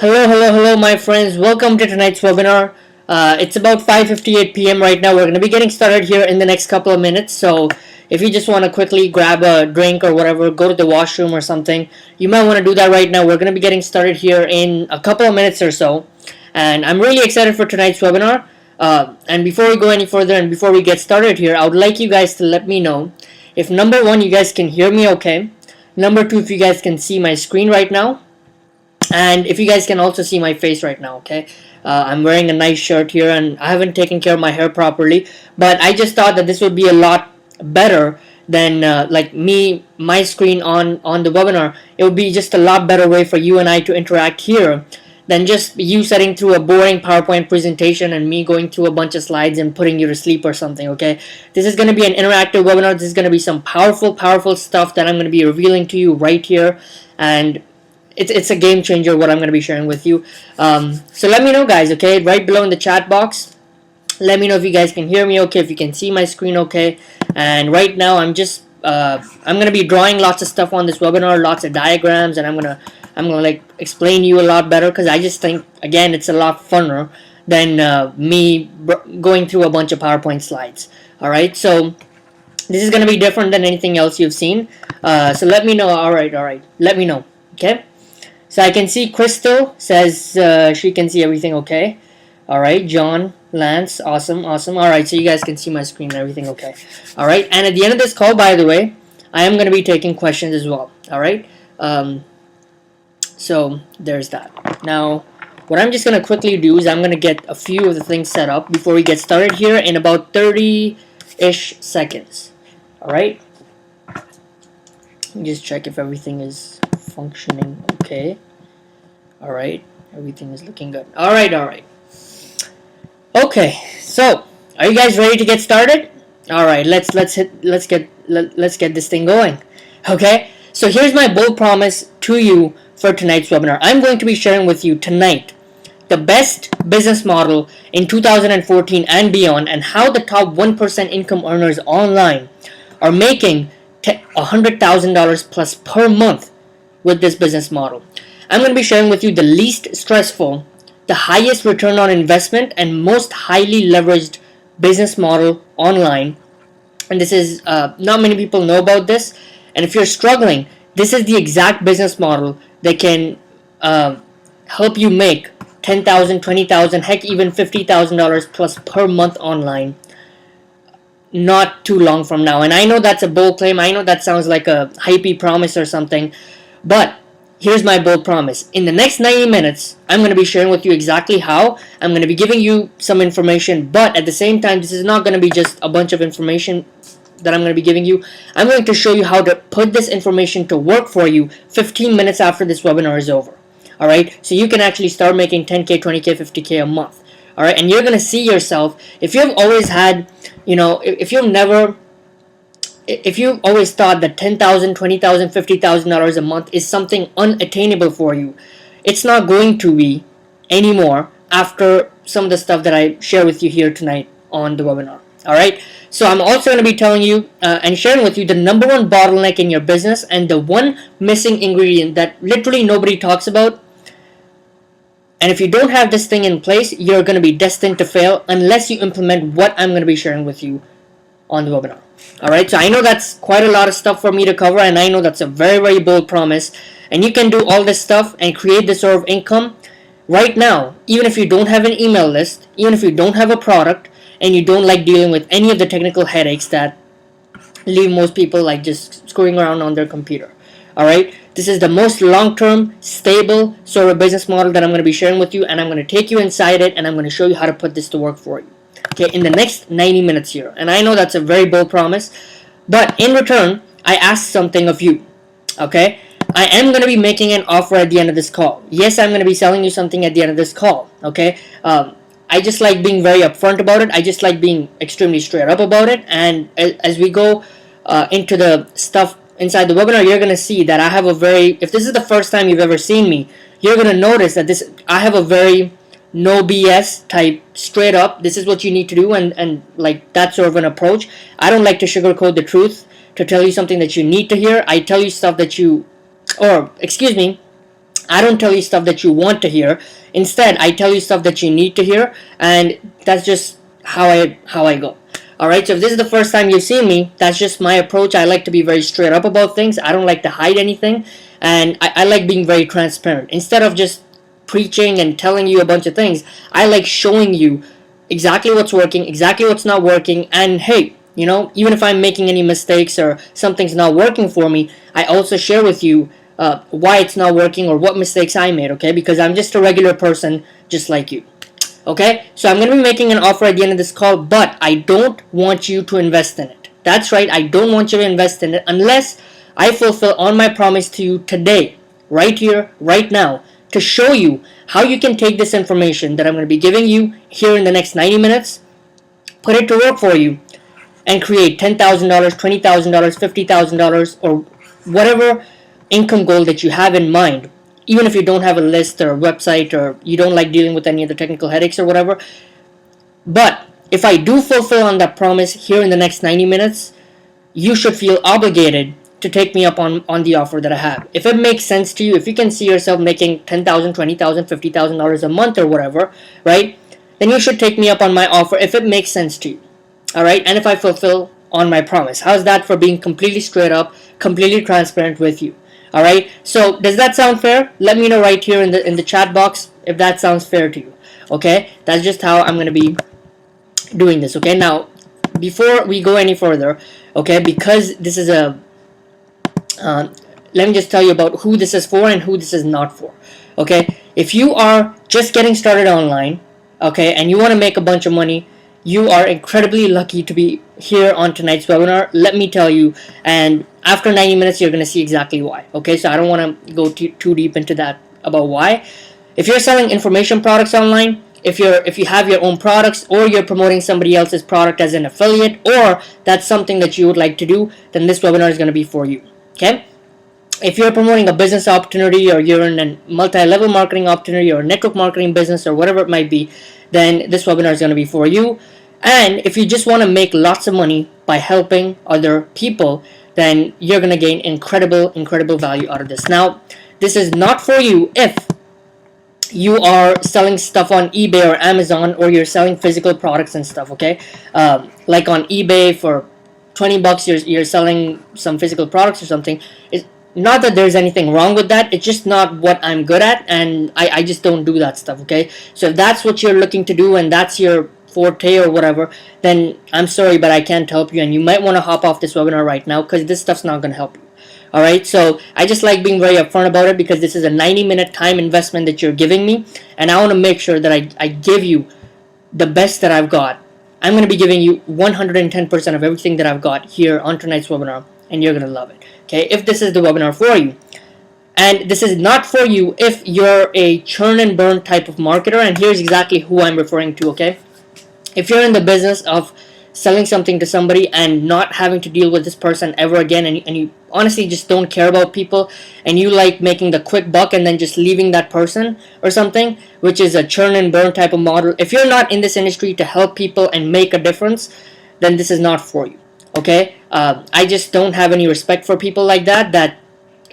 Hello, my friends. Welcome to tonight's webinar. It's about 5:58 p.m. right now. We're going to be getting started here in the next couple of minutes. So if you just want to quickly grab a drink or whatever, go to the washroom or something, you might want to do that right now. We're going to be getting started here in a couple of minutes or so. And I'm really excited for tonight's webinar. And before we go any further and before we get started here, I would like you guys to let me know if number one, you guys can hear me okay. Number two, if you guys can see my screen right now. And if you guys can also see my face right now, okay? I'm wearing a nice shirt here and I haven't taken care of my hair properly, but I just thought that this would be a lot better than like my screen on the webinar. It would be just a lot better way for you and I to interact here than just you sitting through a boring PowerPoint presentation and me going through a bunch of slides and putting you to sleep or something, okay? This is going to be an interactive webinar. This is going to be some powerful stuff that I'm going to be revealing to you right here, and it's a game changer what I'm going to be sharing with you. So let me know, guys, okay? Right below in the chat box, let me know if you guys can hear me okay, if you can see my screen okay. And right now I'm just I'm going to be drawing lots of stuff on this webinar, lots of diagrams, and I'm going to like explain you a lot better, because I just think, again, it's a lot funner than me going through a bunch of PowerPoint slides. All right, so this is going to be different than anything else you've seen. So let me know. All right, let me know, okay? So I can see Crystal says she can see everything okay. Alright, John, Lance, awesome. Alright, so you guys can see my screen and everything okay. Alright, and at the end of this call, by the way, I am going to be taking questions as well. Alright, so there's that. Now, what I'm just going to quickly do is I'm going to get a few of the things set up before we get started here in about 30-ish seconds. Alright, just check if everything is functioning okay. Alright, everything is looking good. Alright. Okay, so are you guys ready to get started? Alright, let's get this thing going. Okay, so here's my bold promise to you for tonight's webinar. I'm going to be sharing with you tonight the best business model in 2014 and beyond, and how the top 1% income earners online are making $100,000 plus per month with this business model. I'm going to be sharing with you the least stressful, the highest return on investment, and most highly leveraged business model online. And this is not many people know about this. And if you're struggling, this is the exact business model that can help you make $10,000, $20,000, heck, even $50,000 plus per month online not too long from now. And I know that's a bold claim. I know that sounds like a hypey promise or something, but here's my bold promise. In the next 90 minutes, I'm going to be sharing with you exactly how. I'm going to be giving you some information, but at the same time, this is not going to be just a bunch of information that I'm going to be giving you. I'm going to show you how to put this information to work for you 15 minutes after this webinar is over. Alright, so you can actually start making 10K, 20K, 50K a month. Alright, and you're going to see yourself, if you've always had, if you've always thought that $10,000, $20,000, $50,000 a month is something unattainable for you, it's not going to be anymore after some of the stuff that I share with you here tonight on the webinar. Alright, so I'm also going to be telling you and sharing with you the number one bottleneck in your business and the one missing ingredient that literally nobody talks about. And if you don't have this thing in place, you're going to be destined to fail unless you implement what I'm going to be sharing with you on the webinar. Alright, so I know that's quite a lot of stuff for me to cover, and I know that's a very bold promise. And you can do all this stuff and create this sort of income right now, even if you don't have an email list, even if you don't have a product, and you don't like dealing with any of the technical headaches that leave most people like just screwing around on their computer. Alright, this is the most long-term, stable sort of business model that I'm going to be sharing with you, and I'm going to take you inside it, and I'm going to show you how to put this to work for you. Okay, in the next 90 minutes here. And I know that's a very bold promise, but in return, I ask something of you. Okay, I am going to be making an offer at the end of this call. Yes, I'm going to be selling you something at the end of this call. Okay, I just like being very upfront about it. I just like being extremely straight up about it. And as we go into the stuff inside the webinar, you're going to see that I have a very, if this is the first time you've ever seen me, you're going to notice that I have a very no BS type, straight up, this is what you need to do, and like that sort of an approach. I don't like to sugarcoat the truth to tell you something that you need to hear. I tell you stuff that you, or excuse me, I don't tell you stuff that you want to hear. Instead, I tell you stuff that you need to hear, and that's just how I go. Alright, so if this is the first time you've seen me, that's just my approach. I like to be very straight up about things. I don't like to hide anything, and I like being very transparent. Instead of just preaching and telling you a bunch of things, I like showing you exactly what's working, exactly what's not working, and hey, even if I'm making any mistakes or something's not working for me, I also share with you why it's not working or what mistakes I made, okay? Because I'm just a regular person just like you. Okay, so I'm going to be making an offer at the end of this call, but I don't want you to invest in it. That's right, I don't want you to invest in it unless I fulfill on my promise to you today, right here, right now, to show you how you can take this information that I'm going to be giving you here in the next 90 minutes, put it to work for you, and create $10,000, $20,000, $50,000, or whatever income goal that you have in mind. Even if you don't have a list or a website or you don't like dealing with any of the technical headaches or whatever. But if I do fulfill on that promise here in the next 90 minutes, you should feel obligated to take me up on the offer that I have. If it makes sense to you, if you can see yourself making $10,000, $20,000, $50,000 a month or whatever, right? Then you should take me up on my offer if it makes sense to you. Alright? And if I fulfill on my promise. How's that for being completely straight up, completely transparent with you? Alright, so does that sound fair? Let me know right here in the chat box if that sounds fair to you. Okay, that's just how I'm going to be doing this. Okay, now before we go any further, okay, because this is a let me just tell you about who this is for and who this is not for. Okay, if you are just getting started online, okay, and you want to make a bunch of money, you are incredibly lucky to be here on tonight's webinar. Let me tell you, and after 90 minutes you're going to see exactly why. Okay, so I don't want to go too deep into that about why. If you're selling information products online, if you have your own products, or you're promoting somebody else's product as an affiliate, or that's something that you would like to do, then this webinar is going to be for you. Okay, if you're promoting a business opportunity, or you're in a multi-level marketing opportunity, or network marketing business, or whatever it might be, then this webinar is going to be for you. And if you just want to make lots of money by helping other people, then you're going to gain incredible value out of this. Now, this is not for you if you are selling stuff on eBay or Amazon, or you're selling physical products and stuff, okay? Like on eBay for 20 bucks, you're selling some physical products or something. It's not that there's anything wrong with that, it's just not what I'm good at, and I just don't do that stuff, okay? So if that's what you're looking to do and that's your forte or whatever, then I'm sorry, but I can't help you, and you might want to hop off this webinar right now, because this stuff's not going to help you. Alright, so I just like being very upfront about it, because this is a 90-minute time investment that you're giving me, and I want to make sure that I give you the best that I've got. I'm going to be giving you 110% of everything that I've got here on tonight's webinar, and you're going to love it. Okay, if this is the webinar for you. And this is not for you if you're a churn and burn type of marketer, and here's exactly who I'm referring to, okay? If you're in the business of selling something to somebody and not having to deal with this person ever again, and you honestly just don't care about people, and you like making the quick buck and then just leaving that person or something, which is a churn and burn type of model, if you're not in this industry to help people and make a difference, then this is not for you. Okay, I just don't have any respect for people like that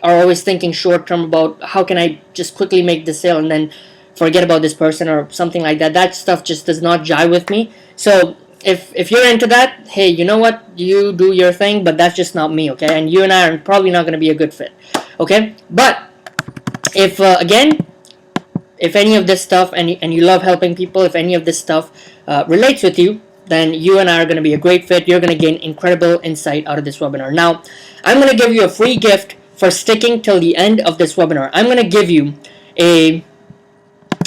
are always thinking short term about how can I just quickly make this sale and then forget about this person or something like that. That stuff just does not jive with me. So if you're into that, hey, you know what? You do your thing, but that's just not me, okay? And you and I are probably not going to be a good fit, okay? But if again, if any of this stuff and you love helping people, if any of this stuff relates with you, then you and I are going to be a great fit. You're going to gain incredible insight out of this webinar. Now, I'm going to give you a free gift for sticking till the end of this webinar. I'm going to give you a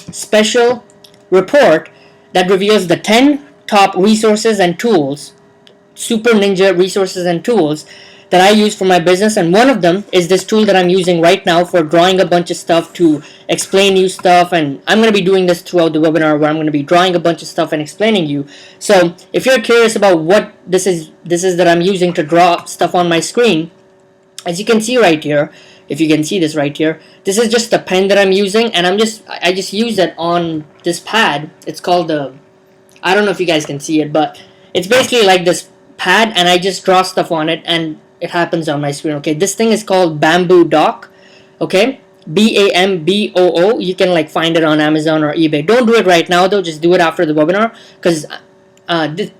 special report that reveals the 10 top resources and tools, super ninja resources and tools that I use for my business, and one of them is this tool that I'm using right now for drawing a bunch of stuff to explain you stuff, and I'm going to be doing this throughout the webinar where I'm going to be drawing a bunch of stuff and explaining you. So if you're curious about what this is that I'm using to draw stuff on my screen, as you can see right here, if you can see this right here, this is just the pen that I'm using, and I just use it on this pad. It's called the, I don't know if you guys can see it, but it's basically like this pad, and I just draw stuff on it and it happens on my screen. Okay, this thing is called Bamboo Dock. Okay, BAMBOO. You can like find it on Amazon or eBay. Don't do it right now though, just do it after the webinar, because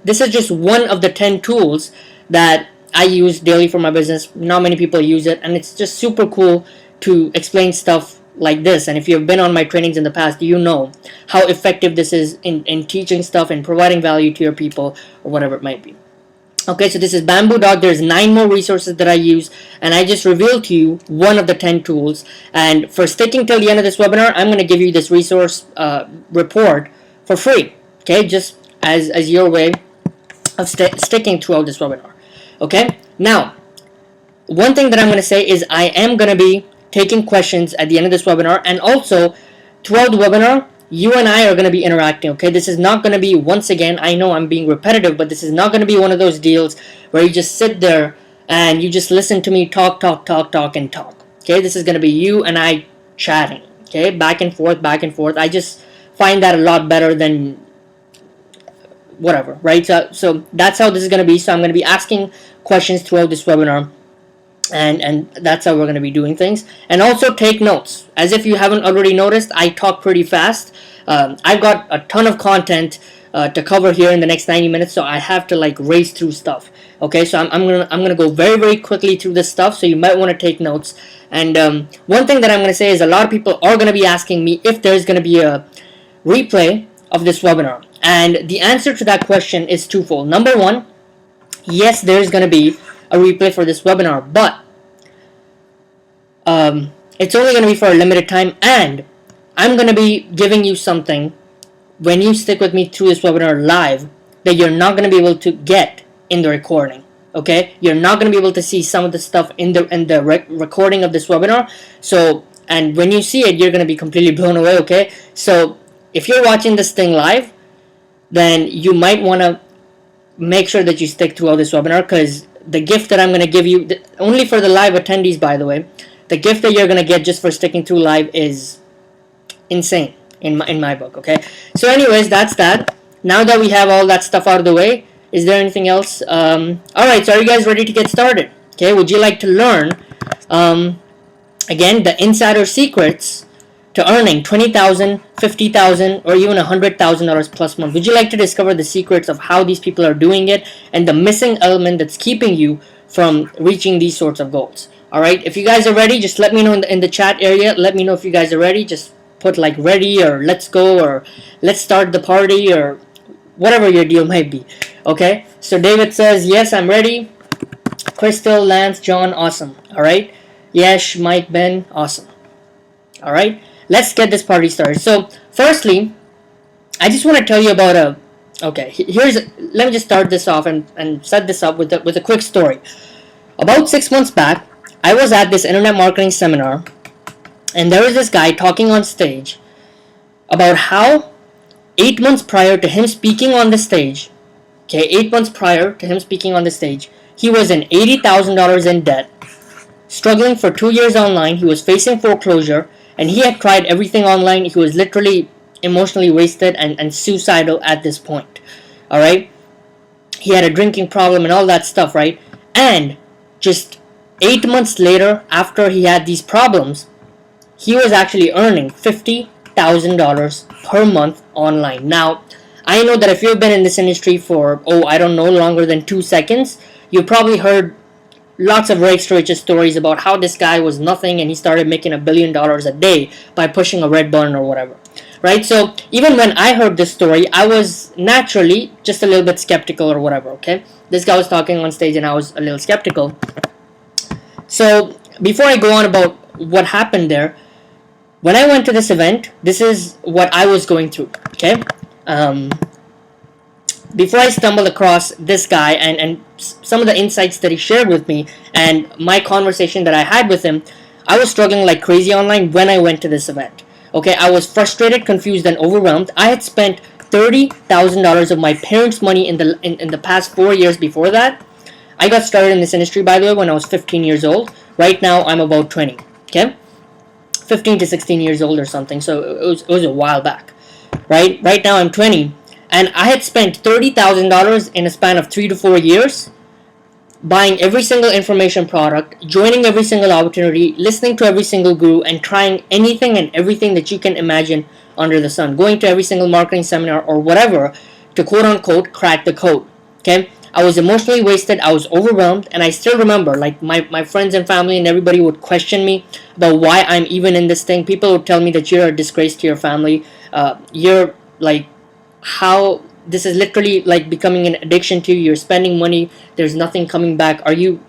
this is just one of the 10 tools that I use daily for my business. Not many people use it, and it's just super cool to explain stuff like this. And if you've been on my trainings in the past, you know how effective this is in teaching stuff and providing value to your people or whatever it might be. Okay, so this is Bamboo Dog. There's 9 more resources that I use, and I just revealed to you one of the 10 tools. And for sticking till the end of this webinar, I'm going to give you this resource report for free. Okay, just as your way of sticking throughout this webinar. Okay, now one thing that I'm going to say is I am going to be taking questions at the end of this webinar, and also throughout the webinar you and I are going to be interacting. Okay, this is not going to be, once again, I know I'm being repetitive, but this is not going to be one of those deals where you just sit there and you just listen to me talk and talk. Okay, this is going to be you and I chatting, okay, back and forth. I just find that a lot better than whatever, right? So that's how this is going to be. So I'm going to be asking questions throughout this webinar, and that's how we're going to be doing things. And also take notes. As if you haven't already noticed, I talk pretty fast. I've got a ton of content to cover here in the next 90 minutes, so I have to like race through stuff. Okay, so I'm gonna go very quickly through this stuff, so you might want to take notes. And one thing that I'm gonna say is a lot of people are gonna be asking me if there's gonna be a replay of this webinar, and the answer to that question is twofold. Number one, yes, there's gonna be a replay for this webinar, but it's only going to be for a limited time, and I'm going to be giving you something when you stick with me through this webinar live that you're not going to be able to get in the recording. Okay, you're not going to be able to see some of the stuff in the recording of this webinar. So, and when you see it, you're going to be completely blown away. Okay, so if you're watching this thing live, then you might want to make sure that you stick throughout this webinar, because the gift that I'm going to give you, only for the live attendees, by the way, the gift that you're going to get just for sticking through live is insane in my book. Okay, so anyways, that's that. Now that we have all that stuff out of the way, is there anything else? Alright, so are you guys ready to get started? Okay, would you like to learn again the insider secrets to earning $20,000, $50,000, or even $100,000 plus month? Would you like to discover the secrets of how these people are doing it and the missing element that's keeping you from reaching these sorts of goals? Alright, if you guys are ready, just let me know in the chat area. Let me know if you guys are ready. Just put like ready, or let's go, or let's start the party, or whatever your deal might be. Okay, so David says, yes, I'm ready. Crystal, Lance, John, awesome. Alright, Yesh, Mike, Ben, awesome. Alright, let's get this party started. So, firstly, I just want to tell you about let me just start this off and set this up with a quick story. About 6 months back, I was at this internet marketing seminar, and there was this guy talking on stage about how 8 months prior to him speaking on the stage, he was in $80,000 in debt, struggling for 2 years online. He was facing foreclosure, and he had tried everything online. He was literally emotionally wasted and suicidal at this point. Alright? He had a drinking problem and all that stuff, right? And just 8 months later, after he had these problems, he was actually earning $50,000 per month online. Now, I know that if you've been in this industry for, longer than 2 seconds, you've probably heard lots of rags to riches stories about how this guy was nothing and he started making $1 billion a day by pushing a red button or whatever. Right? So, even when I heard this story, I was naturally just a little bit skeptical or whatever, okay? This guy was talking on stage and I was a little skeptical. So, before I go on about what happened there, when I went to this event, this is what I was going through, okay? Before I stumbled across this guy and some of the insights that he shared with me and my conversation that I had with him, I was struggling like crazy online when I went to this event. Okay, I was frustrated, confused, and overwhelmed. I had spent $30,000 of my parents' money in the past 4 years before that. I got started in this industry, by the way, when I was 15 years old. Right now, I'm about 20, okay? 15 to 16 years old or something, so it was a while back, right? Right now, I'm 20, and I had spent $30,000 in a span of 3 to 4 years buying every single information product, joining every single opportunity, listening to every single guru, and trying anything and everything that you can imagine under the sun. Going to every single marketing seminar or whatever to quote unquote crack the code. Okay? I was emotionally wasted, I was overwhelmed, and I still remember like my friends and family and everybody would question me about why I'm even in this thing. People would tell me that you're a disgrace to your family. You're like, how this is literally like becoming an addiction to you. You're spending money, there's nothing coming back. Are you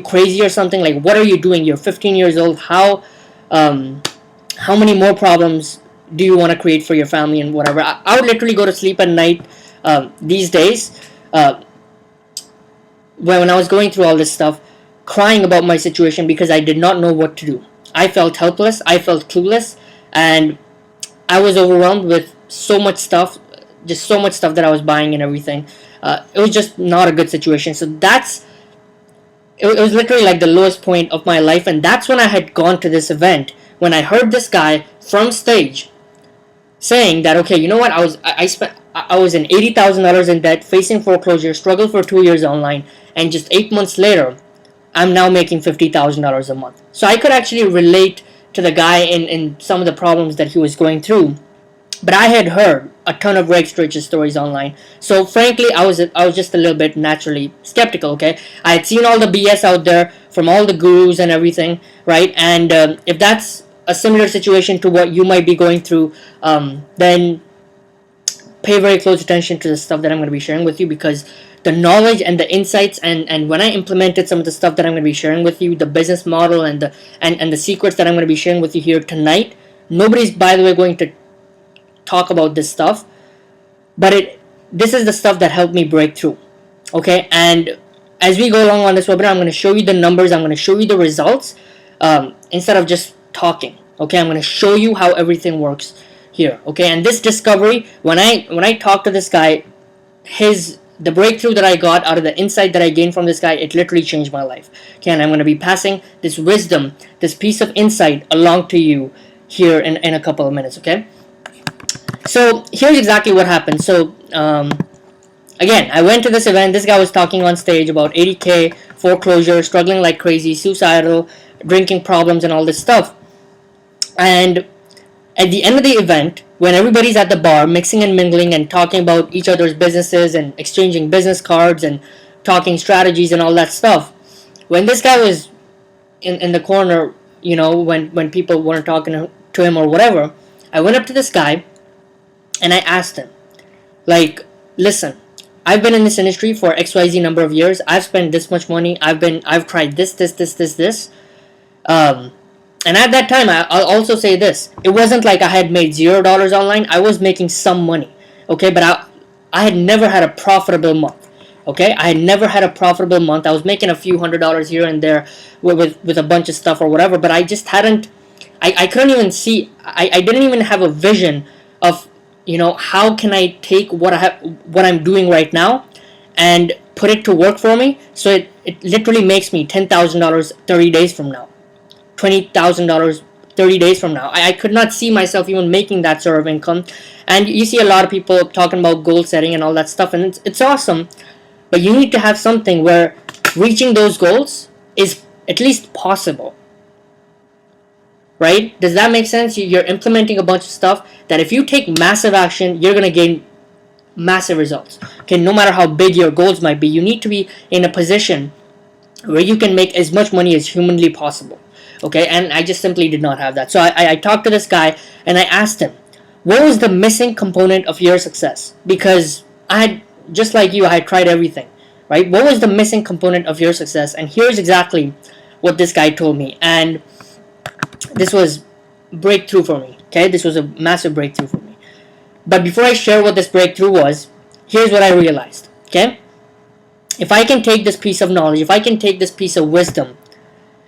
crazy or something? Like, what are you doing? You're 15 years old. How many more problems do you want to create for your family and whatever? I would literally go to sleep at night these days when I was going through all this stuff, crying about my situation because I did not know what to do. I felt helpless, I felt clueless, and I was overwhelmed with so much stuff, just so much stuff that I was buying and everything. It was just not a good situation. So it was literally like the lowest point of my life, and that's when I had gone to this event, when I heard this guy from stage saying that, okay, you know what, I was in $80,000 in debt, facing foreclosure, struggled for 2 years online, and just 8 months later, I'm now making $50,000 a month. So I could actually relate to the guy in some of the problems that he was going through. But I had heard a ton of rags to riches stories online. So frankly, I was just a little bit naturally skeptical. Okay, I had seen all the BS out there from all the gurus and everything, right? And if that's a similar situation to what you might be going through, then pay very close attention to the stuff that I'm going to be sharing with you, because the knowledge and the insights and when I implemented some of the stuff that I'm going to be sharing with you, the business model and the secrets that I'm going to be sharing with you here tonight, nobody's, by the way, going to talk about this stuff, but this is the stuff that helped me break through. Okay, and as we go along on this webinar, I'm going to show you the numbers, I'm going to show you the results, instead of just talking. Okay, I'm going to show you how everything works here. Okay, and this discovery, when I talked to this guy, the breakthrough that I got out of the insight that I gained from this guy, it literally changed my life. Okay, and I'm going to be passing this wisdom, this piece of insight along to you here in a couple of minutes. Okay, so here's exactly what happened. So again, I went to this event. This guy was talking on stage about 80K, foreclosure, struggling like crazy, suicidal, drinking problems, and all this stuff. And at the end of the event, when everybody's at the bar mixing and mingling and talking about each other's businesses and exchanging business cards and talking strategies and all that stuff, when this guy was in the corner, you know, when people weren't talking to him or whatever, I went up to this guy and I asked him, like, listen, I've been in this industry for XYZ number of years. I've spent this much money. I've tried this. And at that time, I'll also say this: it wasn't like I had made $0 online. I was making some money, okay, but I had never had a profitable month. Okay, I had never had a profitable month. I was making a few $100s here and there with a bunch of stuff or whatever, but I just hadn't. I couldn't even see. I didn't even have a vision of, you know, how can I take what I'm doing right now and put it to work for me, so it literally makes me $10,000 30 days from now, $20,000 30 days from now. I could not see myself even making that sort of income. And you see a lot of people talking about goal setting and all that stuff, and it's awesome, but you need to have something where reaching those goals is at least possible. Right? Does that make sense? You're implementing a bunch of stuff that if you take massive action, you're going to gain massive results. Okay, no matter how big your goals might be, you need to be in a position where you can make as much money as humanly possible. Okay, and I just simply did not have that. So I talked to this guy and I asked him, what was the missing component of your success? Because I had, just like you, I had tried everything. Right? What was the missing component of your success? And here's exactly what this guy told me. And this was breakthrough for me. Okay, this was a massive breakthrough for me. But before I share what this breakthrough was, here's what I realized. Okay, if I can take this piece of knowledge, if I can take this piece of wisdom,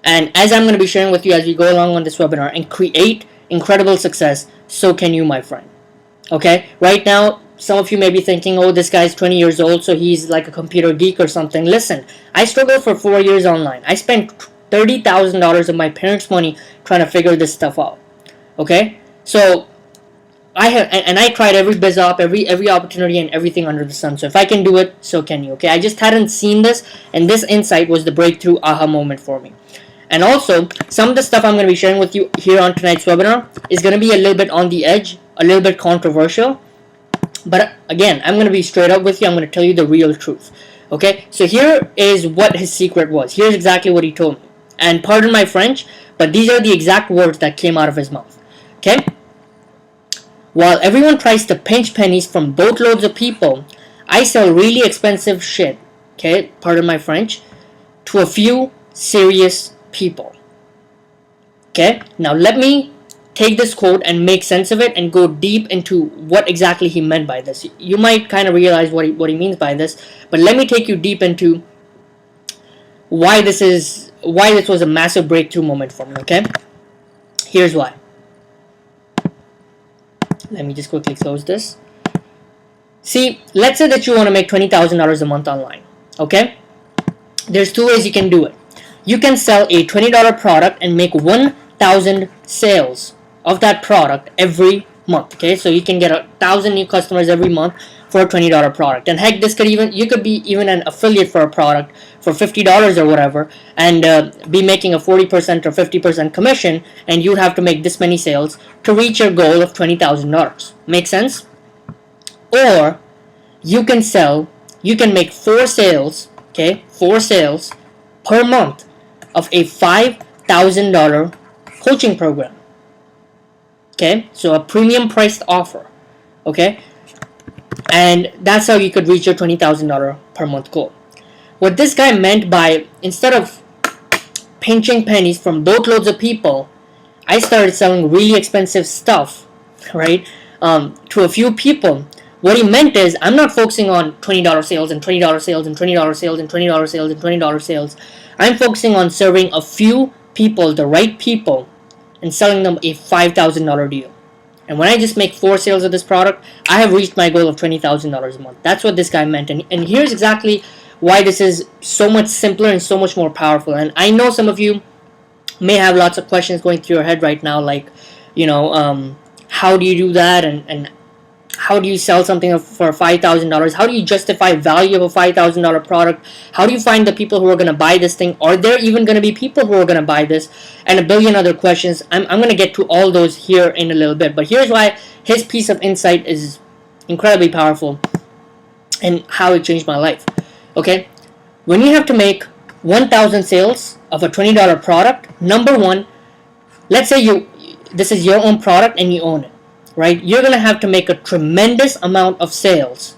and as I'm going to be sharing with you as we go along on this webinar, and create incredible success, so can you, my friend. Okay, right now some of you may be thinking, oh, this guy's 20 years old, so he's like a computer geek or something. Listen, I struggled for 4 years online. I spent $30,000 of my parents' money trying to figure this stuff out. Okay, so I tried every biz op, every opportunity, and everything under the sun. So if I can do it, so can you. Okay, I just hadn't seen this, and this insight was the breakthrough aha moment for me. And also, some of the stuff I'm going to be sharing with you here on tonight's webinar is going to be a little bit on the edge, a little bit controversial. But again, I'm going to be straight up with you. I'm going to tell you the real truth. Okay, so here is what his secret was. Here's exactly what he told me. And pardon my French, but these are the exact words that came out of his mouth. Okay? While everyone tries to pinch pennies from boatloads of people, I sell really expensive shit, okay, pardon my French, to a few serious people. Okay? Now let me take this quote and make sense of it and go deep into what exactly he meant by this. You might kind of realize what he means by this, but let me take you deep into why this was a massive breakthrough moment for me, okay? Here's why. Let me just quickly close this. See, let's say that you want to make $20,000 a month online, okay? There's two ways you can do it. You can sell a $20 product and make 1,000 sales of that product every month, okay? So you can get 1,000 new customers every month for a $20 product. And heck, you could be even an affiliate for a product for $50 or whatever, and be making a 40% or 50% commission, and you'd have to make this many sales to reach your goal of $20,000. Make sense? Or you can make 4 sales, okay, 4 sales per month of a $5,000 coaching program. Okay, so a premium priced offer. Okay, and that's how you could reach your $20,000 per month goal. What this guy meant by, instead of pinching pennies from boatloads of people, I started selling really expensive stuff, right, to a few people. What he meant is, I'm not focusing on $20 sales and $20 sales and $20 sales and $20 sales and $20 sales. I'm focusing on serving a few people, the right people, and selling them a $5,000 deal. And when I just make 4 sales of this product, I have reached my goal of $20,000 a month. That's what this guy meant. And here's exactly why this is so much simpler and so much more powerful. And I know some of you may have lots of questions going through your head right now, like, how do you do that, and how do you sell something for $5,000? How do you justify value of a $5,000 product? How do you find the people who are going to buy this thing? Are there even going to be people who are going to buy this? And a billion other questions. I'm going to get to all those here in a little bit. But here's why his piece of insight is incredibly powerful and how it changed my life. Okay? When you have to make 1,000 sales of a $20 product, number one, let's say this is your own product and you own it. Right, you're gonna have to make a tremendous amount of sales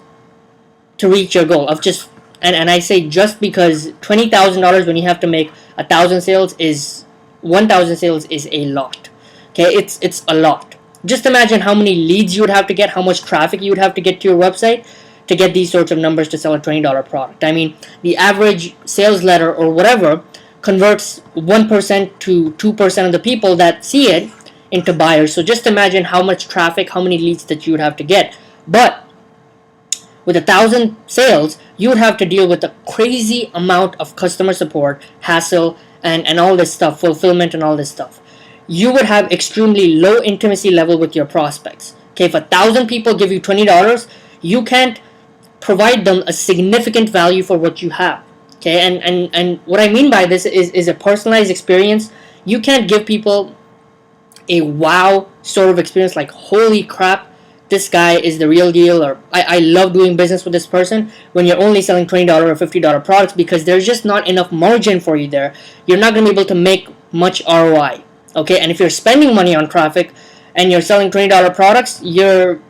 to reach your goal of just, and I say just because $20,000 when you have to make 1,000 sales is 1,000 sales is a lot. Okay, it's a lot. Just imagine how many leads you would have to get, how much traffic you would have to get to your website to get these sorts of numbers to sell a $20 product. I mean, the average sales letter or whatever converts 1% to 2% of the people that see it into buyers. So just imagine how much traffic, how many leads that you would have to get. But with 1,000 sales, you would have to deal with a crazy amount of customer support, hassle, and all this stuff, fulfillment and all this stuff. You would have extremely low intimacy level with your prospects. Okay, if 1,000 people give you $20, you can't provide them a significant value for what you have. Okay, and what I mean by this is a personalized experience. You can't give people a wow sort of experience, like holy crap, this guy is the real deal, or I love doing business with this person, when you're only selling $20 or $50 products, because there's just not enough margin for you there. You're not going to be able to make much ROI. Okay, and if you're spending money on traffic and you're selling $20 products, you're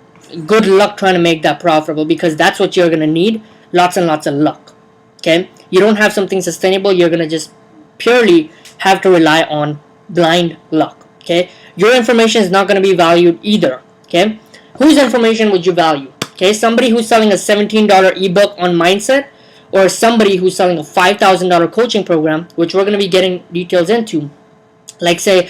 good luck trying to make that profitable, because that's what you're going to need, lots and lots of luck. Okay, you don't have something sustainable. You're going to just purely have to rely on blind luck. Okay, your information is not going to be valued either. Okay, whose information would you value? Okay, somebody who's selling a $17 ebook on mindset, or somebody who's selling a $5,000 coaching program, which we're going to be getting details into. Like say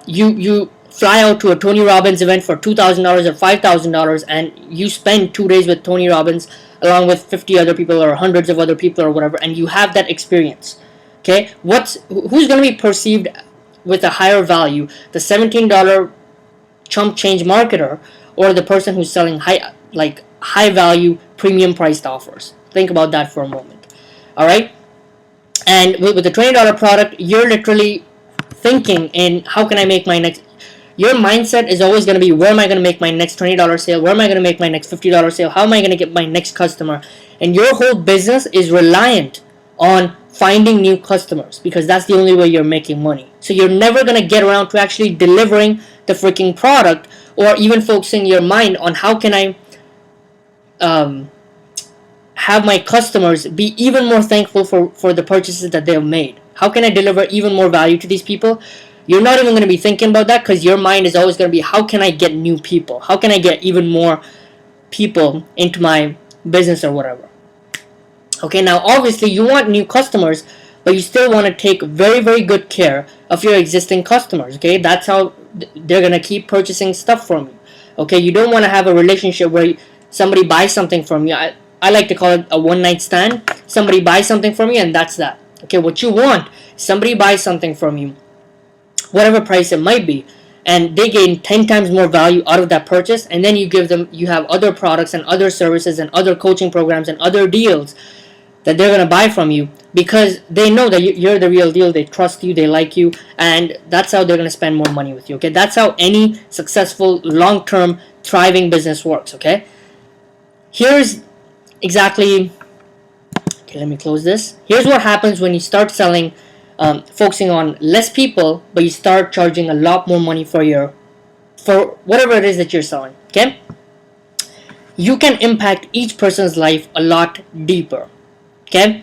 you fly out to a Tony Robbins event for $2,000 or $5,000, and you spend 2 days with Tony Robbins along with 50 other people or hundreds of other people or whatever, and you have that experience. Okay, who's going to be perceived with a higher value, the $17 chump change marketer or the person who's selling high value premium priced offers. Think about that for a moment. All right. And with the $20 product, you're literally thinking in how can I make my next. Your mindset is always going to be, where am I going to make my next $20 sale? Where am I going to make my next $50 sale? How am I going to get my next customer? And your whole business is reliant on finding new customers, because that's the only way you're making money. So you're never going to get around to actually delivering the freaking product, or even focusing your mind on how can I have my customers be even more thankful for the purchases that they've made. How can I deliver even more value to these people? You're not even going to be thinking about that, because your mind is always going to be, how can I get new people? How can I get even more people into my business or whatever? Okay, now obviously you want new customers, but you still want to take very, very good care of your existing customers. Okay, that's how they're going to keep purchasing stuff from you. Okay, you don't want to have a relationship where somebody buys something from you. I like to call it a one-night stand. Somebody buys something from you and that's that. Okay, what you want, somebody buys something from you, whatever price it might be, and they gain 10 times more value out of that purchase, and then you have other products and other services and other coaching programs and other deals that they're going to buy from you, because they know that you're the real deal, they trust you, they like you, and that's how they're going to spend more money with you. Okay, that's how any successful, long-term, thriving business works. Okay, here's exactly, okay, let me close this. Here's what happens when you start selling, focusing on less people, but you start charging a lot more money for whatever it is that you're selling. Okay, you can impact each person's life a lot deeper. Okay,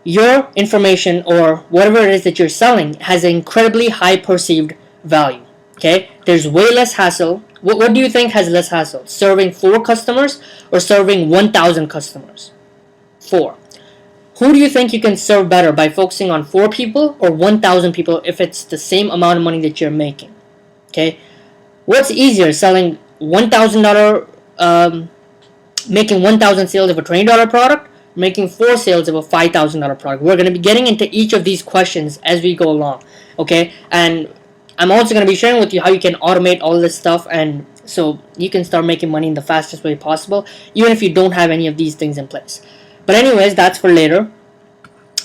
your information or whatever it is that you're selling has an incredibly high perceived value. Okay, there's way less hassle. What do you think has less hassle? Serving 4 customers or serving 1,000 customers? 4. Who do you think you can serve better, by focusing on 4 people or 1,000 people, if it's the same amount of money that you're making? Okay, what's easier, selling $1,000, making 1,000 sales of a $20 product, making 4 sales of a $5,000 product? We're going to be getting into each of these questions as we go along. Okay, and I'm also going to be sharing with you how you can automate all this stuff, and so you can start making money in the fastest way possible, even if you don't have any of these things in place. But anyways, that's for later.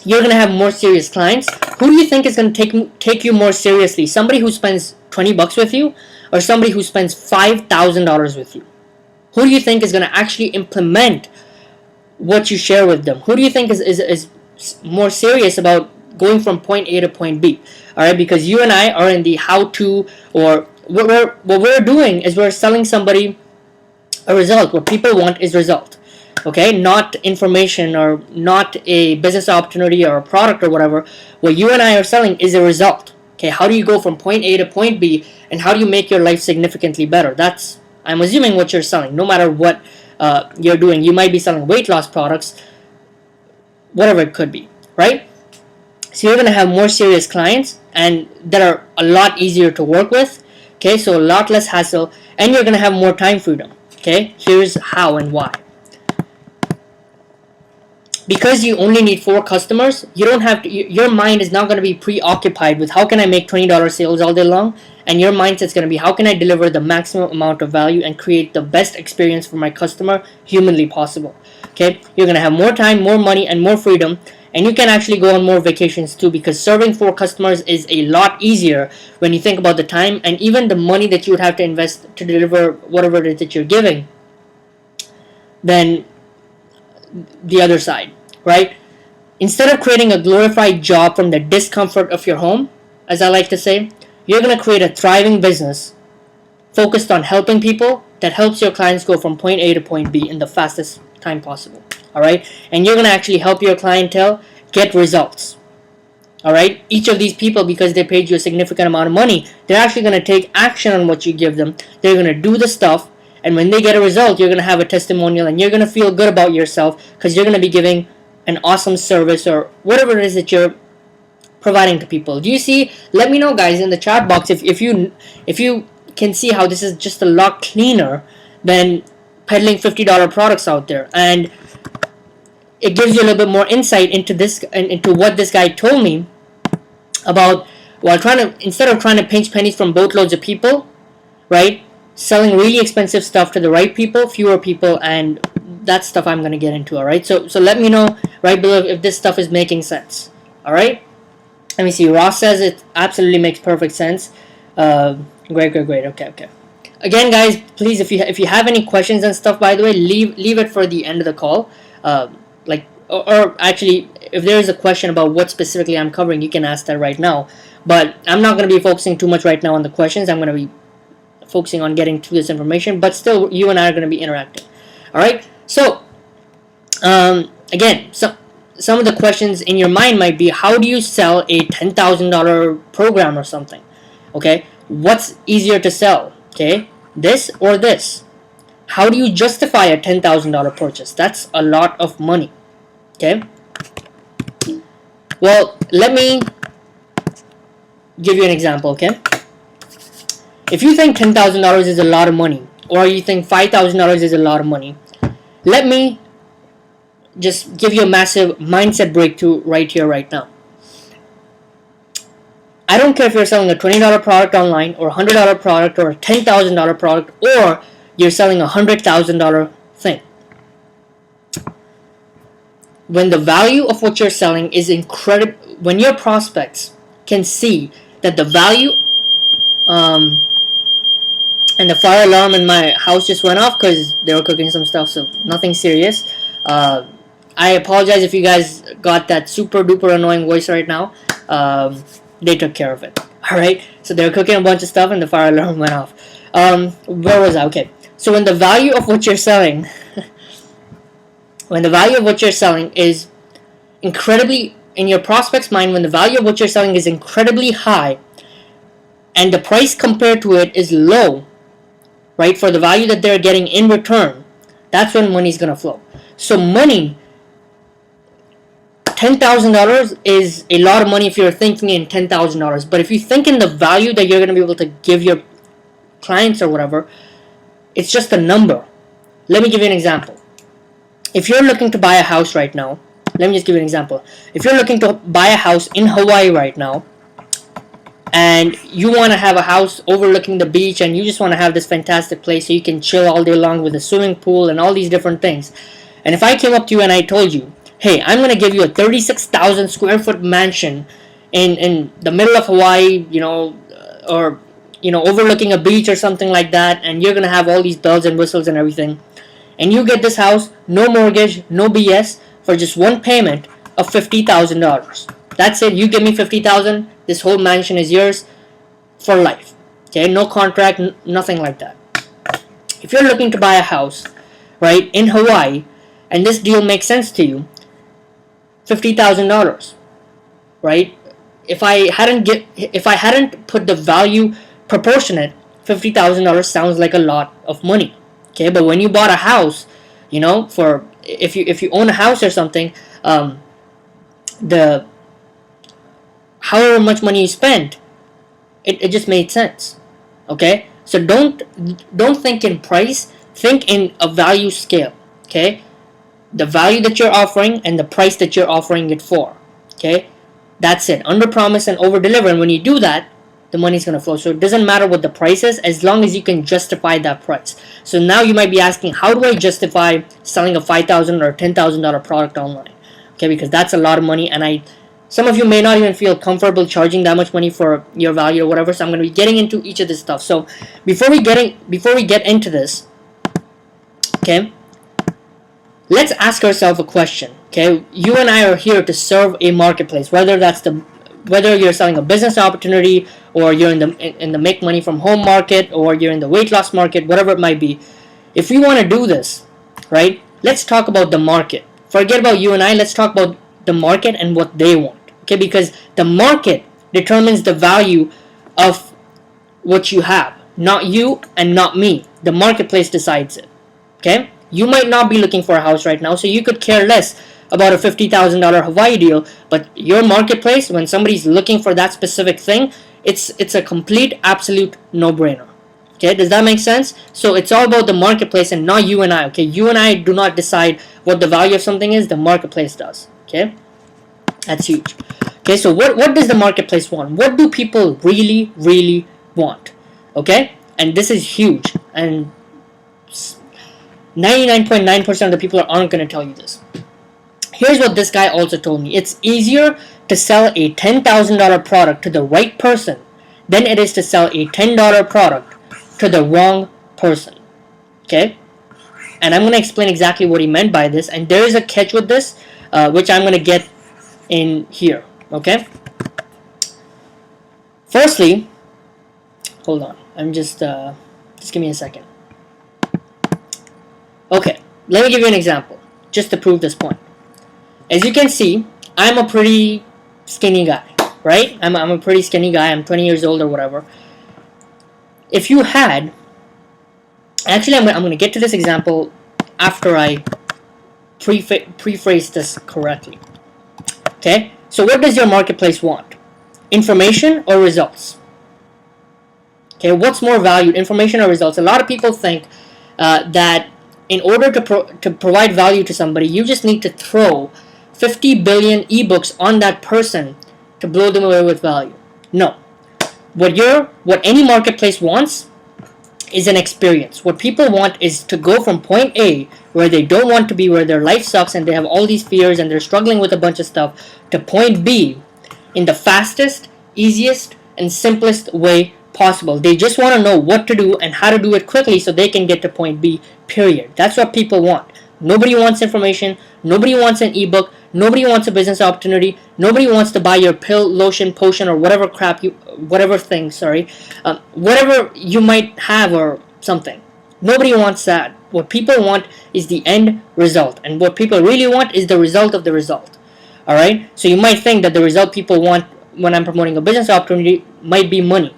You're going to have more serious clients. Who do you think is going to take you more seriously? Somebody who spends $20 with you, or somebody who spends $5,000 with you? Who do you think is going to actually implement what you share with them? Who do you think is more serious about going from point A to point B? All right, because you and I are in the how-to, or what we're doing is we're selling somebody a result. What people want is result. Okay, not information or not a business opportunity or a product or whatever. What you and I are selling is a result. Okay, how do you go from point A to point B, and how do you make your life significantly better? That's, I'm assuming, what you're selling. No matter what you're doing, you might be selling weight loss products, whatever it could be, right? So you're going to have more serious clients, and that are a lot easier to work with. Okay, so a lot less hassle, and you're going to have more time freedom. Okay, here's how and why. Because you only need 4 customers, you don't have to, your mind is not going to be preoccupied with how can I make $20 sales all day long, and your mindset's going to be, how can I deliver the maximum amount of value and create the best experience for my customer humanly possible. Okay, you're going to have more time, more money, and more freedom, and you can actually go on more vacations too, because serving 4 customers is a lot easier when you think about the time and even the money that you would have to invest to deliver whatever it is that you're giving than the other side, right? Instead of creating a glorified job from the discomfort of your home, as I like to say, you're going to create a thriving business focused on helping people that helps your clients go from point A to point B in the fastest time possible. All right, and you're going to actually help your clientele get results. All right, each of these people, because they paid you a significant amount of money, they're actually going to take action on what you give them. They're going to do the stuff, and when they get a result, you're going to have a testimonial, and you're going to feel good about yourself, because you're going to be giving an awesome service or whatever it is that you're providing to people. Do you see? Let me know, guys, in the chat box if you can see how this is just a lot cleaner than peddling $50 products out there, and it gives you a little bit more insight into this and into what this guy told me about, while instead of trying to pinch pennies from boatloads of people, right? selling really expensive stuff to the right people, fewer people, and that stuff I'm gonna get into. All right, so let me know right below if this stuff is making sense. All right, let me see. Ross says it absolutely makes perfect sense. Great. Okay. Again, guys, please, if you have any questions and stuff, by the way, leave it for the end of the call. Or actually, if there is a question about what specifically I'm covering, you can ask that right now. But I'm not going to be focusing too much right now on the questions. I'm going to be focusing on getting to this information. But still, you and I are going to be interacting. All right. So, again, some of the questions in your mind might be, how do you sell a $10,000 program or something? Okay. What's easier to sell? Okay. This or this? How do you justify a $10,000 purchase? That's a lot of money. Okay. Well, let me give you an example. Okay. If you think $10,000 is a lot of money, or you think $5,000 is a lot of money, let me just give you a massive mindset breakthrough right here, right now. I don't care if you're selling a $20 product online, or a $100 product, or a $10,000 product, or you're selling a $100,000 thing. When the value of what you're selling is incredible, when your prospects can see that the value, and the fire alarm in my house just went off because they were cooking some stuff, so nothing serious. I apologize if you guys got that super duper annoying voice right now. They took care of it. Alright, so they were cooking a bunch of stuff and the fire alarm went off. Where was I? Okay, so when the value of what you're selling when the value of what you're selling is incredibly, in your prospect's mind, when the value of what you're selling is incredibly high and the price compared to it is low, right, for the value that they're getting in return, that's when money's going to flow. So money, $10,000 is a lot of money if you're thinking in $10,000. But if you think in the value that you're going to be able to give your clients or whatever, it's just a number. Let me give you an example. If you're looking to buy a house right now, let me just give you an example. If you're looking to buy a house in Hawaii right now, and you want to have a house overlooking the beach, and you just want to have this fantastic place so you can chill all day long with a swimming pool and all these different things. And if I came up to you and I told you, hey, I'm going to give you a 36,000 square foot mansion in the middle of Hawaii, or overlooking a beach or something like that, and you're going to have all these bells and whistles and everything, and you get this house, no mortgage, no BS, for just one payment of $50,000. That's it. You give me $50,000. This whole mansion is yours for life. Okay, no contract, nothing like that. If you're looking to buy a house, right, in Hawaii, and this deal makes sense to you, $50,000, right? If I hadn't put the value proportionate, $50,000 sounds like a lot of money. Okay, but when you bought a house, for if you own a house or something, the however much money you spent, it just made sense. Okay, so don't think in price, think in a value scale. Okay, the value that you're offering and the price that you're offering it for. Okay, that's it. Under promise and over deliver, and when you do that, the money's going to flow. So it doesn't matter what the price is, as long as you can justify that price. So now you might be asking, how do I justify selling a $5,000 or $10,000 product online? Okay, because that's a lot of money, and some of you may not even feel comfortable charging that much money for your value or whatever. So I'm going to be getting into each of this stuff. So before we get into this, okay, let's ask ourselves a question. Okay, you and I are here to serve a marketplace, whether you're selling a business opportunity, or you're in the make money from home market, or you're in the weight loss market, whatever it might be. If we want to do this, right, let's talk about the market. Forget about you and I. Let's talk about the market and what they want. Okay, because the market determines the value of what you have, not you and not me. The marketplace decides it. Okay, you might not be looking for a house right now, so you could care less about a $50,000 Hawaii deal, but your marketplace, when somebody's looking for that specific thing, it's a complete, absolute no-brainer. Okay, does that make sense? So it's all about the marketplace and not you and I. Okay, you and I do not decide what the value of something is. The marketplace does. Okay, that's huge. Okay, so what does the marketplace want? What do people really, really want? Okay, And this is huge, and 99.9% of the people aren't going to tell you this. Here's what this guy also told me. It's easier to sell a $10,000 product to the right person than it is to sell a $10 product to the wrong person. Okay? And I'm going to explain exactly what he meant by this. And there is a catch with this, which I'm going to get in here. Okay? Firstly, hold on. I'm just give me a second. Okay, let me give you an example, just to prove this point. As you can see, I'm a pretty skinny guy, right? I'm a pretty skinny guy. I'm 20 years old or whatever. If you had, actually, I'm going to get to this example after I pre-phrase this correctly. Okay, so what does your marketplace want? Information or results? Okay, what's more valued, information or results? A lot of people think that in order to provide value to somebody, you just need to throw 50 billion ebooks on that person to blow them away with value. No. What any marketplace wants is an experience. What people want is to go from point A, where they don't want to be, where their life sucks and they have all these fears and they're struggling with a bunch of stuff, to point B in the fastest, easiest, and simplest way possible. They just want to know what to do and how to do it quickly so they can get to point B, period. That's what people want. Nobody wants information. Nobody wants an ebook. Nobody wants a business opportunity. Nobody wants to buy your pill, lotion, potion, or whatever crap whatever you might have or something. Nobody wants that. What people want is the end result. And what people really want is the result of the result. Alright? So you might think that the result people want when I'm promoting a business opportunity might be money.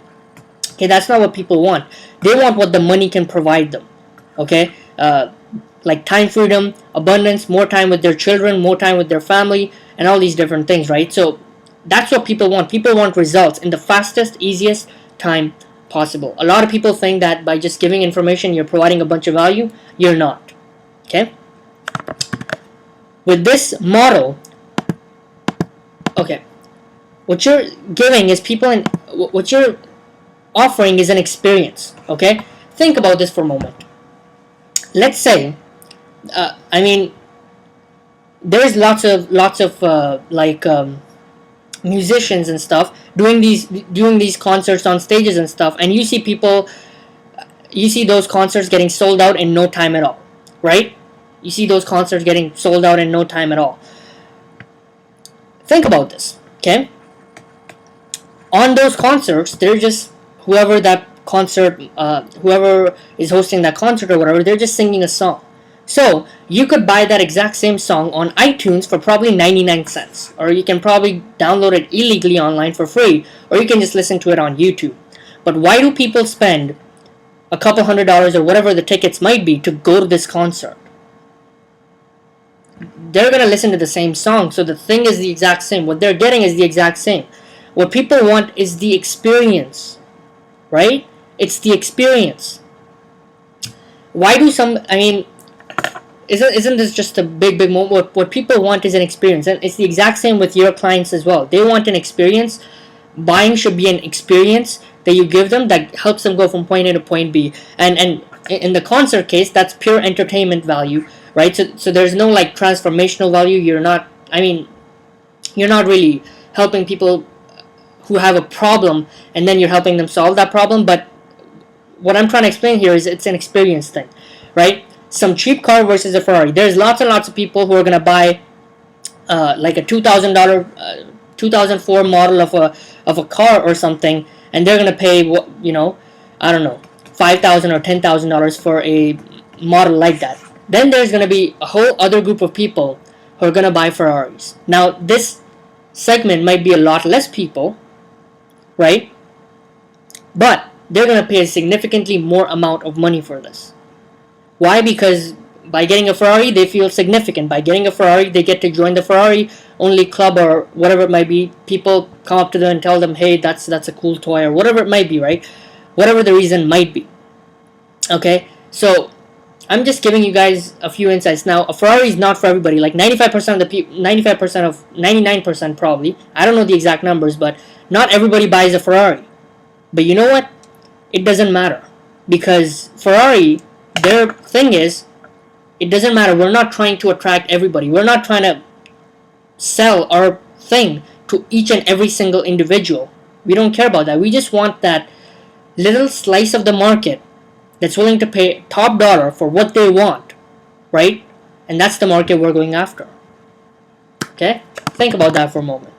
Okay, that's not what people want. They want what the money can provide them. Okay? Like time freedom, abundance, more time with their children, more time with their family, and all these different things, right? So that's what people want. People want results in the fastest, easiest time possible. A lot of people think that by just giving information, you're providing a bunch of value. You're not. Okay? With this model, okay, what you're giving is what you're offering is an experience. Okay? Think about this for a moment. Let's say, there's lots of musicians and stuff doing these concerts on stages and stuff, and you see those concerts getting sold out in no time at all, right? You see those concerts getting sold out in no time at all. Think about this, okay? On those concerts, they're just whoever is hosting that concert or whatever, they're just singing a song. So you could buy that exact same song on iTunes for probably 99 cents, or you can probably download it illegally online for free, or you can just listen to it on YouTube. But why do people spend a couple $100 or whatever the tickets might be to go to this concert? They're going to listen to the same song, so the thing is the exact same. What they're getting is the exact same. What people want is the experience, right? It's the experience. Why do isn't this just a big moment? What people want is an experience, and it's the exact same with your clients as well. They want an experience. Buying should be an experience that you give them that helps them go from point A to point B. And in the concert case, that's pure entertainment value, right? So there's no like transformational value. You're not really helping people who have a problem, and then you're helping them solve that problem. But what I'm trying to explain here is it's an experience thing, right? Some cheap car versus a Ferrari. There's lots and lots of people who are gonna buy like a $2,000, 2004 model of a car or something, and they're gonna pay I don't know, $5,000 or $10,000 for a model like that. Then there's gonna be a whole other group of people who are gonna buy Ferraris. Now this segment might be a lot less people, right? But they're gonna pay a significantly more amount of money for this. Why? Because by getting a Ferrari, they feel significant. By getting a Ferrari, they get to join the Ferrari only club or whatever it might be. People come up to them and tell them, hey, that's a cool toy, or whatever it might be, right? Whatever the reason might be. Okay? So I'm just giving you guys a few insights. Now, a Ferrari is not for everybody. Like 95% of the people, 99% probably. I don't know the exact numbers, but not everybody buys a Ferrari. But you know what? It doesn't matter. Because Ferrari, their thing is, it doesn't matter. We're not trying to attract everybody. We're not trying to sell our thing to each and every single individual. We don't care about that. We just want that little slice of the market that's willing to pay top dollar for what they want, right? And that's the market we're going after. Okay? Think about that for a moment.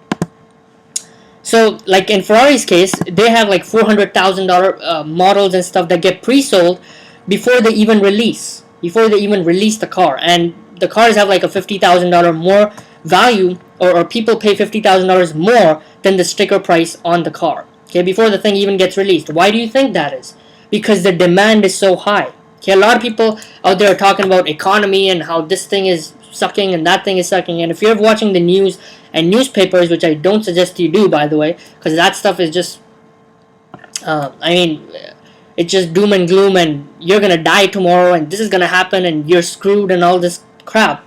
So, like in Ferrari's case, they have like $400,000 models and stuff that get pre-sold before they even release. Before they even release the car. And the cars have like a $50,000 more value, or people pay $50,000 more than the sticker price on the car. Okay, before the thing even gets released. Why do you think that is? Because the demand is so high. Okay, a lot of people out there are talking about economy and how this thing is sucking and that thing is sucking. And if you're watching the news and newspapers, which I don't suggest you do, by the way, because that stuff is just, it's just doom and gloom, and you're gonna die tomorrow, and this is gonna happen, and you're screwed, and all this crap.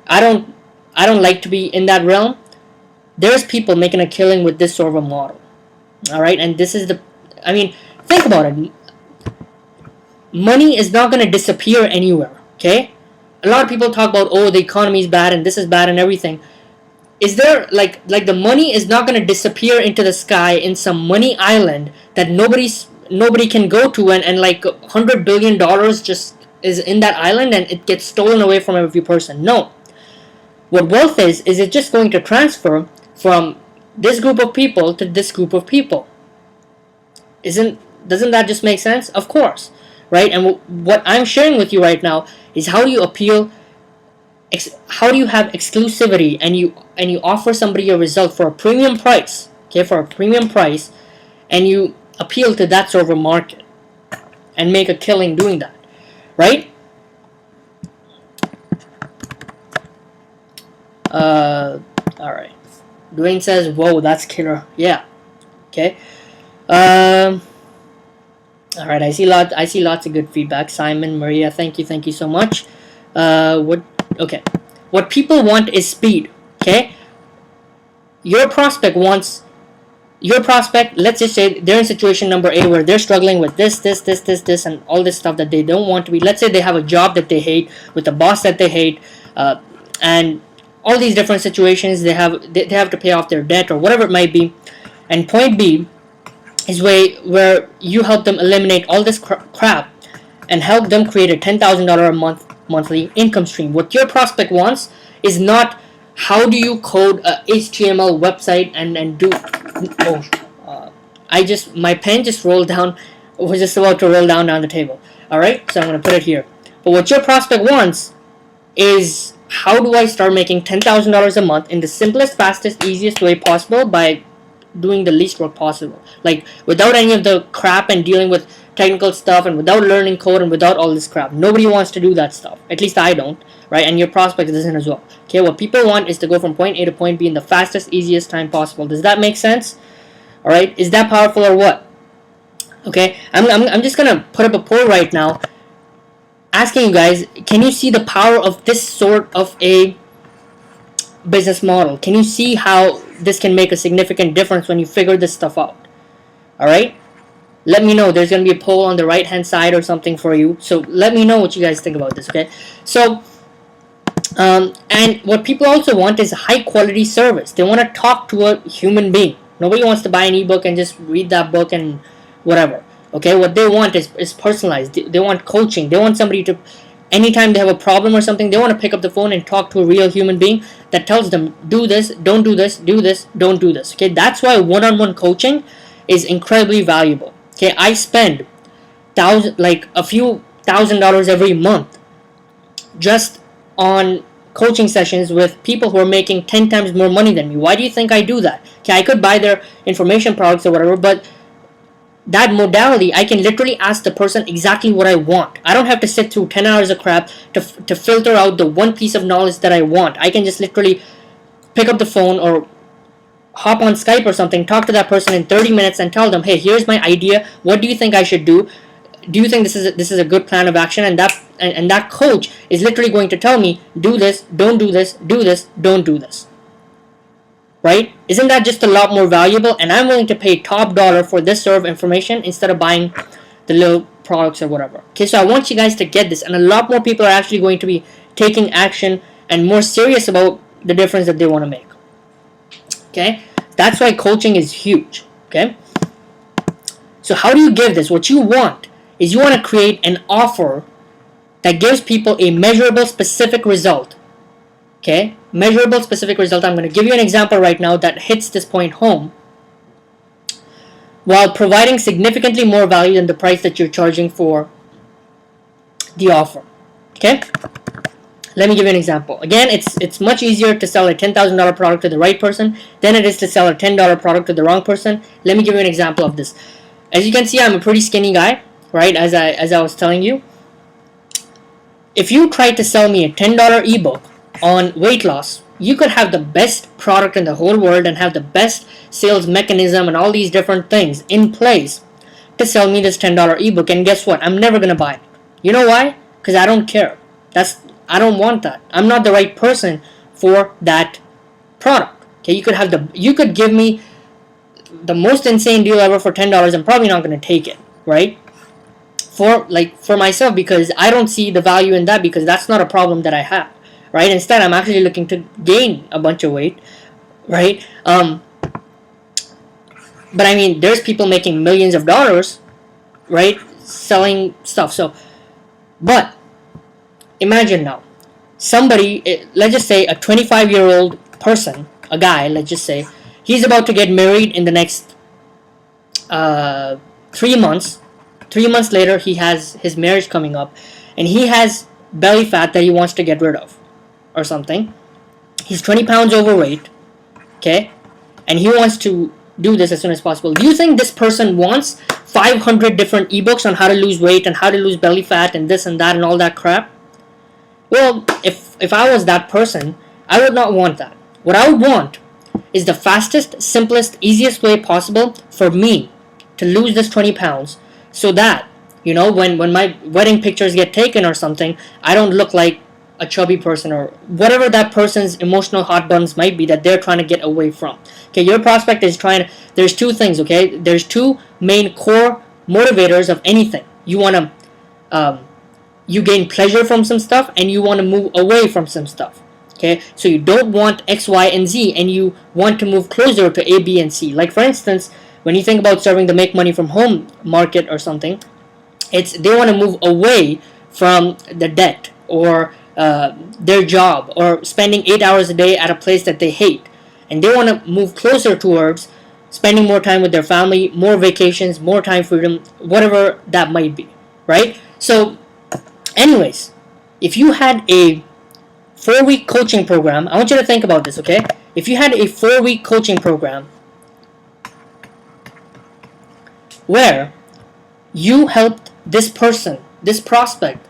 I don't like to be in that realm. There's people making a killing with this sort of a model. All right, and this is think about it. Money is not going to disappear anywhere, okay? A lot of people talk about, oh, the economy is bad and this is bad and everything. Is there, like the money is not going to disappear into the sky in some money island that nobody can go to, and like $100 billion just is in that island and it gets stolen away from every person? No. What wealth is it just going to transfer from this group of people to this group of people? Doesn't that just make sense? Of course, right? And what I'm sharing with you right now is how do you appeal, how do you have exclusivity, and you offer somebody a result for a premium price, okay, for a premium price, and you appeal to that sort of a market and make a killing doing that, right? Alright. Dwayne says, whoa, that's killer. Yeah. Okay. Alright, I see lots of good feedback. Simon, Maria, thank you so much. What people want is speed. Okay? Your prospect, let's just say they're in situation number A where they're struggling with this, and all this stuff that they don't want to be. Let's say they have a job that they hate, with a boss that they hate, and all these different situations. They have to pay off their debt or whatever it might be. And point B is where you help them eliminate all this crap and help them create a $10,000 a monthly income stream. What your prospect wants is not how do you code a HTML website and do. My pen just rolled down. Was just about to roll down the table. All right, so I'm gonna put it here. But what your prospect wants is, how do I start making $10,000 a month in the simplest, fastest, easiest way possible by doing the least work possible, like without any of the crap and dealing with technical stuff, and without learning code, and without all this crap. Nobody wants to do that stuff. At least I don't, right? And your prospect doesn't as well. Okay, what people want is to go from point A to point B in the fastest, easiest time possible. Does that make sense? All right, is that powerful or what? Okay, I'm just gonna put up a poll right now, asking you guys, can you see the power of this sort of a business model? Can you see how this can make a significant difference when you figure this stuff out? Alright? Let me know. There's going to be a poll on the right hand side or something for you. So let me know what you guys think about this, okay? So, and what people also want is high quality service. They want to talk to a human being. Nobody wants to buy an ebook and just read that book and whatever. Okay? What they want is personalized. They want coaching. They want somebody to, anytime they have a problem or something, they want to pick up the phone and talk to a real human being that tells them, do this, don't do this, do this, don't do this. Okay, that's why one-on-one coaching is incredibly valuable. Okay, I spend a few $1,000s every month just on coaching sessions with people who are making 10 times more money than me. Why do you think I do that? Okay, I could buy their information products or whatever, but that modality, I can literally ask the person exactly what I want. I don't have to sit through 10 hours of crap to filter out the one piece of knowledge that I want. I can just literally pick up the phone or hop on Skype or something, talk to that person in 30 minutes and tell them, hey, here's my idea. What do you think I should do? Do you think this is a good plan of action? And that coach is literally going to tell me, do this, don't do this, do this, don't do this. Right? Isn't that just a lot more valuable? And I'm willing to pay top dollar for this sort of information instead of buying the little products or whatever. Okay, so I want you guys to get this, and a lot more people are actually going to be taking action and more serious about the difference that they want to make. Okay, that's why coaching is huge. Okay, so how do you give this? What you want is you want to create an offer that gives people a measurable, specific result. Okay, measurable, specific result. I'm going to give you an example right now that hits this point home, while providing significantly more value than the price that you're charging for the offer. Okay, let me give you an example. Again, it's much easier to sell a $10,000 product to the right person than it is to sell a $10 product to the wrong person. Let me give you an example of this. As you can see, I'm a pretty skinny guy, right? As I was telling you, if you tried to sell me a $10 ebook on weight loss, you could have the best product in the whole world and have the best sales mechanism and all these different things in place to sell me this $10 ebook, and guess what? I'm never gonna buy it. You know why? Because I don't care. I don't want that. I'm not the right person for that product. Okay, you could give me the most insane deal ever for $10. I'm probably not gonna take it, right? For myself, because I don't see the value in that, because that's not a problem that I have, right? Instead, I'm actually looking to gain a bunch of weight, right? But I mean, there's people making millions of dollars, right, selling stuff. So, but imagine now, somebody, let's just say a 25-year-old person, a guy, let's just say, he's about to get married in the next 3 months. 3 months later, he has his marriage coming up, and he has belly fat that he wants to get rid of, or something. He's 20 pounds overweight, okay, and he wants to do this as soon as possible. Do you think this person wants 500 different ebooks on how to lose weight and how to lose belly fat and this and that and all that crap? Well, if I was that person, I would not want that. What I would want is the fastest, simplest, easiest way possible for me to lose this 20 pounds, so that, you know, when my wedding pictures get taken or something, I don't look like a chubby person or whatever that person's emotional hot buttons might be that they're trying to get away from. Okay, your prospect is there's two things, okay? There's two main core motivators of anything. You want to, you gain pleasure from some stuff, and you want to move away from some stuff. Okay, so you don't want X, Y, and Z, and you want to move closer to A, B, and C. Like, for instance, when you think about serving the make money from home market or something, they want to move away from the debt or their job or spending 8 hours a day at a place that they hate, and they want to move closer towards spending more time with their family, more vacations, more time freedom, whatever that might be, right? So anyways, if you had a 4-week coaching program, I want you to think about this, okay? If you had a 4-week coaching program where you helped this person, this prospect,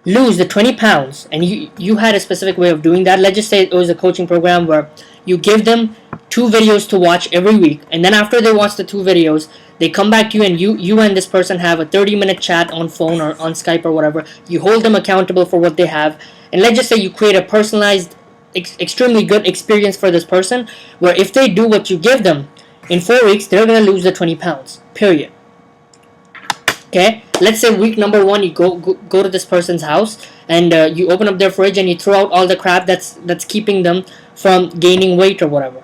lose the 20 pounds, and you had a specific way of doing that. Let's just say it was a coaching program where you give them 2 videos to watch every week, and then after they watch the 2 videos, they come back to you, and you and this person have a 30-minute chat on phone or on Skype or whatever. You hold them accountable for what they have, and let's just say you create a personalized, extremely good experience for this person, where if they do what you give them in 4 weeks, they're going to lose the 20 pounds, period. Okay, let's say week number 1, you go to this person's house, and you open up their fridge and you throw out all the crap that's keeping them from gaining weight or whatever.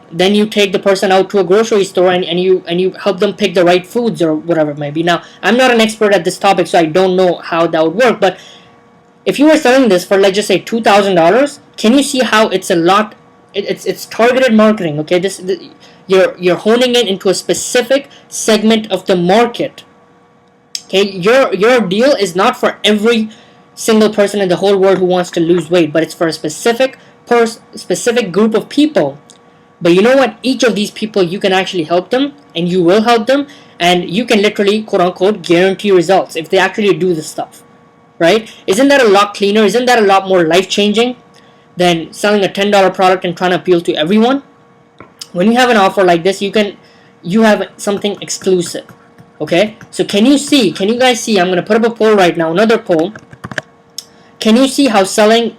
Then you take the person out to a grocery store, and you help them pick the right foods or whatever it may be. Now, I'm not an expert at this topic, so I don't know how that would work, but if you were selling this for, let's just say, $2,000, can you see how it's a lot? It's targeted marketing. Okay, you're honing it into a specific segment of the market. Okay, your deal is not for every single person in the whole world who wants to lose weight, but it's for a specific group of people. But you know what? Each of these people, you can actually help them, and you will help them, and you can literally, quote unquote, guarantee results if they actually do this stuff, right? Isn't that a lot cleaner? Isn't that a lot more life-changing than selling a $10 product and trying to appeal to everyone? When you have an offer like this, you have something exclusive. Okay, so can you guys see, I'm going to put up a poll right now, another poll. Can you see how selling,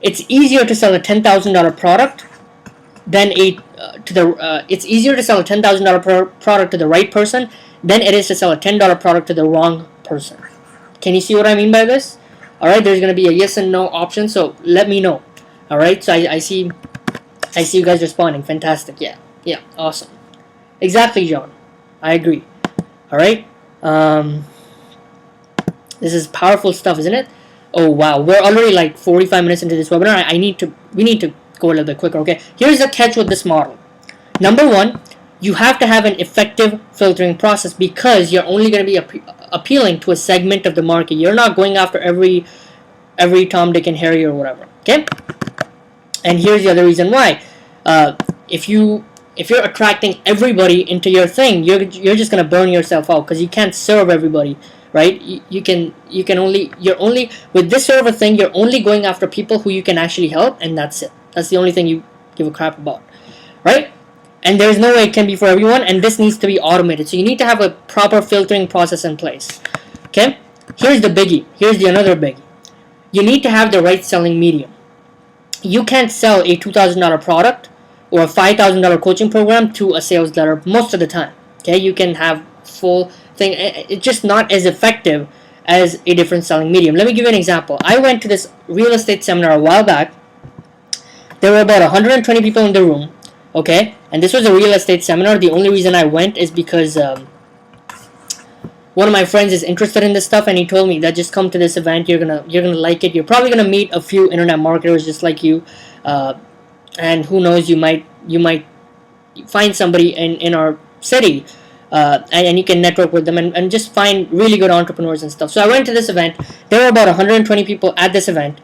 it's easier to sell a $10,000 product than a it's easier to sell a $10,000 product to the right person than it is to sell a $10 product to the wrong person. Can you see what I mean by this? All right, there's going to be a yes and no option, so let me know. All right, so I see you guys responding. Fantastic. Yeah, awesome. Exactly, John. I agree. All right. This is powerful stuff, isn't it? Oh wow, we're already like 45 minutes into this webinar. We need to go a little bit quicker. Okay. Here's the catch with this model. Number one, you have to have an effective filtering process because you're only going to be appealing to a segment of the market. You're not going after every Tom, Dick, and Harry or whatever. Okay. And here's the other reason why. If you're attracting everybody into your thing, you're just gonna burn yourself out because you can't serve everybody, right? You're only with this sort of a thing, you're only going after people who you can actually help, and that's it. That's the only thing you give a crap about, right? And there's no way it can be for everyone, and this needs to be automated. So you need to have a proper filtering process in place. Okay? Here's the biggie. Here's the another biggie. You need to have the right selling medium. You can't sell a $2,000 product or a $5,000 coaching program to a sales letter most of the time. Okay, you can have full thing. It's just not as effective as a different selling medium. Let me give you an example. I went to this real estate seminar a while back. There were about 120 people in the room. Okay, and this was a real estate seminar. The only reason I went is because one of my friends is interested in this stuff, and he told me that just come to this event. You're gonna like it. You're probably gonna meet a few internet marketers just like you, and who knows, you might find somebody in our city, and you can network with them and just find really good entrepreneurs and stuff. So I went to this event. There were about 120 people at this event,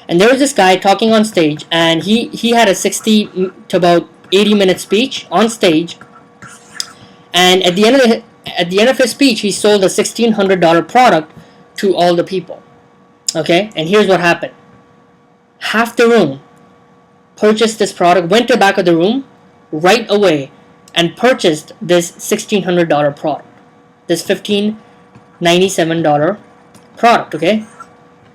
and there was this guy talking on stage, and he had a 60 to about 80-minute speech on stage, and at the end of his speech, he sold a $1,600 product to all the people. Okay, and here's what happened. Half the room purchased this product, went to the back of the room right away, and purchased this $1,600 product. This $1,597 product, okay?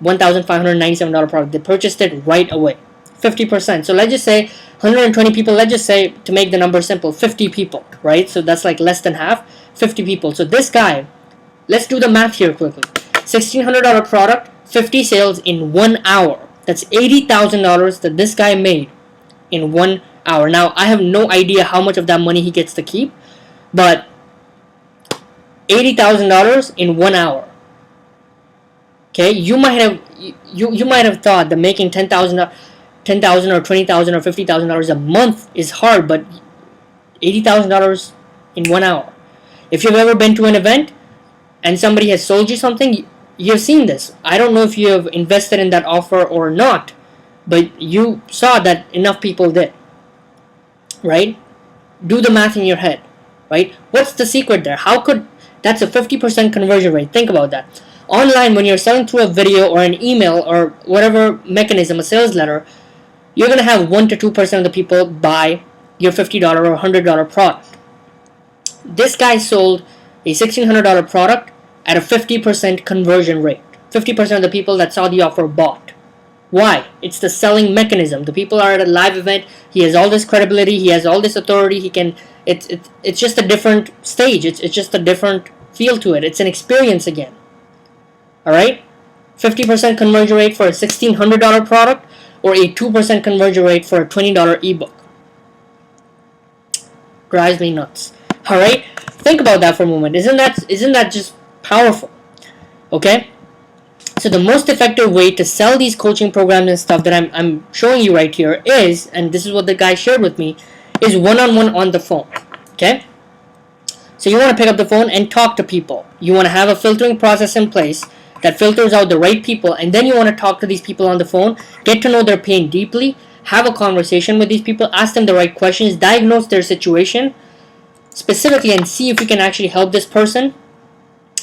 $1,597 product. They purchased it right away. 50%. So let's just say 120 people, let's just say, to make the number simple, 50 people, right? So that's like less than half, 50 people. So this guy, let's do the math here quickly. $1,600 product, 50 sales in 1 hour. That's $80,000 that this guy made in 1 hour. Now, I have no idea how much of that money he gets to keep, but $80,000 in 1 hour. Okay, you might have thought that making $10,000 or $20,000 or $50,000 a month is hard, but $80,000 in 1 hour. If you've ever been to an event and somebody has sold you something, you've seen this. I don't know if you have invested in that offer or not, but you saw that enough people did, right? Do the math in your head, right? What's the secret there? That's a 50% conversion rate. Think about that. Online, when you're selling through a video or an email or whatever mechanism, a sales letter, you're going to have 1 to 2% of the people buy your $50 or $100 product. This guy sold a $1,600 product at a 50% conversion rate. 50% of the people that saw the offer bought. Why? It's the selling mechanism. The people are at a live event. He has all this credibility. He has all this authority. He can. It's just a different stage. It's just a different feel to it. It's an experience again. All right. 50% conversion rate for a $1,600 product, or a 2% conversion rate for a $20 ebook. Drives me nuts. All right. Think about that for a moment. Isn't that just powerful? Okay. So the most effective way to sell these coaching programs and stuff that I'm showing you right here is, and this is what the guy shared with me, is one-on-one on the phone. Okay? So you want to pick up the phone and talk to people. You want to have a filtering process in place that filters out the right people, and then you want to talk to these people on the phone, get to know their pain deeply, have a conversation with these people, ask them the right questions, diagnose their situation specifically, and see if you can actually help this person.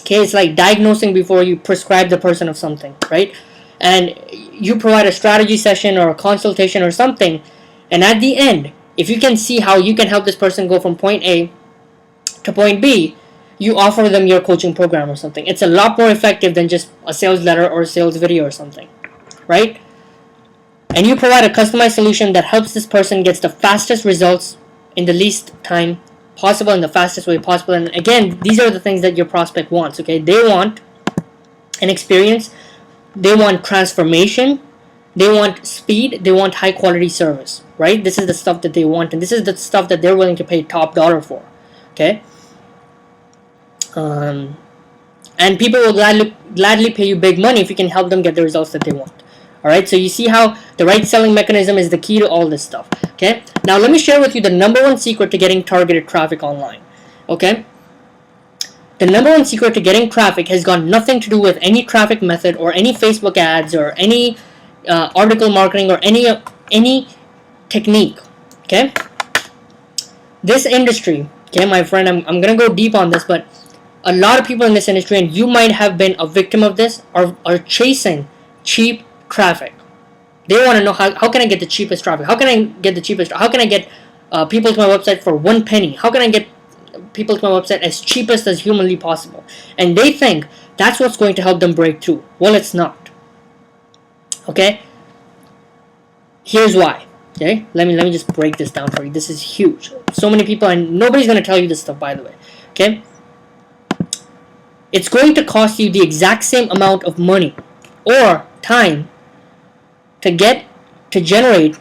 Okay, it's like diagnosing before you prescribe the person of something, right? And you provide a strategy session or a consultation or something, and at the end, if you can see how you can help this person go from point A to point B, you offer them your coaching program or something. It's a lot more effective than just a sales letter or a sales video or something, right? And you provide a customized solution that helps this person get the fastest results in the least time possible, in the fastest way possible. And again, these are the things that your prospect wants. Okay, they want an experience, they want transformation, they want speed, they want high quality service, right? This is the stuff that they want, and this is the stuff that they're willing to pay top dollar for. Okay, and people will gladly pay you big money if you can help them get the results that they want. Alright, so you see how the right selling mechanism is the key to all this stuff. Okay, now let me share with you the number one secret to getting targeted traffic online. Okay, the number one secret to getting traffic has got nothing to do with any traffic method or any Facebook ads or any article marketing or any technique. Okay, this industry, okay, my friend, I'm gonna go deep on this, but a lot of people in this industry, and you might have been a victim of this, are chasing cheap traffic. They want to know how can I get the cheapest traffic? How can I get the cheapest? How can I get people to my website for 1 penny? How can I get people to my website as cheapest as humanly possible? And they think that's what's going to help them break through. Well, it's not. Okay. Here's why. Okay. Let me just break this down for you. This is huge. So many people, and nobody's going to tell you this stuff, by the way. Okay. It's going to cost you the exact same amount of money or time to generate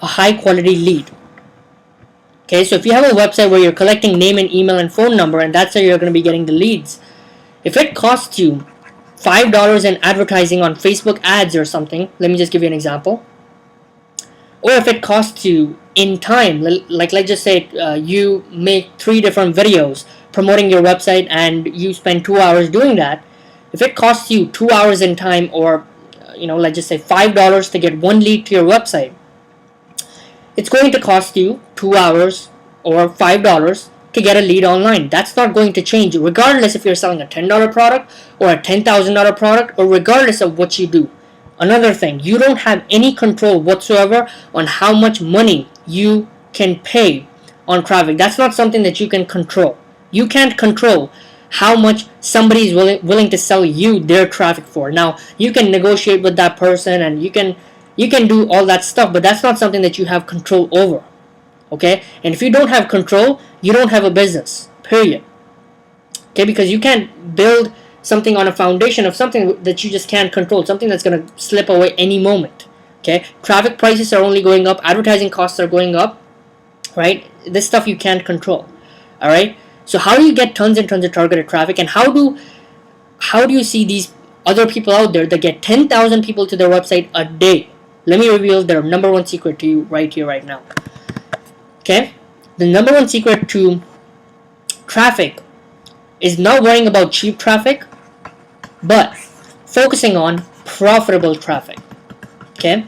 a high quality lead. Okay, so if you have a website where you're collecting name and email and phone number, and that's how you're going to be getting the leads, if it costs you $5 in advertising on Facebook ads or something, let me just give you an example, or if it costs you in time, like let's just say you make 3 different videos promoting your website and you spend 2 hours doing that, if it costs you 2 hours in time, or let's just say $5 to get 1 lead to your website, it's going to cost you 2 hours or $5 to get a lead online. That's not going to change regardless if you're selling a $10 product or a $10,000 product, or regardless of what you do. Another thing, you don't have any control whatsoever on how much money you can pay on traffic. That's not something that you can control. You can't control how much somebody is willing to sell you their traffic for. Now, you can negotiate with that person and you can do all that stuff, but that's not something that you have control over. Okay? And if you don't have control, you don't have a business. Period. Okay? Because you can't build something on a foundation of something that you just can't control, something that's going to slip away any moment. Okay? Traffic prices are only going up, advertising costs are going up, right? This stuff you can't control. All right? So how do you get tons and tons of targeted traffic, and how do you see these other people out there that get 10,000 people to their website a day? Let me reveal their number one secret to you right here, right now. Okay? The number one secret to traffic is not worrying about cheap traffic, but focusing on profitable traffic. Okay?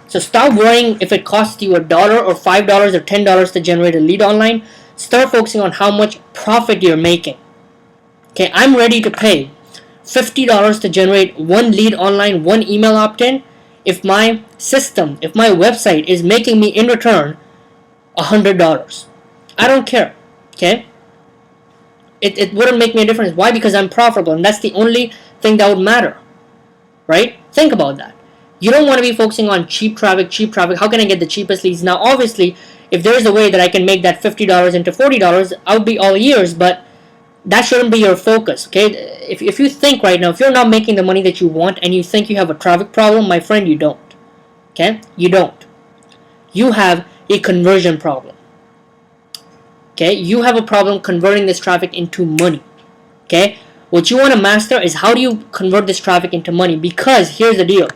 So stop worrying if it costs you $1 or $5 or $10 to generate a lead online. Start focusing on how much profit you're making. Okay, I'm ready to pay $50 to generate 1 lead online, 1 email opt-in, if my system, if my website is making me in return $100. I don't care. Okay? It wouldn't make me a difference. Why? Because I'm profitable, and that's the only thing that would matter. Right? Think about that. You don't want to be focusing on cheap traffic. How can I get the cheapest leads? Now, obviously, if there's a way that I can make that $50 into $40, I'll be all ears, but that shouldn't be your focus, okay? If you think right now, if you're not making the money that you want and you think you have a traffic problem, my friend, you don't, okay? You don't. You have a conversion problem, okay? You have a problem converting this traffic into money, okay? What you want to master is how do you convert this traffic into money, because here's the deal.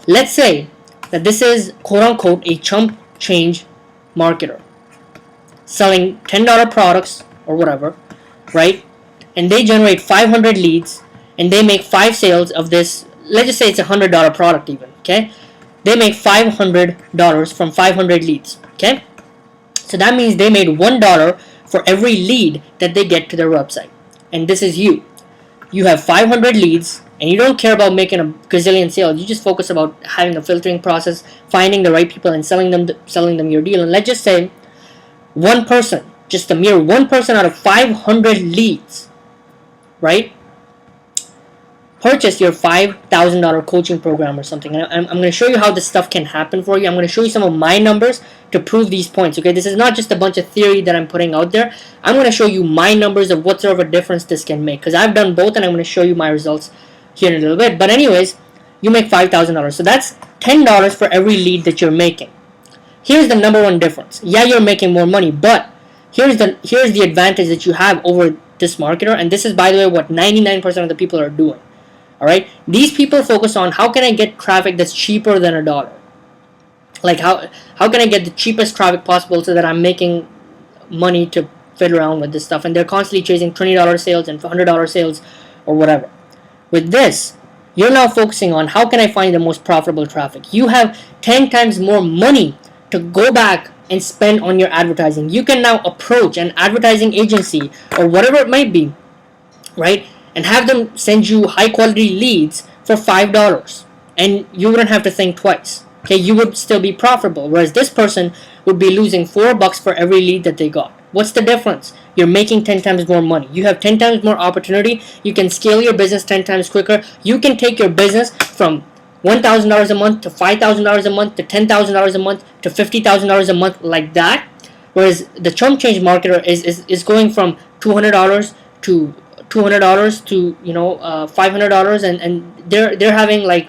Let's say that this is, quote-unquote, a chump change marketer selling $10 products or whatever, right? And they generate 500 leads and they make 5 sales of this. Let's just say it's a $100 product even, okay? They make $500 from 500 leads, okay? So that means they made $1 for every lead that they get to their website. And this is you. You have 500 leads and you don't care about making a gazillion sales. You just focus about having a filtering process, finding the right people and selling them your deal. And let's just say one person, just a mere one person out of 500 leads, right, purchase your $5,000 coaching program or something. And I'm going to show you how this stuff can happen for you. I'm going to show you some of my numbers to prove these points. Okay, this is not just a bunch of theory that I'm putting out there. I'm going to show you my numbers of what sort of a difference this can make, because I've done both, and I'm going to show you my results here in a little bit. But anyways, you make $5,000, so that's $10 for every lead that you're making. Here's the number one difference. Yeah, you're making more money, but here's the advantage that you have over this marketer, and this is, by the way, what 99% of the people are doing. Alright, these people focus on how can I get traffic that's cheaper than $1. Like how can I get the cheapest traffic possible so that I'm making money to fit around with this stuff, and they're constantly chasing $20 sales and $100 sales or whatever. With this, you're now focusing on how can I find the most profitable traffic. You have 10 times more money to go back and spend on your advertising. You can now approach an advertising agency or whatever it might be, right, and have them send you high quality leads for $5, and you wouldn't have to think twice. Okay, you would still be profitable, whereas this person would be losing $4 for every lead that they got. What's the difference? You're making 10 times more money. You have 10 times more opportunity. You can scale your business 10 times quicker. You can take your business from $1,000 a month to $5,000 a month to $10,000 a month to $50,000 a month, like that. Whereas the chump change marketer is going from $200 to $200 to $500, and they're having like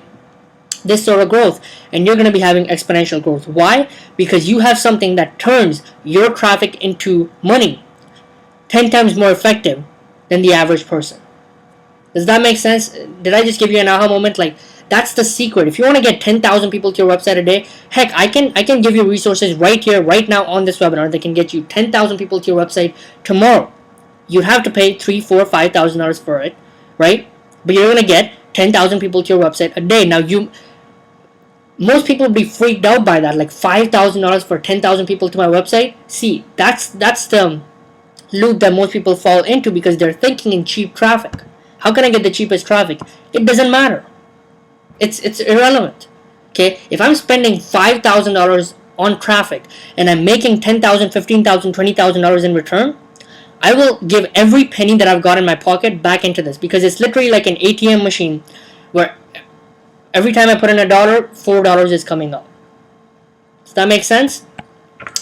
this sort of growth, and you're going to be having exponential growth. Why? Because you have something that turns your traffic into money 10 times more effective than the average person. Does that make sense? Did I just give you an aha moment? Like, that's the secret. If you want to get 10,000 people to your website a day, heck, I can give you resources right here, right now on this webinar that can get you 10,000 people to your website tomorrow. You'd have to pay $3,000, $4,000, $5,000 for it, right? But you're going to get 10,000 people to your website a day. Now, most people would be freaked out by that, like $5,000 for 10,000 people to my website. See, that's the loop that most people fall into, because they're thinking in cheap traffic. How can I get the cheapest traffic? It doesn't matter. It's irrelevant. Okay, if I'm spending $5,000 on traffic and I'm making $10,000, $15,000, $20,000 in return, I will give every penny that I've got in my pocket back into this, because it's literally like an ATM machine where every time I put in $1, $4 is coming out. Does that make sense?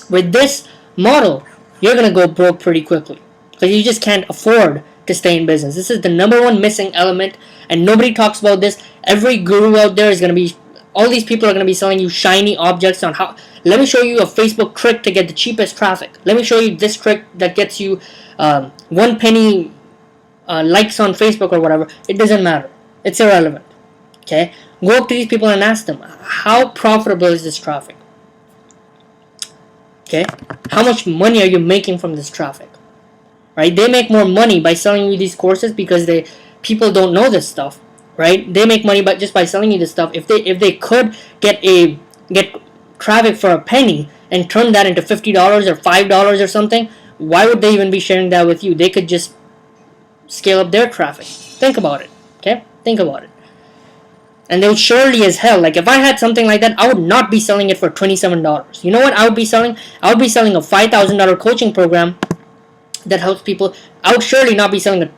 With this model, you're going to go broke pretty quickly, because you just can't afford to stay in business. This is the number one missing element, and nobody talks about this. Every guru out there is going to be, all these people are going to be selling you shiny objects on how, let me show you a Facebook trick to get the cheapest traffic. Let me show you this trick that gets you 1 penny likes on Facebook or whatever. It doesn't matter. It's irrelevant. Okay? Go up to these people and ask them, how profitable is this traffic? Okay? How much money are you making from this traffic? Right? They make more money by selling you these courses because people don't know this stuff. Right? They make money just by selling you this stuff. If they could get traffic for a penny and turn that into $50 or $5 or something, why would they even be sharing that with you? They could just scale up their traffic. Think about it. Okay? Think about it. And they would surely as hell, like if I had something like that, I would not be selling it for $27. You know what I would be selling? I would be selling a $5,000 coaching program that helps people. I would surely not be selling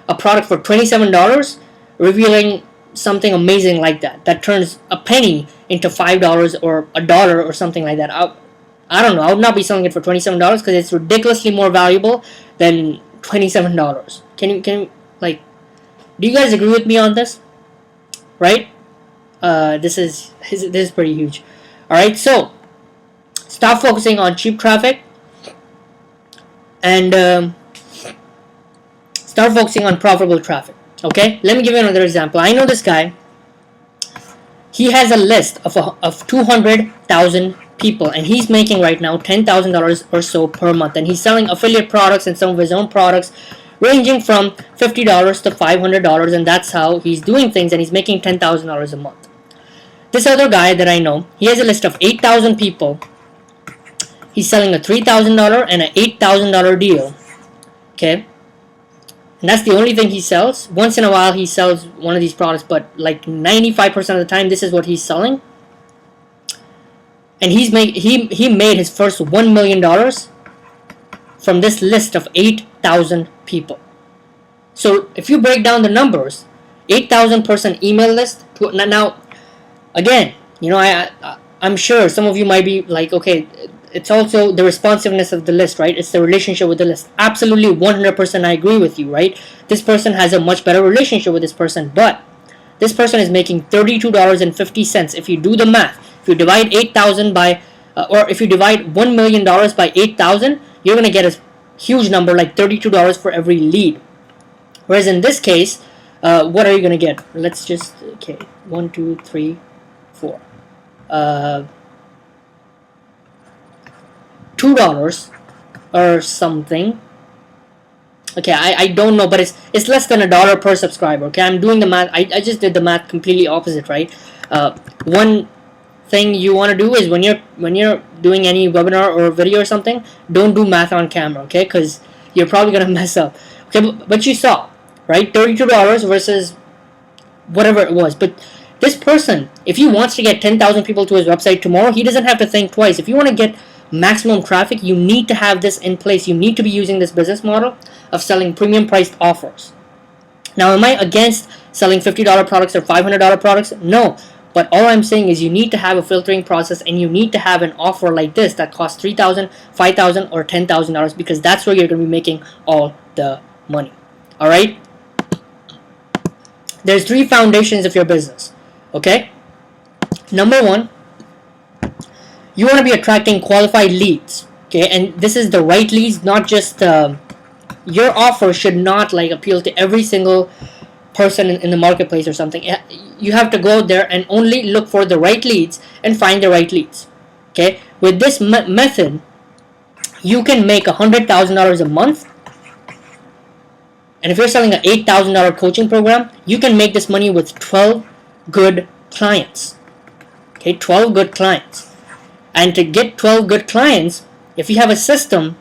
a product for $27, revealing something amazing like that turns a penny into $5 or $1 or something like that. I don't know. I would not be selling it for $27 because it's ridiculously more valuable than $27. Can you like? Do you guys agree with me on this? Right? This is pretty huge. All right. So stop focusing on cheap traffic and start focusing on profitable traffic. Okay. Let me give you another example. I know this guy. He has a list of 200,000 people, and he's making right now $10,000 or so per month, and he's selling affiliate products and some of his own products, ranging from $50 to $500, and that's how he's doing things, and he's making $10,000 a month. This other guy that I know, he has a list of 8,000 people. He's selling a $3,000 and an $8,000 deal. Okay. And that's the only thing he sells. Once in a while he sells one of these products, but like 95% of the time this is what he's selling. And he made his first $1 million from this list of 8,000 people. So if you break down the numbers, 8,000 person email list to now. Again, I'm sure some of you might be like, okay, it's also the responsiveness of the list, right? It's the relationship with the list. Absolutely, 100% I agree with you, right? This person has a much better relationship with this person, but this person is making $32.50. If you do the math, if you divide 8,000 by, or if you divide $1 million by 8,000, you're gonna get a huge number like $32 for every lead. Whereas in this case, what are you gonna get? Let's just, okay, 1, 2, 3, 4. $2 or something. Okay, I don't know, but it's less than $1 per subscriber. Okay, I'm doing the math. I just did the math completely opposite, right? One thing you want to do is when you're doing any webinar or video or something, don't do math on camera, okay? Because you're probably gonna mess up. Okay, but you saw, right? $32 versus whatever it was. But this person, if he wants to get 10,000 people to his website tomorrow, he doesn't have to think twice. If you want to get maximum traffic, you need to have this in place. You need to be using this business model of selling premium priced offers. Now, am I against selling $50 products or $500 products? No. But all I'm saying is you need to have a filtering process, and you need to have an offer like this that costs $3,000, $5,000, or $10,000, because that's where you're going to be making all the money. All right? There's 3 foundations of your business. Okay? Number 1, you want to be attracting qualified leads. Okay? And this is the right leads, not just your offer should not like appeal to every single person in the marketplace or something. You have to go there and only look for the right leads and find the right leads. Okay? With this method, you can make $100,000 a month. And if you're selling an $8,000 coaching program, you can make this money with 12 good clients. Okay, 12 good clients. And to get 12 good clients, if you have a system,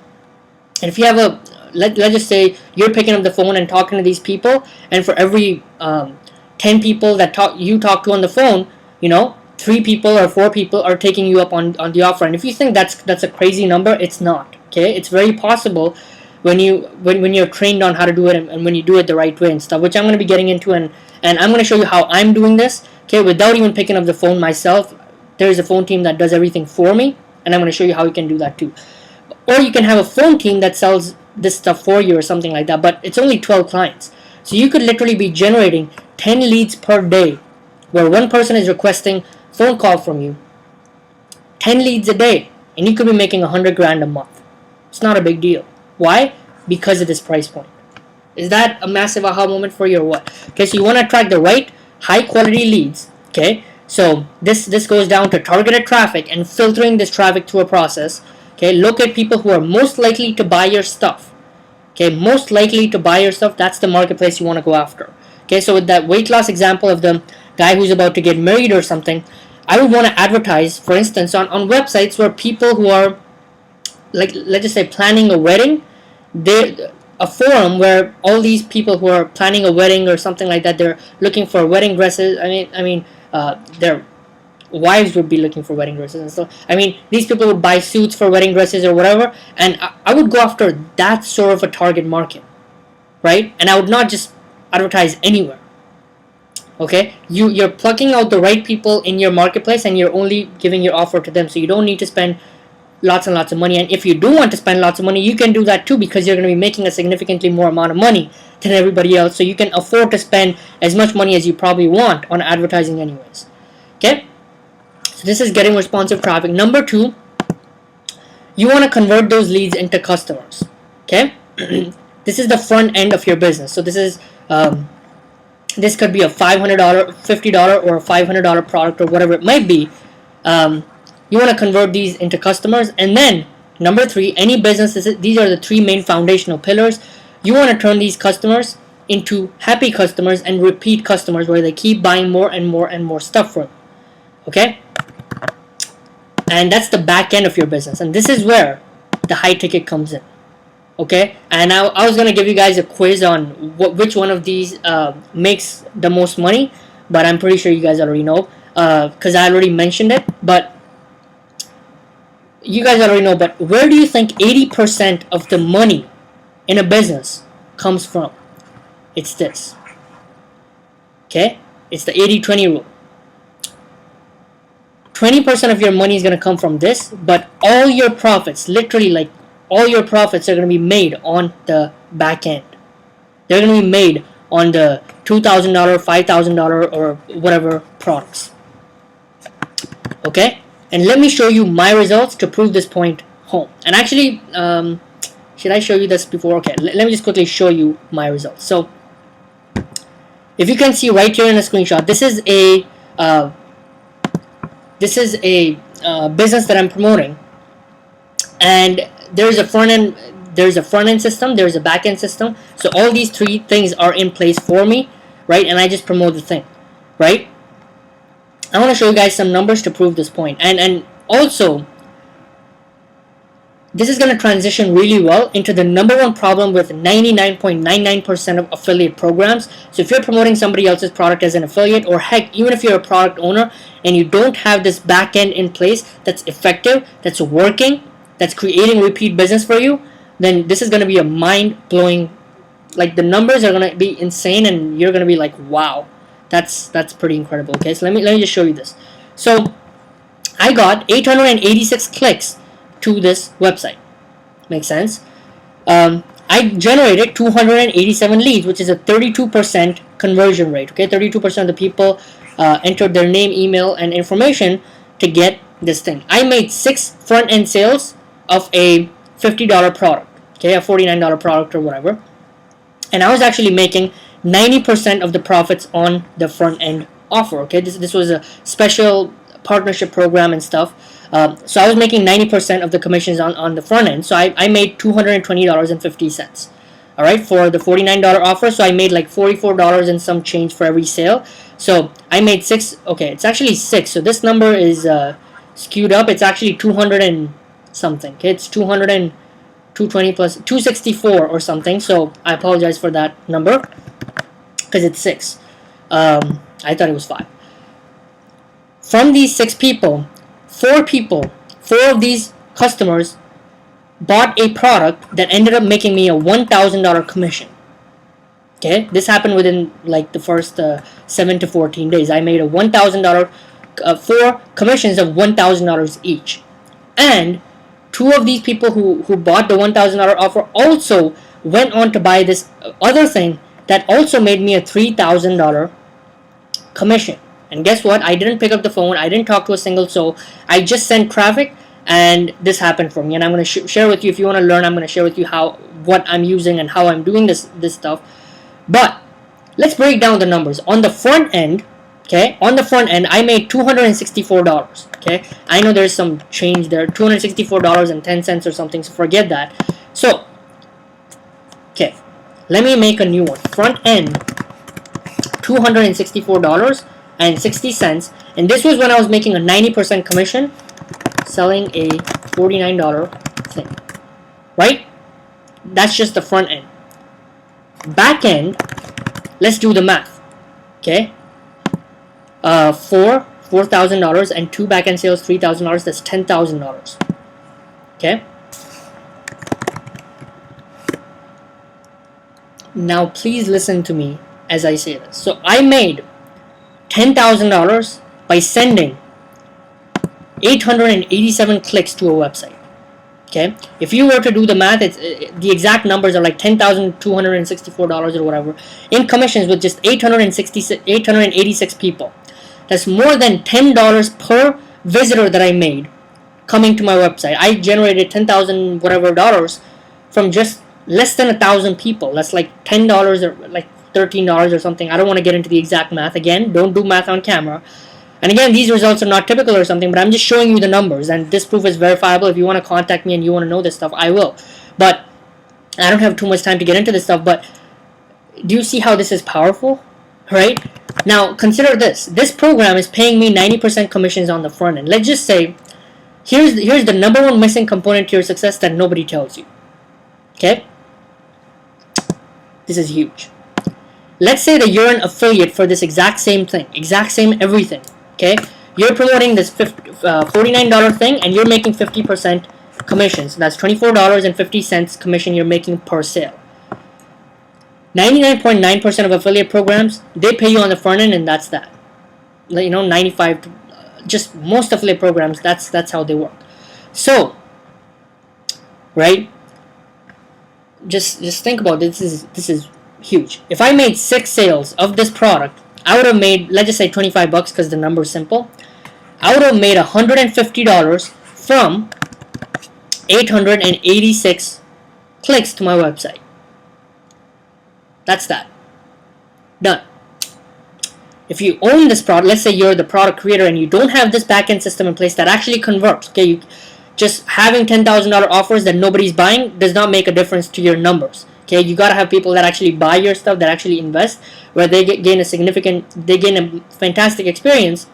and if you have a, let's just say you're picking up the phone and talking to these people, and for every 10 people that you talk to on the phone, 3 people or 4 people are taking you up on the offer. And if you think that's a crazy number, it's not. Okay, it's very possible when you're trained on how to do it, and when you do it the right way and stuff, which I'm going to be getting into, and I'm going to show you how I'm doing this, okay, without even picking up the phone myself. There's a phone team that does everything for me, and I'm going to show you how you can do that too. Or you can have a phone team that sells this stuff for you or something like that, but it's only 12 clients. So you could literally be generating 10 leads per day, where one person is requesting phone call from you, 10 leads a day, and you could be making $100,000 a month. It's not a big deal. Why? Because of this price point. Is that a massive aha moment for you or what? Okay, so you want to attract the right high quality leads. Okay, so this goes down to targeted traffic and filtering this traffic through a process. Okay, look at people who are most likely to buy your stuff. Okay, most likely to buy your stuff, that's the marketplace you want to go after. Okay, so with that weight loss example of the guy who's about to get married or something, I would want to advertise, for instance, on websites where people who are, like, let's just say planning a wedding, a forum where all these people who are planning a wedding or something like that, they're looking for wedding dresses. Their wives would be looking for wedding dresses and stuff. These people would buy suits for wedding dresses or whatever, and I would go after that sort of a target market, right? And I would not just advertise anywhere. Okay, you're plucking out the right people in your marketplace, and you're only giving your offer to them, so you don't need to spend lots and lots of money. And if you do want to spend lots of money, you can do that too, because you're going to be making a significantly more amount of money than everybody else, so you can afford to spend as much money as you probably want on advertising anyways. Okay, so this is getting responsive traffic. Number 2, you want to convert those leads into customers. Okay, this is the front end of your business. So this is this could be a $500, $50, or a $500 product, or whatever it might be. You want to convert these into customers. And then number 3, any business, these are the 3 main foundational pillars. You want to turn these customers into happy customers and repeat customers, where they keep buying more and more and more stuff from you. Okay, and that's the back end of your business, and this is where the high ticket comes in. Okay, and I was gonna give you guys a quiz on which one of these makes the most money, but I'm pretty sure you guys already know, because I already mentioned it. But you guys already know. But where do you think 80% of the money in a business comes from? It's this. Okay, it's the 80-20 rule. 20% of your money is going to come from this, but all your profits, literally like all your profits, are going to be made on the back end. They're going to be made on the $2,000, $5,000, or whatever products. Okay, and let me show you my results to prove this point home. And actually, should I show you this before? Okay, let me just quickly show you my results. So if you can see right here in the screenshot, this is a business that I'm promoting, and there's a front end system, there's a back end system. So all these three things are in place for me, right? And I just promote the thing, right? I want to show you guys some numbers to prove this point, and also this is going to transition really well into the number one problem with 99.99% of affiliate programs. So if you're promoting somebody else's product as an affiliate, or heck, even if you're a product owner and you don't have this back end in place that's effective, that's working, that's creating repeat business for you, then this is going to be a mind-blowing, like the numbers are going to be insane, and you're going to be like, wow, that's pretty incredible. Okay, so let me just show you this. So I got 886 clicks to this website. Makes sense? I generated 287 leads, which is a 32% conversion rate. Okay, 32% of the people entered their name, email, and information to get this thing. I made 6 front-end sales of a $50 product. Okay, a $49 product or whatever. And I was actually making 90% of the profits on the front-end offer. Okay, this was a special partnership program and stuff. So I was making 90% of the commissions on the front end. So I made $220.50. All right, for the $49 offer. So I made like $44 and some change for every sale. So I made 6. Okay, it's actually 6. So this number is skewed up. It's actually 200 and something. Okay, it's 220 plus 264 or something. So I apologize for that number because it's 6. I thought it was 5. From these 6 people, 4 of these customers bought a product that ended up making me a $1,000 commission. Okay, this happened within like the first 7 to 14 days. I made a $1,000, 4 commissions of $1,000 each. And 2 of these people who bought the $1,000 offer also went on to buy this other thing that also made me a $3,000 commission. And guess what? I didn't pick up the phone. I didn't talk to a single soul. I just sent traffic, and this happened for me. And I'm going to share with you, if you want to learn, I'm going to share with you what I'm using and how I'm doing this stuff. But let's break down the numbers. On the front end, okay, I made $264. Okay, I know there's some change there, $264.10 or something. So forget that. So, okay, let me make a new one. Front end, $264.60, and this was when I was making a 90% commission selling a $49 thing, right? That's just the front end. Back end, let's do the math. Okay, $4,000 and 2 back end sales, $3,000. That's $10,000. Okay. Now please listen to me as I say this. So I made $10,000 by sending 887 clicks to a website. Okay, if you were to do the math, it's the exact numbers are like $10,264 or whatever in commissions with just 886 people. That's more than $10 per visitor that I made coming to my website. I generated 10,000 whatever dollars from just less than 1,000 people. That's like $10 or like $13 or something. I don't want to get into the exact math. Again, don't do math on camera. And again, these results are not typical or something, but I'm just showing you the numbers, and this proof is verifiable. If you want to contact me and you want to know this stuff, I will. But I don't have too much time to get into this stuff, but do you see how this is powerful? Right? Now, consider this. This program is paying me 90% commissions on the front end. Let's just say, here's the number one missing component to your success that nobody tells you. Okay? This is huge. Let's say that you're an affiliate for this exact same thing, exact same everything. Okay, you're promoting this $49 thing, and you're making 50% commissions. That's $24.50 commission you're making per sale. 99.9% of affiliate programs, they pay you on the front end, and that's that. 95, just most affiliate programs, that's how they work. So, right, just think about this. This is huge. If I made 6 sales of this product, I would have made, let's just say, $25 because the number is simple. I would have made $150 from 886 clicks to my website. That's that. Done. If you own this product, let's say you're the product creator and you don't have this backend system in place that actually converts, okay, just having $10,000 offers that nobody's buying does not make a difference to your numbers. Okay, you gotta have people that actually buy your stuff, that actually invest, where they gain a fantastic experience,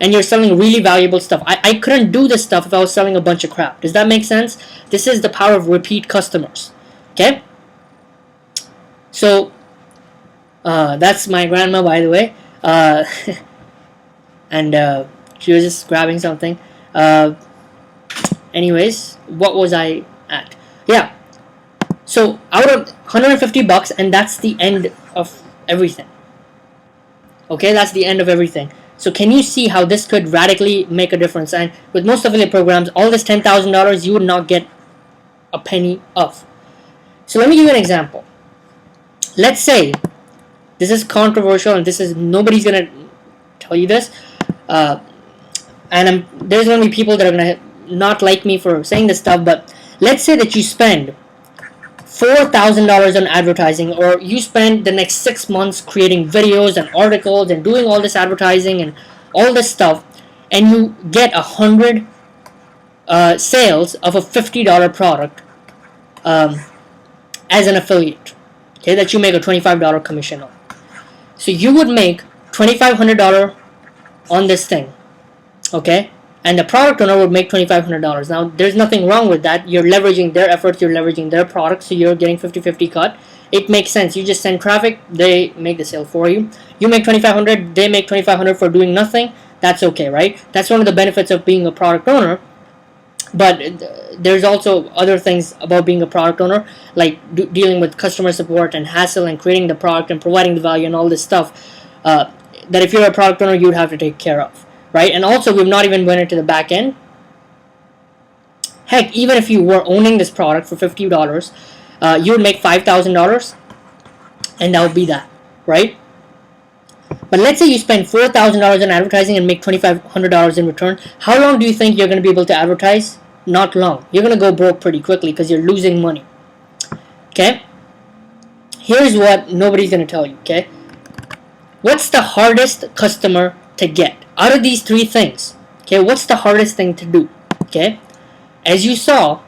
and you're selling really valuable stuff. I couldn't do this stuff if I was selling a bunch of crap. Does that make sense? This is the power of repeat customers. Okay? So, that's my grandma, by the way. And she was just grabbing something. Anyways, what was I at? Yeah. So, out of $150, and that's the end of everything. Okay, that's the end of everything. So can you see how this could radically make a difference? And with most affiliate programs, all this $10,000 you would not get a penny of. So let me give you an example. Let's say this is controversial, and this is, nobody's gonna tell you this, and there's gonna be people that are gonna not like me for saying this stuff. But let's say that you spend $4,000 on advertising, or you spend the next 6 months creating videos and articles and doing all this advertising and all this stuff, and you get 100 sales of a $50 product as an affiliate, okay, that you make a $25 commission on. So you would make $2,500 on this thing, okay, and the product owner would make $2,500. Now, there's nothing wrong with that. You're leveraging their efforts, you're leveraging their product, so you're getting 50-50 cut. It makes sense. You just send traffic, they make the sale for you. You make $2,500, they make $2,500 for doing nothing. That's okay, right? That's one of the benefits of being a product owner. But there's also other things about being a product owner, like dealing with customer support and hassle and creating the product and providing the value and all this stuff, that if you're a product owner, you'd have to take care of. Right? And also, we've not even went into the back end. Heck, even if you were owning this product for $50, you would make $5,000, and that would be that, right? But let's say you spend $4,000 on advertising and make $2,500 in return. How long do you think you're going to be able to advertise? Not long. You're going to go broke pretty quickly because you're losing money. Okay? Here's what nobody's going to tell you, okay? What's the hardest customer to get? Out of these 3 things, okay, what's the hardest thing to do? Okay, as you saw,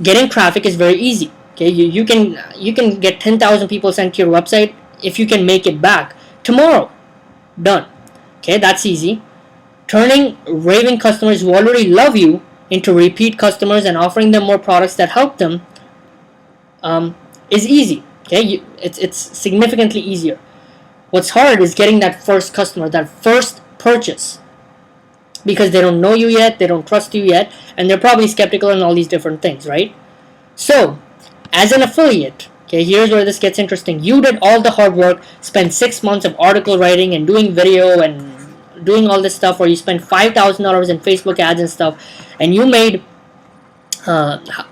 getting traffic is very easy. Okay, you can get 10,000 people sent to your website if you can make it back tomorrow. Done. Okay, that's easy. Turning raving customers who already love you into repeat customers and offering them more products that help them is easy. Okay, it's significantly easier. What's hard is getting that first customer, that first purchase, because they don't know you yet, they don't trust you yet, and they're probably skeptical and all these different things, right? So, as an affiliate, okay, here's where this gets interesting. You did all the hard work, spent 6 months of article writing and doing video and doing all this stuff, or you spent $5,000 in Facebook ads and stuff, and you made,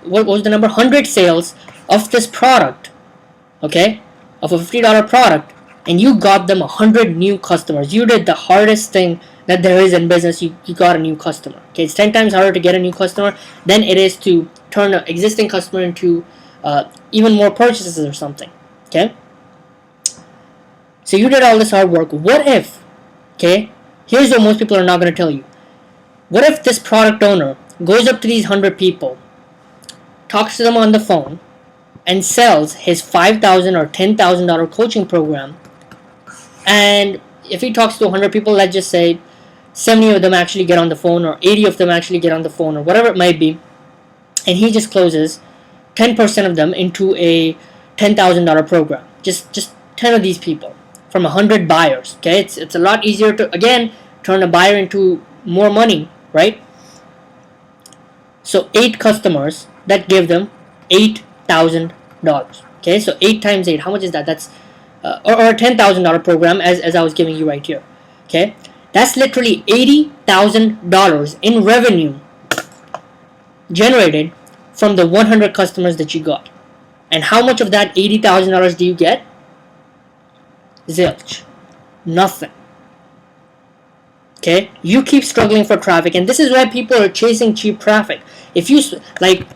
what was the number? 100 sales of this product, okay, of a $50 product, and you got them 100 new customers. You did the hardest thing that there is in business. You got a new customer. Okay, it's 10 times harder to get a new customer than it is to turn an existing customer into even more purchases or something. Okay, so you did all this hard work. What if, okay, here's what most people are not going to tell you. What if this product owner goes up to these 100 people, talks to them on the phone, and sells his $5,000 or $10,000 coaching program? And if he talks to 100 people, let's just say 70 of them actually get on the phone, or 80 of them actually get on the phone, or whatever it might be, and he just closes 10% of them into a $10,000 program. Just 10 of these people from 100 buyers. Okay, it's a lot easier to, again, turn a buyer into more money, right? So 8 customers, that give them $8,000. Okay, so 8 times 8, how much is that? That's or a $10,000 program as I was giving you right here. Okay, that's literally $80,000 in revenue generated from the 100 customers that you got. And how much of that $80,000 do you get? Zilch. Nothing. Okay, you keep struggling for traffic, and this is why people are chasing cheap traffic. If you like,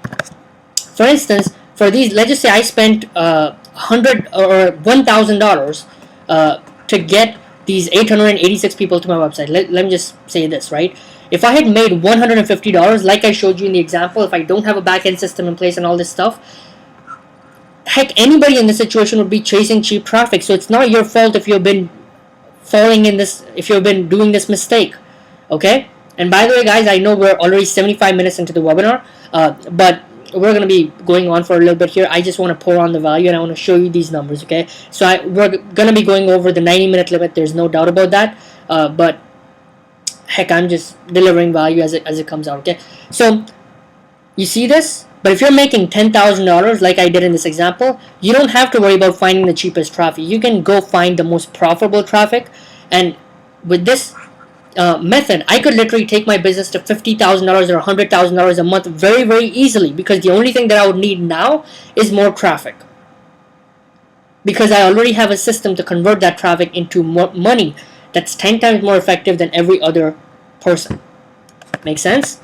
for instance, for these, let's just say I spent $100 or $1,000 to get these 886 people to my website. Let me just say this, right? If I had made $150, like I showed you in the example, if I don't have a back-end system in place and all this stuff, heck, anybody in this situation would be chasing cheap traffic. So it's not your fault if you've been falling in this, if you've been doing this mistake. Okay? And by the way, guys, I know we're already 75 minutes into the webinar, but we're going to be going on for a little bit here. I just want to pour on the value, and I want to show you these numbers. Okay? So we're going to be going over the 90-minute limit. There's no doubt about that. But heck, I'm just delivering value as it comes out. Okay? So you see this? But if you're making $10,000 like I did in this example, you don't have to worry about finding the cheapest traffic. You can go find the most profitable traffic. And with this method, I could literally take my business to $50,000 or $100,000 a month very, very easily, because the only thing that I would need now is more traffic. Because I already have a system to convert that traffic into more money that's 10 times more effective than every other person. Make sense?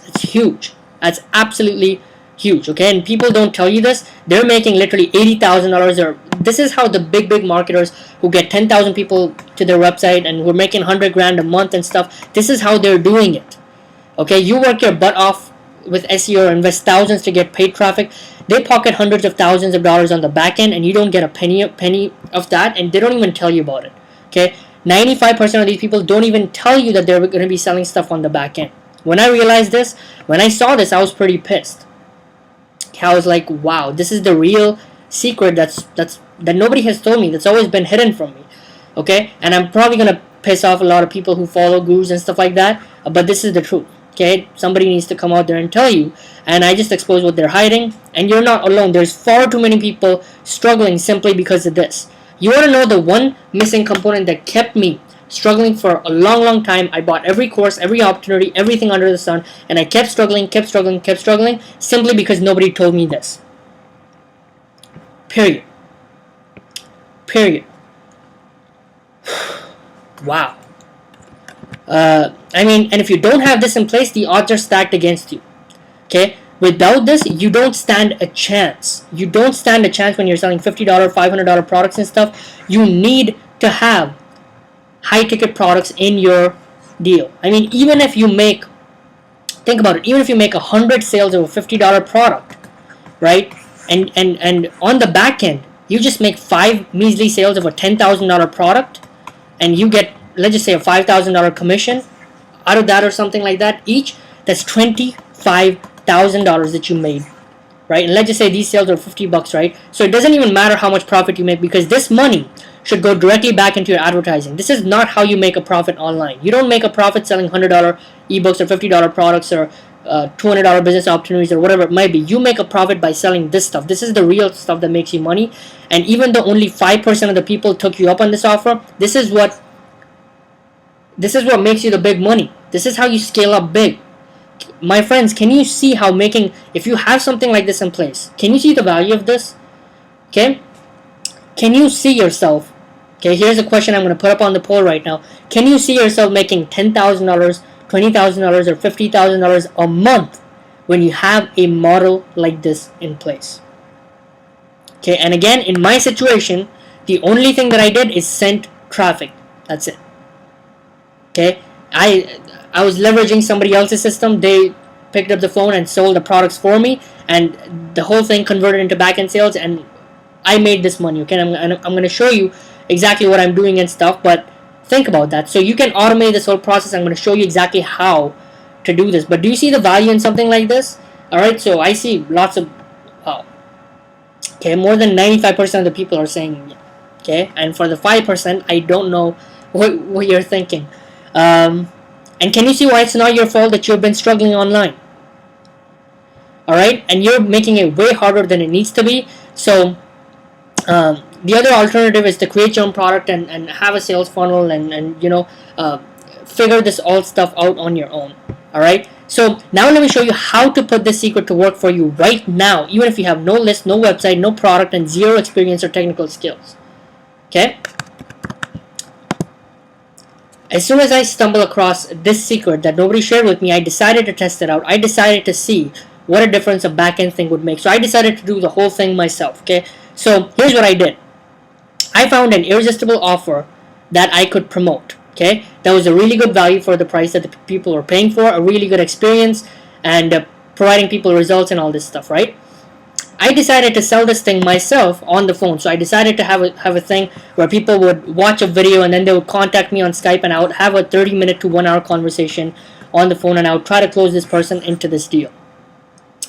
It's huge. That's absolutely huge, okay? And people don't tell you this. They're making literally $80,000, or this is how the big marketers who get 10,000 people to their website and who are making 100 grand a month and stuff, this is how they're doing it. Okay, you work your butt off with SEO, invest thousands to get paid traffic. They pocket hundreds of thousands of dollars on the back end, and you don't get a penny of that, and they don't even tell you about it. Okay, 95% of these people don't even tell you that they're going to be selling stuff on the back end. When I realized this, when I saw this, I was pretty pissed. I was like, wow, this is the real secret that nobody has told me, that's always been hidden from me. Okay, and I'm probably gonna piss off a lot of people who follow gurus and stuff like that, but this is the truth. Okay, somebody needs to come out there and tell you, and I just exposed what they're hiding. And you're not alone. There's far too many people struggling simply because of this. You want to know the one missing component that kept me struggling for a long time? I bought every course, every opportunity, everything under the sun, and I kept struggling simply because nobody told me this. Period. Wow. I mean, and if you don't have this in place, the odds are stacked against you. Okay? Without this, you don't stand a chance. You don't stand a chance when you're selling $50, $500 products and stuff. You need to have high-ticket products in your deal. I mean, even if you make, think about it, even if you make 100 sales of a $50 product, right? And on the back end, you just make 5 measly sales of a $10,000 product, and you get, let's just say, a $5,000 commission out of that or something like that each. That's $25,000 that you made, right? And let's just say these sales are $50, right? So it doesn't even matter how much profit you make, because this money should go directly back into your advertising. This is not how you make a profit online. You don't make a profit selling $100 ebooks or $50 products or $200 business opportunities or whatever it might be. You make a profit by selling this stuff. This is the real stuff that makes you money. And even though only 5% of the people took you up on this offer, this is what makes you the big money. This is how you scale up big. My friends, can you see how if you have something like this in place, can you see the value of this? Okay? Can you see yourself? Okay, here's a question I'm going to put up on the poll right now. Can you see yourself making $10,000, $20,000, or $50,000 a month when you have a model like this in place? Okay, and again, in my situation, the only thing that I did is send traffic. That's it. Okay, I was leveraging somebody else's system. They picked up the phone and sold the products for me, and the whole thing converted into back-end sales, and I made this money. Okay, and I'm going to show you exactly what I'm doing and stuff, but think about that. So you can automate this whole process. I'm going to show you exactly how to do this. But do you see the value in something like this? Alright, so I see lots of, okay, more than 95% of the people are saying, okay, and for the 5%, I don't know what you're thinking. And can you see why it's not your fault that you've been struggling online? Alright, and you're making it way harder than it needs to be. So The other alternative is to create your own product and have a sales funnel and figure this all stuff out on your own. All right. So now let me show you how to put this secret to work for you right now, even if you have no list, no website, no product, and zero experience or technical skills. Okay. As soon as I stumble across this secret that nobody shared with me, I decided to test it out. I decided to see what a difference a back-end thing would make. So I decided to do the whole thing myself. Okay. So here's what I did. I found an irresistible offer that I could promote. Okay, that was a really good value for the price that the people were paying for, a really good experience, and providing people results and all this stuff, right? I decided to sell this thing myself on the phone. So I decided to have a thing where people would watch a video and then they would contact me on Skype, and I would have a 30-minute to 1 hour conversation on the phone, and I would try to close this person into this deal,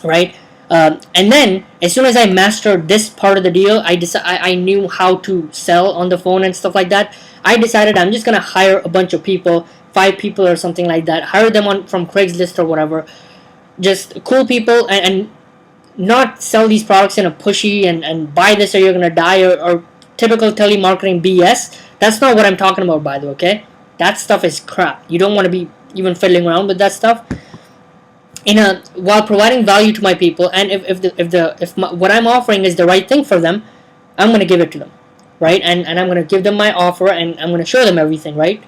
right? And then as soon as I mastered this part of the deal, I knew how to sell on the phone and stuff like that. I decided I'm just gonna hire a bunch of people, 5 people or something like that, hire them on from Craigslist or whatever, just cool people, and not sell these products in a pushy and buy this or you're gonna die or typical telemarketing BS. That's not what I'm talking about, by the way. Okay, that stuff is crap. You don't want to be even fiddling around with that stuff. While providing value to my people, and if what I'm offering is the right thing for them, I'm gonna give it to them, right? And I'm gonna give them my offer, and I'm gonna show them everything, right?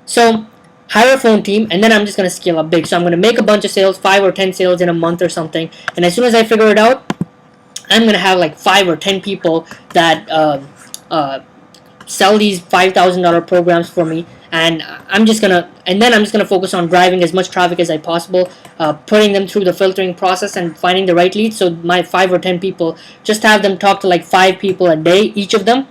So hire a phone team, and then I'm just gonna scale up big. So I'm gonna make a bunch of sales, 5 or 10 sales in a month or something, and as soon as I figure it out, I'm gonna have like 5 or 10 people that sell these $5,000 programs for me, and I'm just gonna focus on driving as much traffic as I possible, putting them through the filtering process and finding the right leads. So my 5 or 10 people, just have them talk to like 5 people a day, each of them,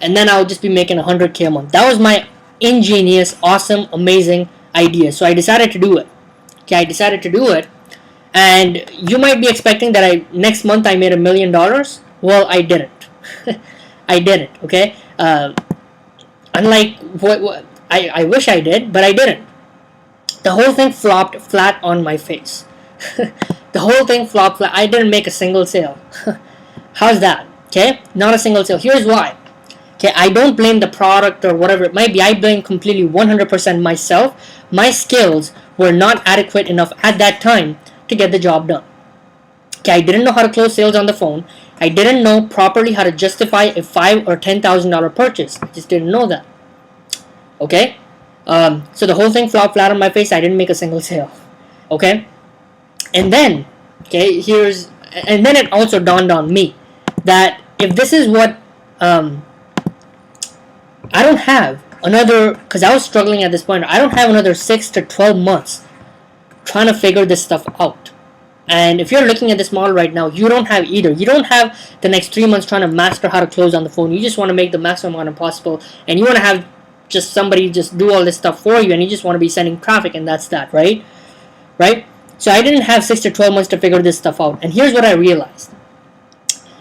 and then I'll just be making 100K a month. That was my ingenious, awesome, amazing idea. So I decided to do it. Okay, I decided to do it, and you might be expecting that next month I made $1 million. Well, I didn't. I didn't. Okay. Unlike what I wish I did, but I didn't. The whole thing flopped flat on my face. The whole thing flopped flat. I didn't make a single sale. How's that? Okay, not a single sale. Here's why. Okay, I don't blame the product or whatever it might be. I blame completely 100% myself. My skills were not adequate enough at that time to get the job done. Okay, I didn't know how to close sales on the phone. I didn't know properly how to justify a $5,000 or $10,000 purchase. I just didn't know that. Okay, so the whole thing flopped flat on my face. I didn't make a single sale. Okay, and then it also dawned on me that if this is what I don't have another, because I was struggling at this point, I don't have another 6 to 12 months trying to figure this stuff out. And if you're looking at this model right now, you don't have either. You don't have the next 3 months trying to master how to close on the phone. You just want to make the maximum amount possible, and you want to have just somebody just do all this stuff for you, and you just want to be sending traffic, and that's that, right? Right? So I didn't have 6 to 12 months to figure this stuff out. And here's what I realized.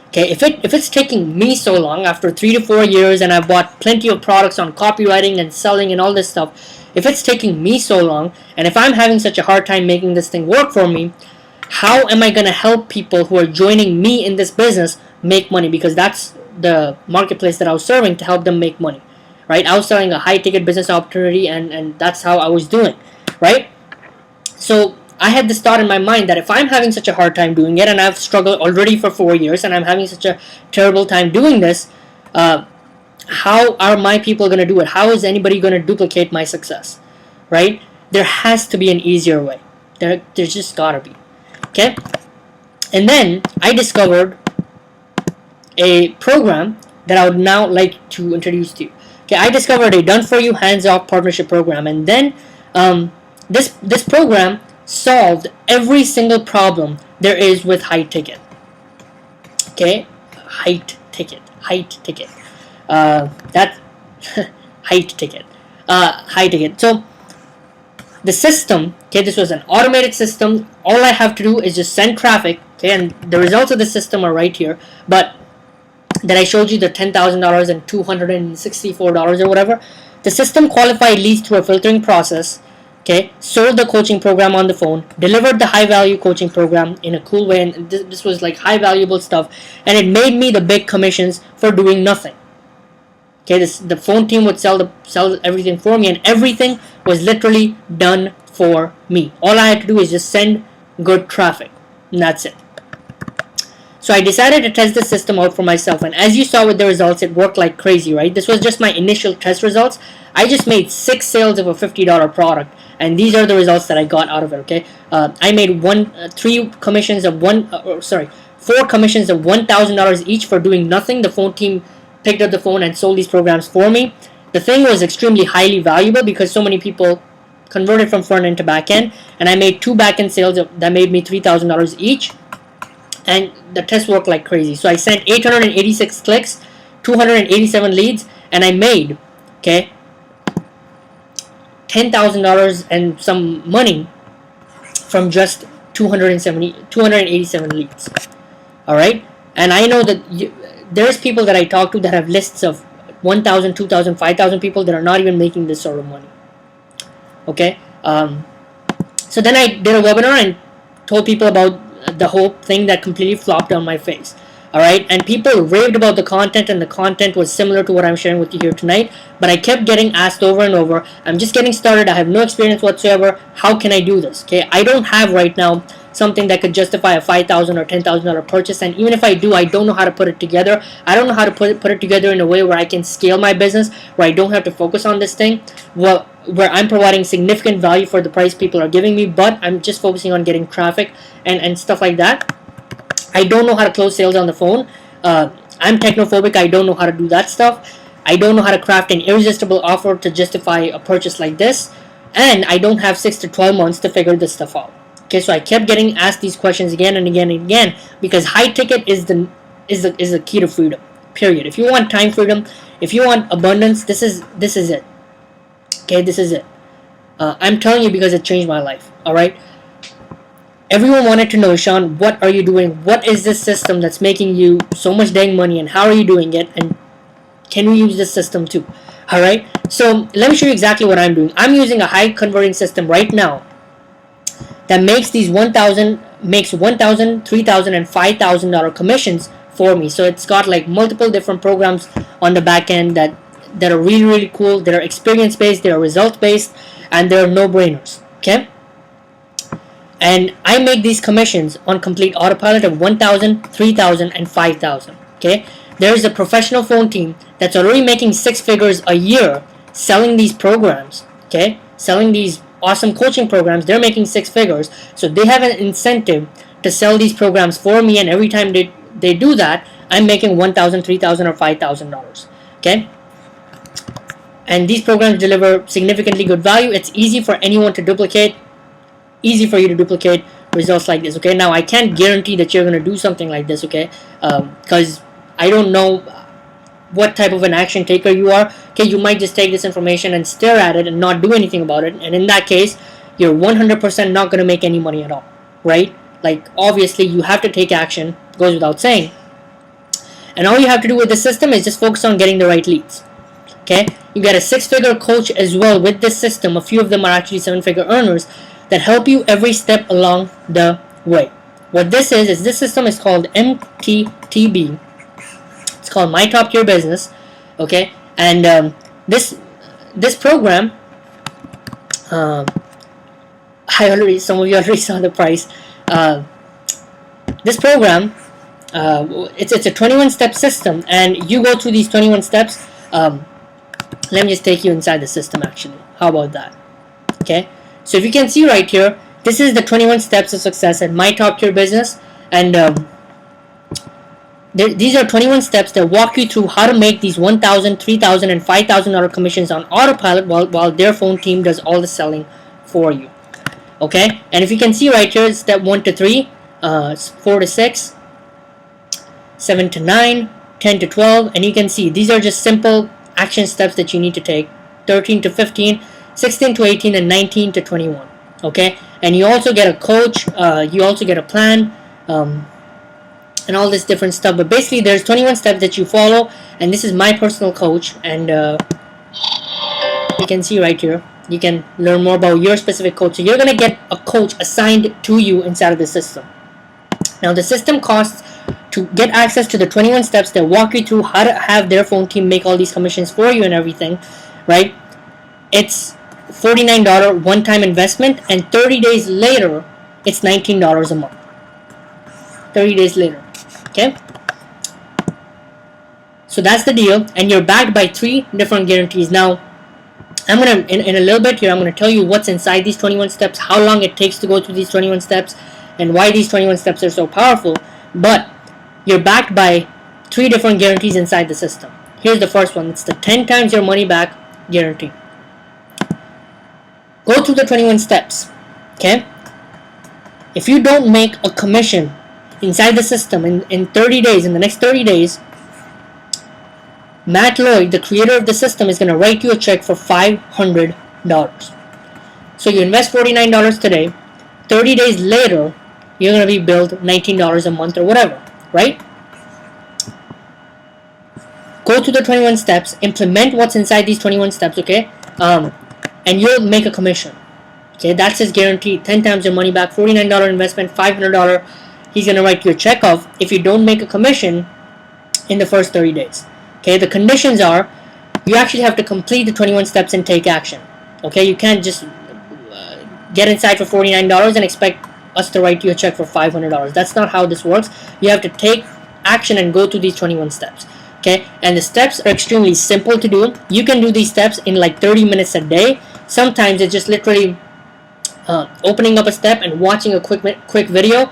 Okay, if it's taking me so long, after 3 to 4 years, and I've bought plenty of products on copywriting and selling and all this stuff, if it's taking me so long, and if I'm having such a hard time making this thing work for me, how am I going to help people who are joining me in this business make money? Because that's the marketplace that I was serving, to help them make money, right? I was selling a high-ticket business opportunity, and that's how I was doing, right? So I had this thought in my mind that if I'm having such a hard time doing it, and I've struggled already for 4 years, and I'm having such a terrible time doing this, how are my people going to do it? How is anybody going to duplicate my success, right? There has to be an easier way. There's just got to be. Okay, and then I discovered a program that I would now like to introduce to you. Okay, I discovered a done-for-you, hands-off partnership program, and then this program solved every single problem there is with high ticket. Okay, height ticket. That height ticket. High ticket. So the system, okay, this was an automated system. All I have to do is just send traffic, okay, and the results of the system are right here. But that I showed you, the $10,000 and $264 or whatever, the system qualified leads through a filtering process, Okay, sold the coaching program on the phone, delivered the high value coaching program in a cool way, and this was like high valuable stuff, and it made me the big commissions for doing nothing. Okay, the phone team would sell everything for me, and everything was literally done for me. All I had to do is just send good traffic, and that's it. So I decided to test the system out for myself, and as you saw with the results, it worked like crazy, right? This was just my initial test results. I just made 6 sales of a $50 product, and these are the results that I got out of it. Okay, I made 4 commissions of $1,000 each for doing nothing. The phone team picked up the phone and sold these programs for me. The thing was extremely highly valuable because so many people converted from front end to back end, and I made 2 back end sales that made me $3,000 each. And the test worked like crazy. So I sent 886 clicks, 287 leads, and I made, okay, $10,000 and some money from just 287 leads. All right, and I know that there's people that I talk to that have lists of 1,000, 2,000, 5,000 people that are not even making this sort of money. Okay, so then I did a webinar and told people about the whole thing that completely flopped on my face. Alright, and people raved about the content, and the content was similar to what I'm sharing with you here tonight, but I kept getting asked over and over, I'm just getting started, I have no experience whatsoever, how can I do this? Okay, I don't have right now something that could justify a $5,000 or $10,000 purchase, and even if I do, I don't know how to put it together. I don't know how to put it together in a way where I can scale my business, where I don't have to focus on this thing, well, where I'm providing significant value for the price people are giving me, but I'm just focusing on getting traffic and stuff like that. I don't know how to close sales on the phone. I'm technophobic. I don't know how to do that stuff. I don't know how to craft an irresistible offer to justify a purchase like this, and I don't have 6 to 12 months to figure this stuff out. Okay, so I kept getting asked these questions again and again and again because high ticket is the key to freedom. Period. If you want time freedom, if you want abundance, this is it. Okay, this is it. I'm telling you because it changed my life. All right. Everyone wanted to know, Sean, what are you doing? What is this system that's making you so much dang money, and how are you doing it? And can we use this system too? All right. So let me show you exactly what I'm doing. I'm using a high converting system right now that makes these $1,000, $3,000, and $5,000 commissions for me. So it's got like multiple different programs on the back end that are really cool. They're experience based, they're result based, and they're no brainers. Okay. And I make these commissions on complete autopilot of 1,000, 3,000, and 5,000. Okay, there's a professional phone team that's already making 6 figures a year selling these programs. Okay, selling these awesome coaching programs. They're making 6 figures, so they have an incentive to sell these programs for me. And every time they do that, I'm making 1,000, 3,000, or $5,000. Okay, and these programs deliver significantly good value. It's easy for anyone to duplicate. Easy for you to duplicate results like this. Okay, now I can't guarantee that you're going to do something like this. Okay, because I don't know what type of an action taker you are. Okay, you might just take this information and stare at it and not do anything about it, and in that case you're 100% not going to make any money at all, right? Like, obviously you have to take action, goes without saying, and all you have to do with the system is just focus on getting the right leads. Okay, you get a 6-figure coach as well with this system. A few of them are actually 7-figure earners that help you every step along the way. What this is this system is called mttb. It's called My Top Tier Business. Okay, and this program, some of you already saw the price. This program, it's a 21-step system, and you go through these 21 steps. Let me just take you inside the system. Actually, how about that? Okay. So if you can see right here, this is the 21 steps of success at My Top Tier Business, and these are 21 steps that walk you through how to make these $1,000, $3,000, and $5,000 commissions on autopilot while their phone team does all the selling for you. Okay, and if you can see right here, step 1 to 3, 4 to 6, 7 to 9, 10 to 12, and you can see these are just simple action steps that you need to take. 13 to 15. 16 to 18, and 19 to 21. Okay, and you also get a coach, you also get a plan, and all this different stuff. But basically there's 21 steps that you follow, and this is my personal coach, and you can see right here, You can learn more about your specific coach. So you're going to get a coach assigned to you inside of the system. Now the system costs, to get access to the 21 steps that walk you through how to have their phone team make all these commissions for you and everything, right? It's $49 one-time investment, and 30 days later, it's $19 a month. 30 days later, okay? So that's the deal, and you're backed by 3 different guarantees. Now, I'm gonna in a little bit here, I'm gonna tell you what's inside these 21 steps, how long it takes to go through these 21 steps, and why these 21 steps are so powerful. But you're backed by 3 different guarantees inside the system. Here's the first one. It's the 10 times your money back guarantee. Go through the 21 steps, okay? If you don't make a commission inside the system in 30 days, in the next 30 days, Matt Lloyd, the creator of the system, is going to write you a check for $500. So you invest $49 today, 30 days later, you're going to be billed $19 a month or whatever, right? Go to the 21 steps, implement what's inside these 21 steps, okay? And you'll make a commission. Okay, that's his guarantee. 10 times your money back, $49 investment, $500 he's going to write you a check of if you don't make a commission in the first 30 days. Okay, the conditions are you actually have to complete the 21 steps and take action. Okay, you can't just get inside for $49 and expect us to write you a check for $500. That's not how this works. You have to take action and go through these 21 steps. Okay, and the steps are extremely simple to do. You can do these steps in like 30 minutes a day. Sometimes it's just literally opening up a step and watching a quick video,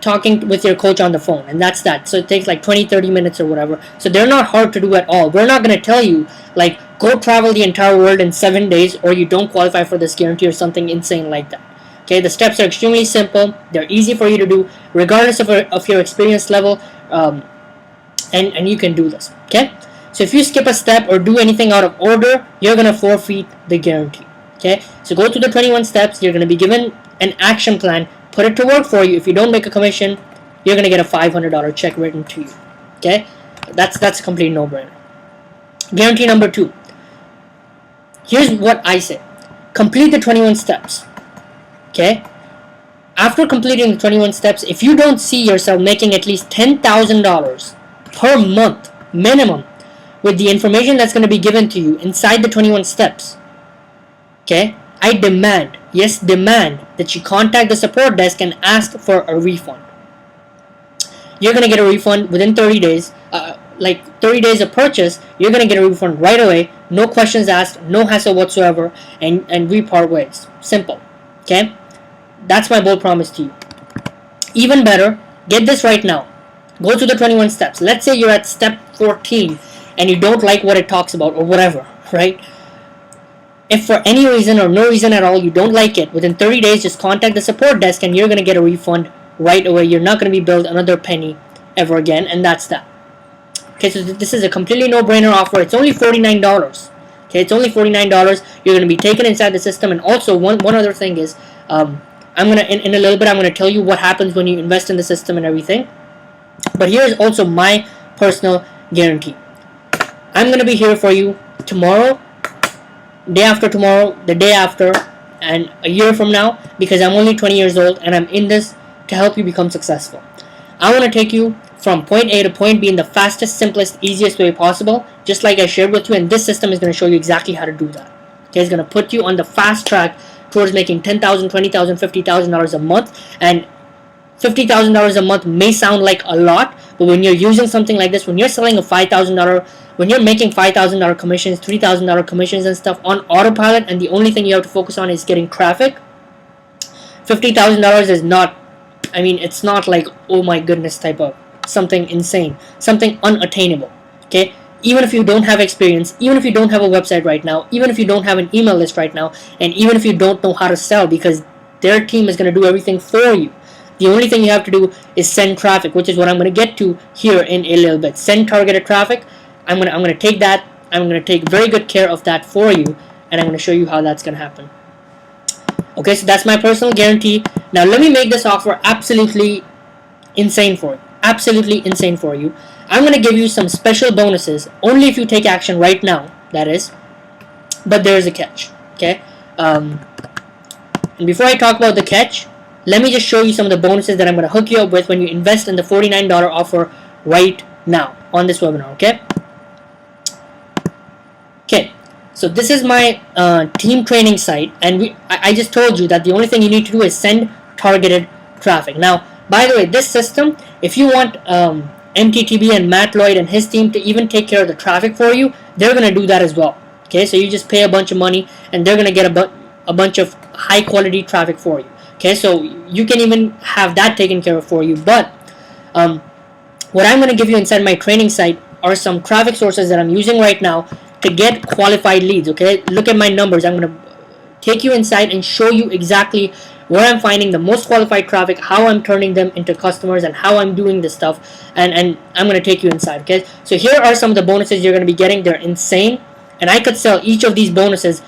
talking with your coach on the phone, and that's that. So it takes like 20-30 minutes or whatever. So they're not hard to do at all. We're not going to tell you like go travel the entire world in 7 days or you don't qualify for this guarantee or something insane like that. Okay, the steps are extremely simple. They're easy for you to do regardless of your experience level, and you can do this. Okay, so if you skip a step or do anything out of order, you're going to forfeit the guarantee. Okay, so go through the 21 steps. You're going to be given an action plan. Put it to work for you. If you don't make a commission, you're going to get a $500 check written to you. Okay, that's a complete no-brainer. Guarantee number 2. Here's what I say. Complete the 21 steps. Okay, after completing the 21 steps, if you don't see yourself making at least $10,000 per month minimum with the information that's going to be given to you inside the 21 steps, okay, I demand, yes, demand that you contact the support desk and ask for a refund. You're going to get a refund within 30 days. Like 30 days of purchase, you're going to get a refund right away. No questions asked, no hassle whatsoever, and we part ways. Simple. Okay? That's my bold promise to you. Even better, get this right now. Go to the 21 steps. Let's say you're at step 14 and you don't like what it talks about or whatever, right? If for any reason or no reason at all you don't like it, within 30 days just contact the support desk and you're going to get a refund right away. You're not going to be billed another penny ever again, and that's that. Okay, so this is a completely no-brainer offer. It's only $49. Okay, it's only $49. You're going to be taken inside the system. And also one other thing is, I'm gonna in a little bit I'm gonna tell you what happens when you invest in the system and everything. But here's also my personal guarantee. I'm gonna be here for you tomorrow, day after tomorrow, the day after, and a year from now, because I'm only 20 years old and I'm in this to help you become successful. I want to take you from point A to point B in the fastest, simplest, easiest way possible, just like I shared with you, and this system is going to show you exactly how to do that. Okay, it's going to put you on the fast track towards making $10,000, $20,000, $50,000 a month. And $50,000 a month may sound like a lot, but when you're using something like this, when you're selling a $5,000, when you're making $5,000 commissions, $3,000 commissions and stuff on autopilot, and the only thing you have to focus on is getting traffic, $50,000 is not, I mean, it's not like, oh my goodness type of something insane, something unattainable. Okay, even if you don't have experience, even if you don't have a website right now, even if you don't have an email list right now, and even if you don't know how to sell, because their team is going to do everything for you. The only thing you have to do is send traffic, which is what I'm going to get to here in a little bit. Send targeted traffic. I'm going to take that. I'm going to take very good care of that for you, and I'm going to show you how that's going to happen. Okay, so that's my personal guarantee. Now let me make this offer absolutely insane for you. Absolutely insane for you. I'm going to give you some special bonuses only if you take action right now, that is. But there is a catch. Okay. And before I talk about the catch, let me just show you some of the bonuses that I'm going to hook you up with when you invest in the $49 offer right now on this webinar. Okay. Okay. So this is my team training site, and I just told you that the only thing you need to do is send targeted traffic. Now, by the way, this system, if you want mttb and Matt Lloyd and his team to even take care of the traffic for you, they're going to do that as well. Okay, so you just pay a bunch of money and they're going to get a bunch of high quality traffic for you. Okay, so you can even have that taken care of for you. But what I'm going to give you inside my training site are some traffic sources that I'm using right now to get qualified leads. Okay, look at my numbers. I'm going to take you inside and show you exactly where I'm finding the most qualified traffic, how I'm turning them into customers, and how I'm doing this stuff, and I'm going to take you inside. Okay, so here are some of the bonuses you're going to be getting. They're insane, and I could sell each of these bonuses.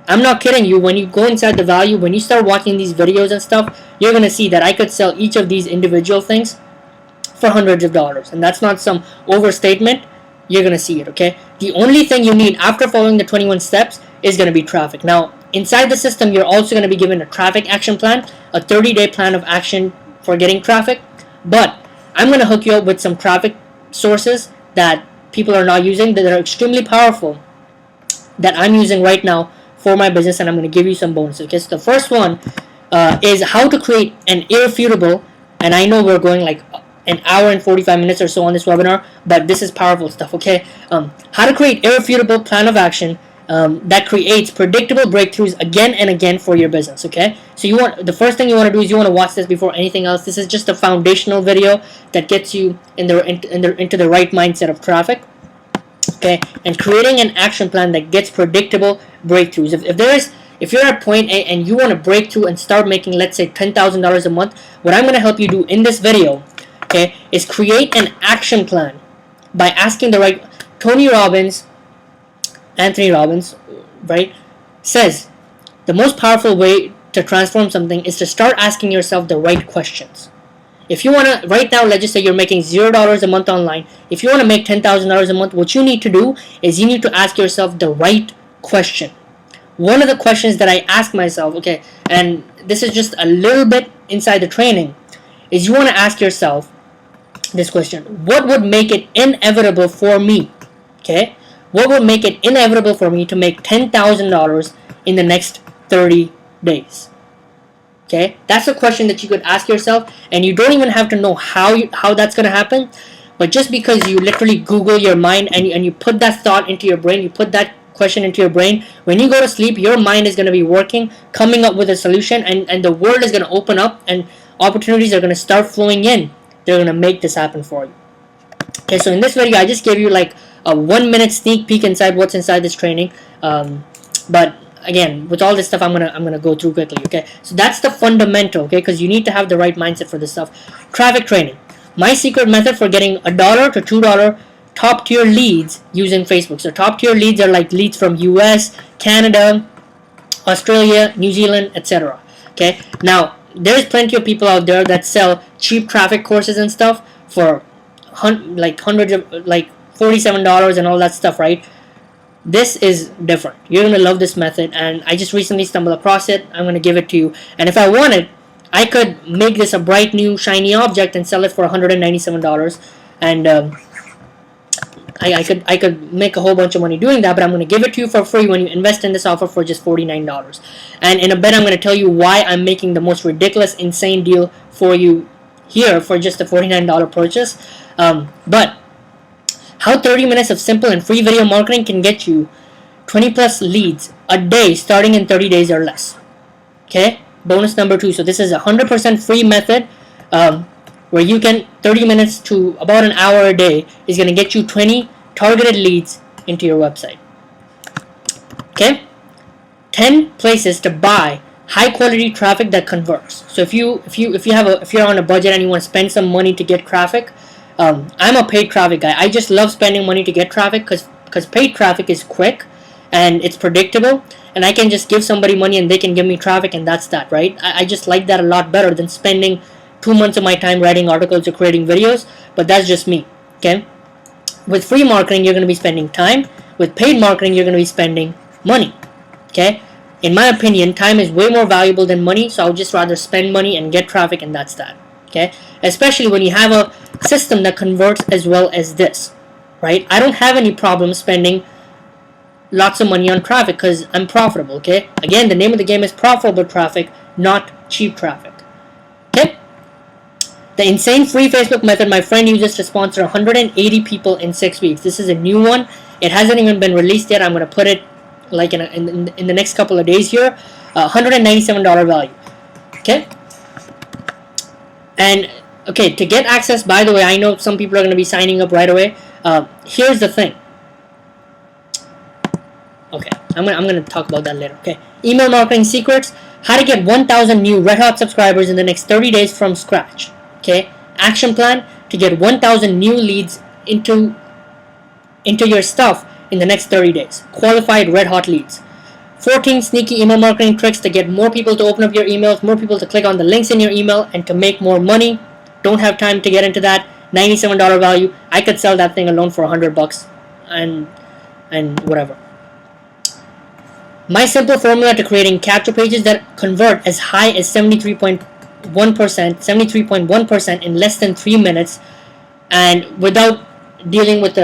I'm not kidding you. When you go inside the value, when you start watching these videos and stuff, you're going to see that I could sell each of these individual things for hundreds of dollars, and that's not some overstatement. You're going to see it. Okay, the only thing you need after following the 21 steps is going to be traffic. Now, inside the system, you're also going to be given a traffic action plan, a 30-day plan of action for getting traffic. But I'm going to hook you up with some traffic sources that people are not using, that are extremely powerful, that I'm using right now for my business, and I'm going to give you some bonuses. Okay, so the first one is how to create an irrefutable, and I know we're going like an hour and 45 minutes or so on this webinar, but this is powerful stuff. Okay, how to create irrefutable plan of action that creates predictable breakthroughs again and again for your business. Okay, so the first thing you want to do is you want to watch this before anything else. This is just a foundational video that gets you into the right mindset of traffic. Okay, and creating an action plan that gets predictable breakthroughs. If you're at point A and you want to break through and start making, let's say, $10,000 a month, what I'm going to help you do in this video, okay, is create an action plan by asking the right. Anthony Robbins, right, says the most powerful way to transform something is to start asking yourself the right questions. If you want to, right now, let's just say you're making $0 a month online. If you want to make $10,000 a month, what you need to do is you need to ask yourself the right question. One of the questions that I ask myself, okay, and this is just a little bit inside the training, is you want to ask yourself this question: what would make it inevitable for me? Okay, what would make it inevitable for me to make $10,000 in the next 30 days? Okay, that's a question that you could ask yourself, and you don't even have to know how that's going to happen, but just because you literally Google your mind and you put that thought into your brain, you put that question into your brain, when you go to sleep, your mind is going to be working, coming up with a solution, and the world is going to open up, and opportunities are going to start flowing in. They're going to make this happen for you. Okay, so in this video, I just gave you like a 1-minute sneak peek inside what's inside this training, but again, with all this stuff, I'm gonna go through quickly. Okay, so that's the fundamental. Okay, because you need to have the right mindset for this stuff. Traffic training. My secret method for getting $1 to $2 top tier leads using Facebook. So top tier leads are like leads from US, Canada, Australia, New Zealand, etc. Okay, now there's plenty of people out there that sell cheap traffic courses and stuff for hundreds of $47 and all that stuff, right? This is different. You're going to love this method, and I just recently stumbled across it. I'm going to give it to you, and if I wanted, I could make this a bright new shiny object and sell it for $197, and I could make a whole bunch of money doing that, but I'm going to give it to you for free when you invest in this offer for just $49. And in a bit, I'm going to tell you why I'm making the most ridiculous, insane deal for you here for just a $49 purchase. But how 30 minutes of simple and free video marketing can get you 20 plus leads a day starting in 30 days or less. Okay, bonus number 2. So this is a 100% free method where you can 30 minutes to about an hour a day is going to get you 20 targeted leads into your website. Okay, 10 places to buy high quality traffic that converts. So if you're on a budget and you want to spend some money to get traffic, I'm a paid traffic guy. I just love spending money to get traffic because paid traffic is quick and it's predictable, and I can just give somebody money and they can give me traffic, and that's that, right? I just like that a lot better than spending 2 months of my time writing articles or creating videos, but that's just me. Okay, with free marketing, you're going to be spending time. With paid marketing, you're going to be spending money. Okay, In my opinion, time is way more valuable than money, so I would just rather spend money and get traffic, and that's that. Okay, especially when you have a system that converts as well as this, right? I don't have any problem spending lots of money on traffic because I'm profitable. Okay, again, the name of the game is profitable traffic, not cheap traffic. Okay, the insane free Facebook method my friend uses to sponsor 180 people in 6 weeks. This is a new one. It hasn't even been released yet. I'm going to put it like in the next couple of days here. $197 value. Okay. And okay, to get access, by the way, I know some people are going to be signing up right away. Here's the thing. Okay, I'm gonna talk about that later. Okay, email marketing secrets: how to get 1,000 new red hot subscribers in the next 30 days from scratch. Okay, action plan to get 1,000 new leads into your stuff in the next 30 days. Qualified red hot leads. 14 sneaky email marketing tricks to get more people to open up your emails, more people to click on the links in your email, and to make more money. Don't have time to get into that. $97 value. I could sell that thing alone for $100 and whatever. My simple formula to creating capture pages that convert as high as 73.1% in less than 3 minutes, and without dealing with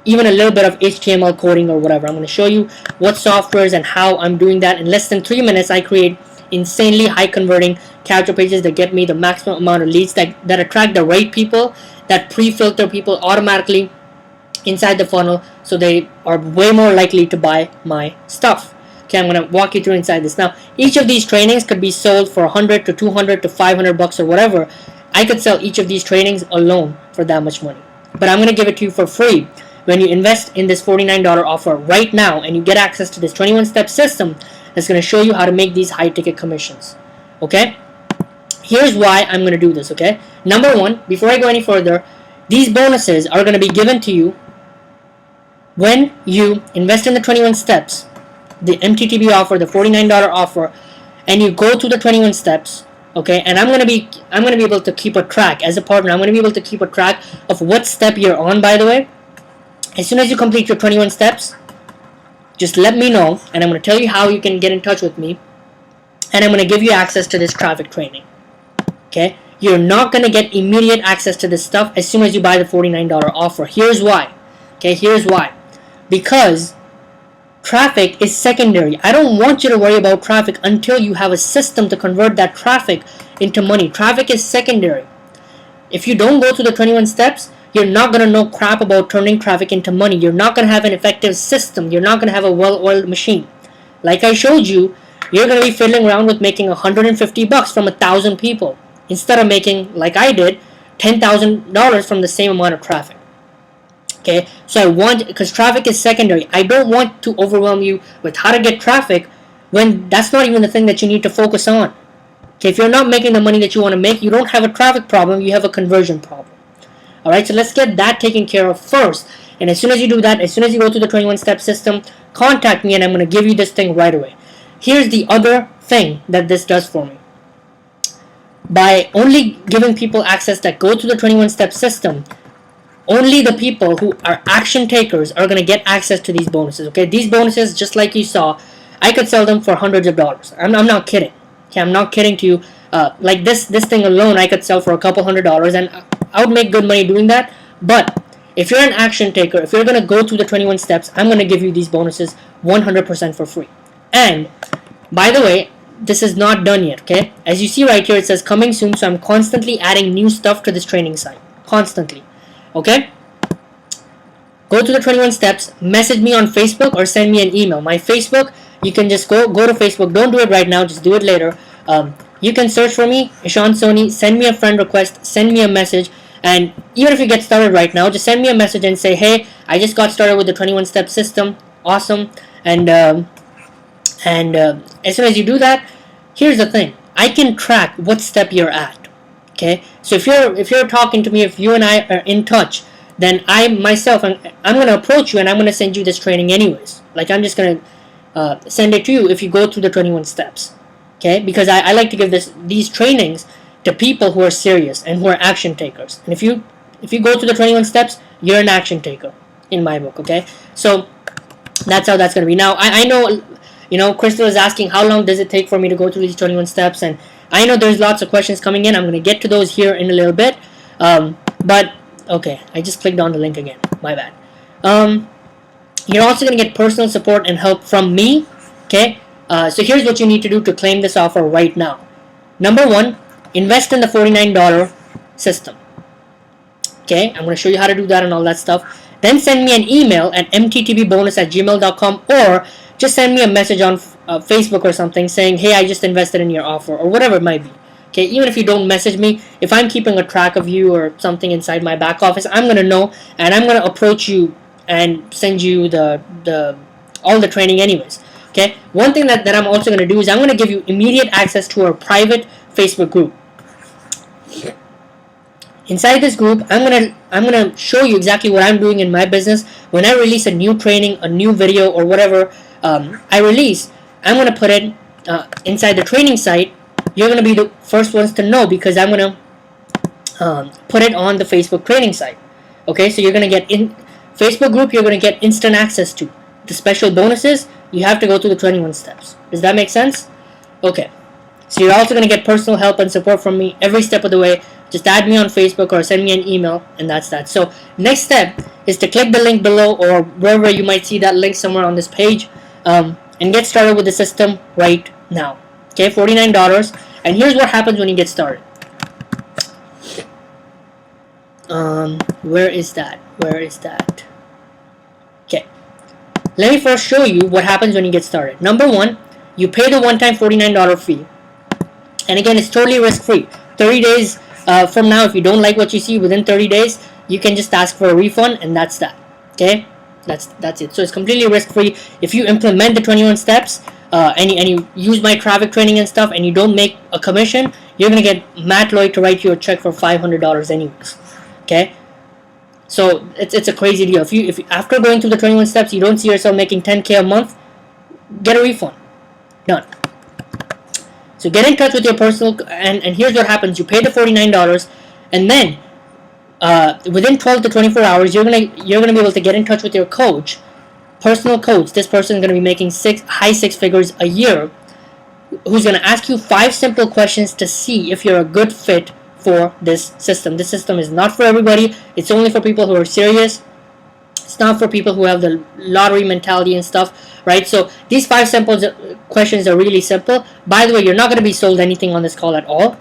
even a little bit of HTML coding or whatever. I'm going to show you what softwares and how I'm doing that. In less than 3 minutes, I create insanely high converting capture pages that get me the maximum amount of leads, that attract the right people, that pre-filter people automatically inside the funnel, so they are way more likely to buy my stuff. Okay, I'm going to walk you through inside this. Now, each of these trainings could be sold for 100 to 200 to 500 bucks or whatever. I could sell each of these trainings alone for that much money. But I'm going to give it to you for free when you invest in this $49 offer right now, and you get access to this 21-step system that's going to show you how to make these high-ticket commissions. Okay? Here's why I'm going to do this, okay? Number one, before I go any further, these bonuses are going to be given to you when you invest in the 21 steps, the mttb offer, the $49 offer, and you go through the 21 steps. Okay, and I'm gonna be able to keep a track as a partner. I'm gonna be able to keep a track of what step you're on. By the way, as soon as you complete your 21 steps, just let me know, and I'm gonna tell you how you can get in touch with me, and I'm gonna give you access to this traffic training. Okay, you're not gonna get immediate access to this stuff as soon as you buy the $49 offer. Here's why. Okay, here's why. Because traffic is secondary. I don't want you to worry about traffic until you have a system to convert that traffic into money. Traffic is secondary. If you don't go through the 21 steps, you're not going to know crap about turning traffic into money. You're not going to have an effective system. You're not going to have a well-oiled machine. Like I showed you, you're going to be fiddling around with making $150 from 1,000 people instead of making, like I did, $10,000 from the same amount of traffic. Okay, so because traffic is secondary, I don't want to overwhelm you with how to get traffic when that's not even the thing that you need to focus on. Okay, if you're not making the money that you want to make, you don't have a traffic problem, you have a conversion problem. Alright, so let's get that taken care of first. And as soon as you do that, as soon as you go through the 21-step system, contact me and I'm going to give you this thing right away. Here's the other thing that this does for me. By only giving people access that go through the 21-step system, only the people who are action takers are going to get access to these bonuses. Okay, these bonuses, just like you saw, I could sell them for hundreds of dollars. I'm not kidding. Okay, I'm not kidding to you. Like this thing alone, I could sell for a couple $100s, and I would make good money doing that. But if you're an action taker, if you're going to go through the 21 steps, I'm going to give you these bonuses 100% for free. And by the way, this is not done yet. Okay, as you see right here, it says coming soon. So I'm constantly adding new stuff to this training site, constantly. Okay, go to the 21 steps, message me on Facebook or send me an email. My Facebook, you can just go to Facebook. Don't do it right now, just do it later. You can search for me, Ishan Soni, send me a friend request, send me a message, and even if you get started right now, just send me a message and say, hey, I just got started with the 21 step system, awesome. And as soon as you do that, here's the thing, I can track what step you're at. Okay, so if you're talking to me, if you and I are in touch, then I'm going to approach you and I'm going to send you this training anyways. Like I'm just going to send it to you if you go through the 21 steps. Okay, because I like to give these trainings to people who are serious and who are action takers. And if you go through the 21 steps, you're an action taker in my book. Okay, so that's how that's going to be. Now I know Crystal is asking how long does it take for me to go through these 21 steps, and I know there's lots of questions coming in. I'm going to get to those here in a little bit. But okay, I just clicked on the link again. My bad. You're also going to get personal support and help from me. Okay, so here's what you need to do to claim this offer right now. Number one, invest in the $49 system. Okay, I'm going to show you how to do that and all that stuff. Then send me an email at mttbbonus@gmail.com, or just send me a message on Facebook or something saying, hey, I just invested in your offer, or whatever it might be. Okay, even if you don't message me, if I'm keeping a track of you or something inside my back office, I'm going to know, and I'm going to approach you and send you all the training anyways. Okay, one thing that I'm also going to do is I'm going to give you immediate access to our private Facebook group. Inside this group, I'm gonna show you exactly what I'm doing in my business. When I release a new training, a new video, or whatever I release, I'm gonna put it inside the training site. You're gonna be the first ones to know, because I'm gonna put it on the Facebook training site. Okay, so you're gonna get in Facebook group. You're gonna get instant access to the special bonuses. You have to go through the 21 steps. Does that make sense? Okay. So you're also gonna get personal help and support from me every step of the way. Just add me on Facebook or send me an email, and that's that. So next step is to click the link below, or wherever you might see that link somewhere on this page, and get started with the system right now. Okay, $49. And here's what happens when you get started. Where is that? Okay, let me first show you what happens when you get started. Number one, you pay the one-time $49 fee, and again, it's totally risk-free. 30 days from now, if you don't like what you see within 30 days, you can just ask for a refund, and that's that. Okay, that's it. So it's completely risk-free. If you implement the 21 steps and you use my traffic training and stuff, and you don't make a commission, you're gonna get Matt Lloyd to write you a check for $500 anyways. Okay, so it's a crazy deal. If after going through the 21 steps you don't see yourself making 10K a month, get a refund. Done. So get in touch with your personal, and here's what happens. You pay the $49, and then within 12 to 24 hours, you're gonna be able to get in touch with your coach, personal coach. This person is gonna be making high six figures a year, who's gonna ask you 5 simple questions to see if you're a good fit for this system. This system is not for everybody. It's only for people who are serious. It's not for people who have the lottery mentality and stuff, right? So these 5 simple questions are really simple. By the way, you're not going to be sold anything on this call at all.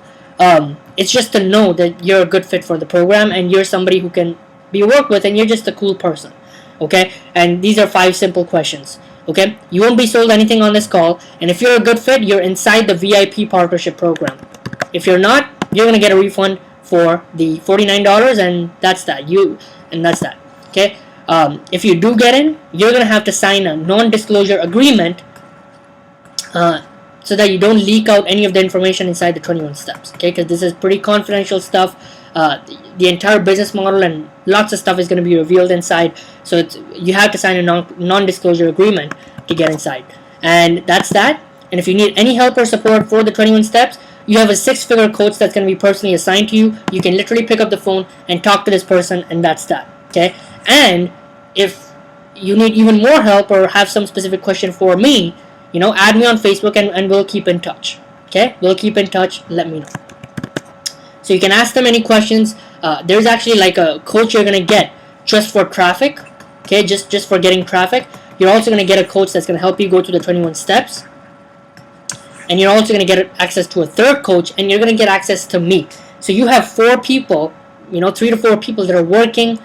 It's just to know that you're a good fit for the program, and you're somebody who can be worked with, and you're just a cool person, okay? And these are 5 simple questions, okay? You won't be sold anything on this call, and if you're a good fit, you're inside the VIP partnership program. If you're not, you're going to get a refund for the $49, and that's that. Okay? If you do get in, you're going to have to sign a non-disclosure agreement so that you don't leak out any of the information inside the 21 steps, okay? Because this is pretty confidential stuff. The entire business model and lots of stuff is going to be revealed inside, so you have to sign a non-disclosure agreement to get inside. And that's that. And if you need any help or support for the 21 steps, you have a 6-figure coach that's going to be personally assigned to you. You can literally pick up the phone and talk to this person, and that's that, okay? And if you need even more help or have some specific question for me, add me on Facebook, and we'll keep in touch. Okay, we'll keep in touch. Let me know. So you can ask them any questions. There's actually like a coach you're gonna get just for traffic. Okay, just for getting traffic. You're also gonna get a coach that's gonna help you go through the 21 steps, and you're also gonna get access to a third coach, and you're gonna get access to me. So you have 4 people, 3 to 4 people that are working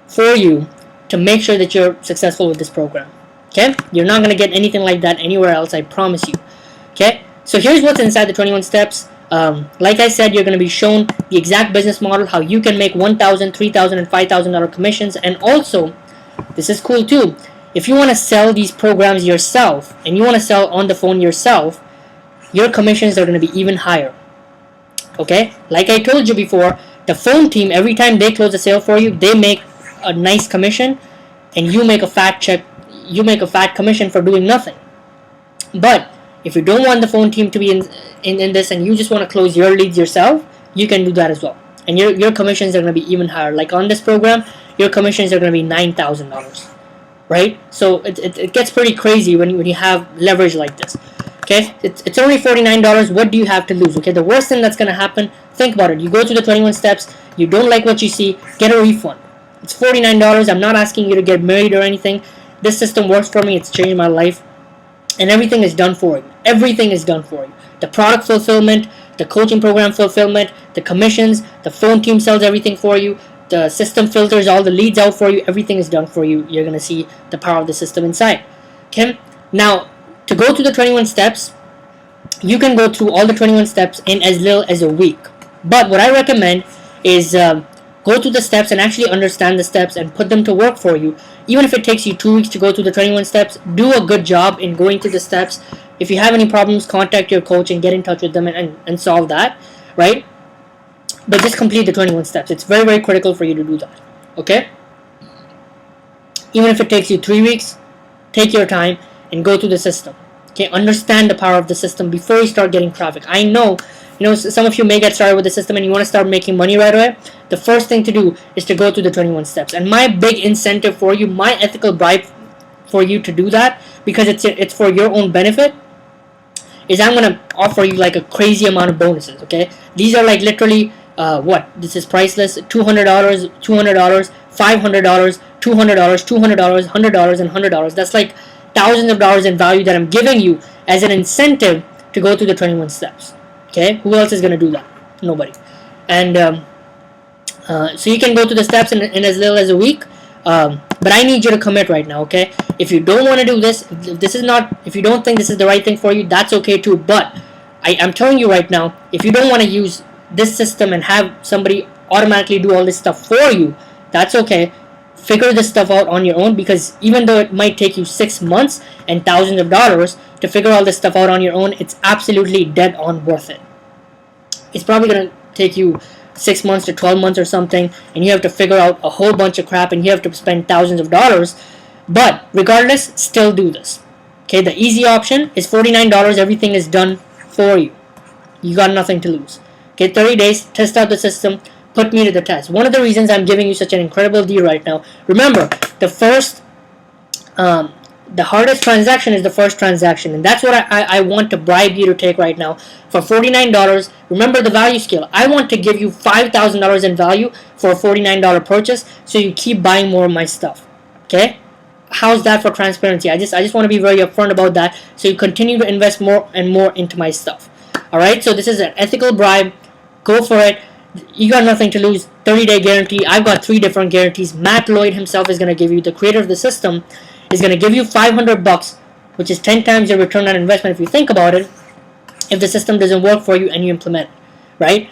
for you to make sure that you're successful with this program. Okay, you're not going to get anything like that anywhere else, I promise you. Okay, so here's what's inside the 21 steps. Like I said, you're going to be shown the exact business model, how you can make $1,000, $3,000, and $5,000 commissions. And also, this is cool too, if you want to sell these programs yourself, and you want to sell on the phone yourself, your commissions are going to be even higher. Okay, like I told you before, the phone team, every time they close a sale for you, they make a nice commission, and you make a fat check. You make a fat commission for doing nothing. But if you don't want the phone team to be in this, and you just want to close your leads yourself, you can do that as well. And your commissions are going to be even higher. Like on this program, your commissions are going to be $9,000. right? So it gets pretty crazy when you have leverage like this. Okay, it's only $49. What do you have to lose? Okay, the worst thing that's gonna happen, think about it. You go through the 21 steps, you don't like what you see, get a refund. It's $49. I'm not asking you to get married or anything. This system works for me. It's changed my life, and everything is done for you. Everything is done for you. The product fulfillment, the coaching program fulfillment, the commissions, the phone team sells everything for you. The system filters all the leads out for you. Everything is done for you. You're gonna see the power of the system inside. Okay, now to go through the 21 steps, you can go through all the 21 steps in as little as a week. But what I recommend is go through the steps and actually understand the steps and put them to work for you. Even if it takes you 2 weeks to go through the 21 steps, do a good job in going through the steps. If you have any problems, contact your coach and get in touch with them and solve that, right? But just complete the 21 steps. It's very, very critical for you to do that, okay? Even if it takes you 3 weeks, take your time and go through the system. Okay, understand the power of the system before you start getting traffic. I know, some of you may get started with the system and you want to start making money right away. The first thing to do is to go through the 21 steps. And my big incentive for you, my ethical bribe for you to do that, because it's for your own benefit, is I'm gonna offer you like a crazy amount of bonuses. Okay, these are like literally this is priceless. $200, $500, $200, $200, $100, and $100. That's like thousands of dollars in value that I'm giving you as an incentive to go through the 21 steps. Okay, who else is gonna do that? Nobody. And so you can go through the steps in as little as a week. But I need you to commit right now, okay? If you don't want to do this, if you don't think this is the right thing for you, that's okay too. But I'm telling you right now, if you don't want to use this system and have somebody automatically do all this stuff for you, that's okay. Figure this stuff out on your own, because even though it might take you 6 months and thousands of dollars to figure all this stuff out on your own, it's absolutely dead on worth it. It's probably going to take you 6 months to 12 months or something, and you have to figure out a whole bunch of crap and you have to spend thousands of dollars. But regardless, still do this. Okay, the easy option is $49. Everything is done for you. You got nothing to lose. Okay, 30 days, test out the system, put me to the test. One of the reasons I'm giving you such an incredible deal right now, remember, the hardest transaction is the first transaction, and that's what I want to bribe you to take right now. For $49, remember the value scale. I want to give you $5,000 in value for a $49 purchase, so you keep buying more of my stuff. Okay? How's that for transparency? I just want to be very upfront about that, so you continue to invest more and more into my stuff. Alright, so this is an ethical bribe. Go for it. You got nothing to lose. 30-day guarantee. I've got 3 different guarantees. Matt Lloyd himself is going to give you, the creator of the system, is going to give you $500, which is 10 times your return on investment if you think about it, if the system doesn't work for you and you implement it, right?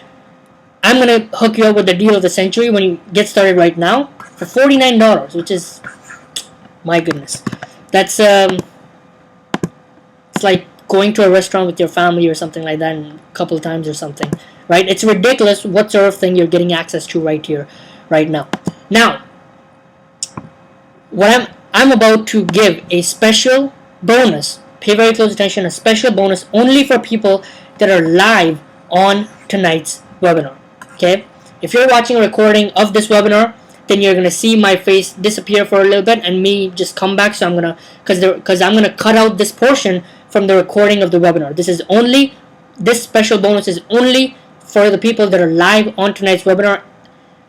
I'm going to hook you up with the deal of the century when you get started right now for $49, which is, my goodness, that's it's like going to a restaurant with your family or something like that a couple of times or something, right? It's ridiculous what sort of thing you're getting access to right here, right now. Now, what I'm about to give a special bonus. Pay very close attention. A special bonus only for people that are live on tonight's webinar. Okay? If you're watching a recording of this webinar, then you're gonna see my face disappear for a little bit and me just come back. So I'm gonna, because I'm gonna cut out this portion from the recording of the webinar. This special bonus is only for the people that are live on tonight's webinar,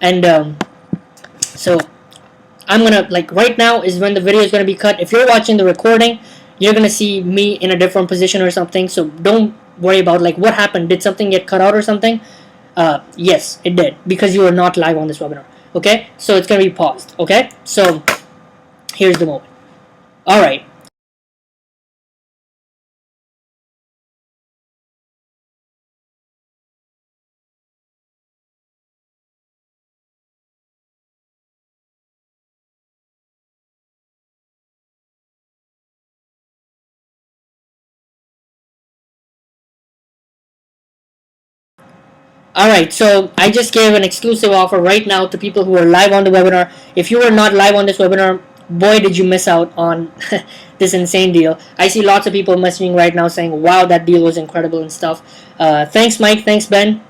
and so I'm gonna, like, right now is when the video is gonna be cut. If you're watching the recording, you're gonna see me in a different position or something. So don't worry about like what happened. Did something get cut out or something? Yes, it did, because you are not live on this webinar. Okay, so it's gonna be paused. Okay, so here's the moment. All right. Alright, so I just gave an exclusive offer right now to people who are live on the webinar. If you were not live on this webinar, boy did you miss out on this insane deal. I see lots of people messaging right now saying, wow, that deal was incredible and stuff. Thanks Mike, thanks Ben.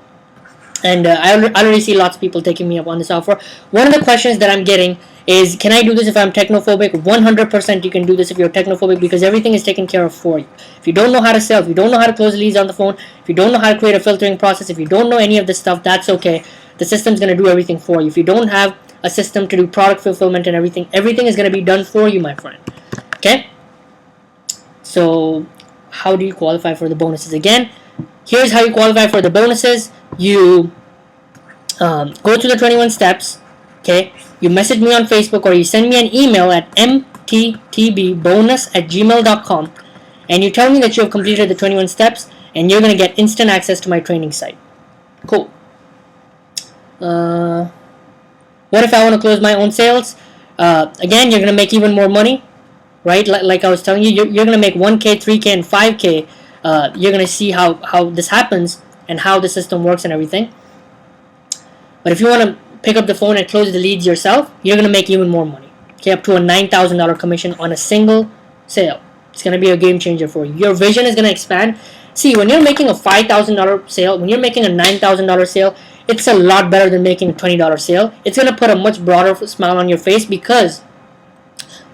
And I already see lots of people taking me up on this offer. One of the questions that I'm getting is, can I do this if I'm technophobic? 100% you can do this if you're technophobic, because everything is taken care of for you. If you don't know how to sell, if you don't know how to close leads on the phone, if you don't know how to create a filtering process, if you don't know any of this stuff, that's okay. The system's going to do everything for you. If you don't have a system to do product fulfillment and everything is going to be done for you, my friend. Okay? So how do you qualify for the bonuses? Again, here's how you qualify for the bonuses. You go to the 21 steps. Okay, you message me on Facebook or you send me an email at mttbbonus@gmail.com, and you tell me that you have completed the 21 steps, and you're going to get instant access to my training site. Cool. What if I want to close my own sales? Again, you're going to make even more money, right? Like I was telling you, you're going to make 1K, 3K, and 5K. You're going to see how this happens and how the system works and everything. But if you want to pick up the phone and close the leads yourself, you're going to make even more money. Okay, up to a $9,000 commission on a single sale. It's going to be a game changer for you. Your vision is going to expand. See, when you're making a $5,000 sale, when you're making a $9,000 sale, it's a lot better than making a $20 sale. It's going to put a much broader smile on your face because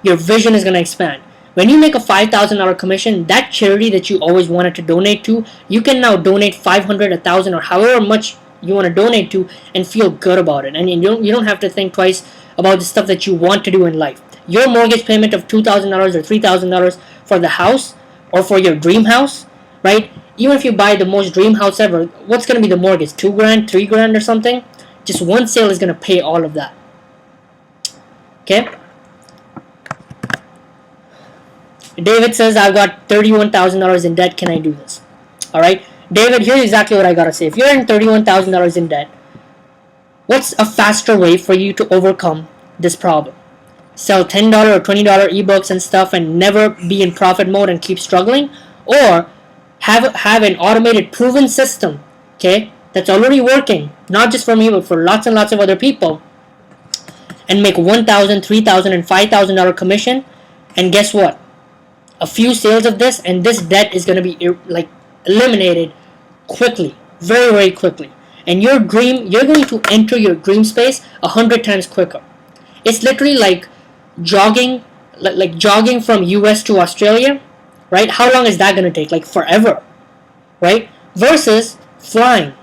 your vision is going to expand. When you make a $5,000 commission, that charity that you always wanted to donate to, you can now donate $500, $1,000, or however much you want to donate to, and feel good about it. And you don't have to think twice about the stuff that you want to do in life. Your mortgage payment of $2,000 or $3,000 for the house or for your dream house, right? Even if you buy the most dream house ever, what's going to be the mortgage? $2,000, $3,000 or something? Just one sale is going to pay all of that. Okay? David says, I've got $31,000 in debt. Can I do this? Alright? David, here's exactly what I gotta say. If you're in $31,000 in debt, what's a faster way for you to overcome this problem? Sell $10 or $20 ebooks and stuff and never be in profit mode and keep struggling? Or have an automated, proven system, okay, that's already working, not just for me, but for lots and lots of other people, and make $1,000, $3,000, and $5,000 commission, and guess what? A few sales of this, and this debt is going to be eliminated quickly, very, very quickly. And you're going to enter your dream space 100 times quicker. It's literally like jogging, like jogging from US to Australia, right? How long is that going to take? Like forever, right? Versus flying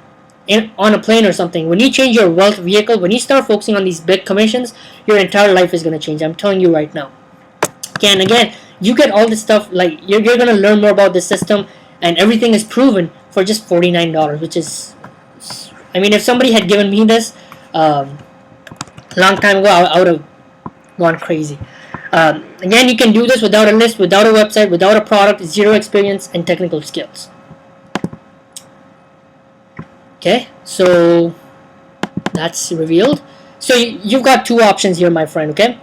on a plane or something. When you change your wealth vehicle, when you start focusing on these big commissions, your entire life is going to change. I'm telling you right now. Okay, and again, you get all this stuff, like you're going to learn more about the system, and everything is proven for just $49, which is, I mean, if somebody had given me this long time ago, I would have gone crazy. Again, you can do this without a list, without a website, without a product, zero experience, and technical skills. Okay, so that's revealed. So you've got two options here, my friend, okay?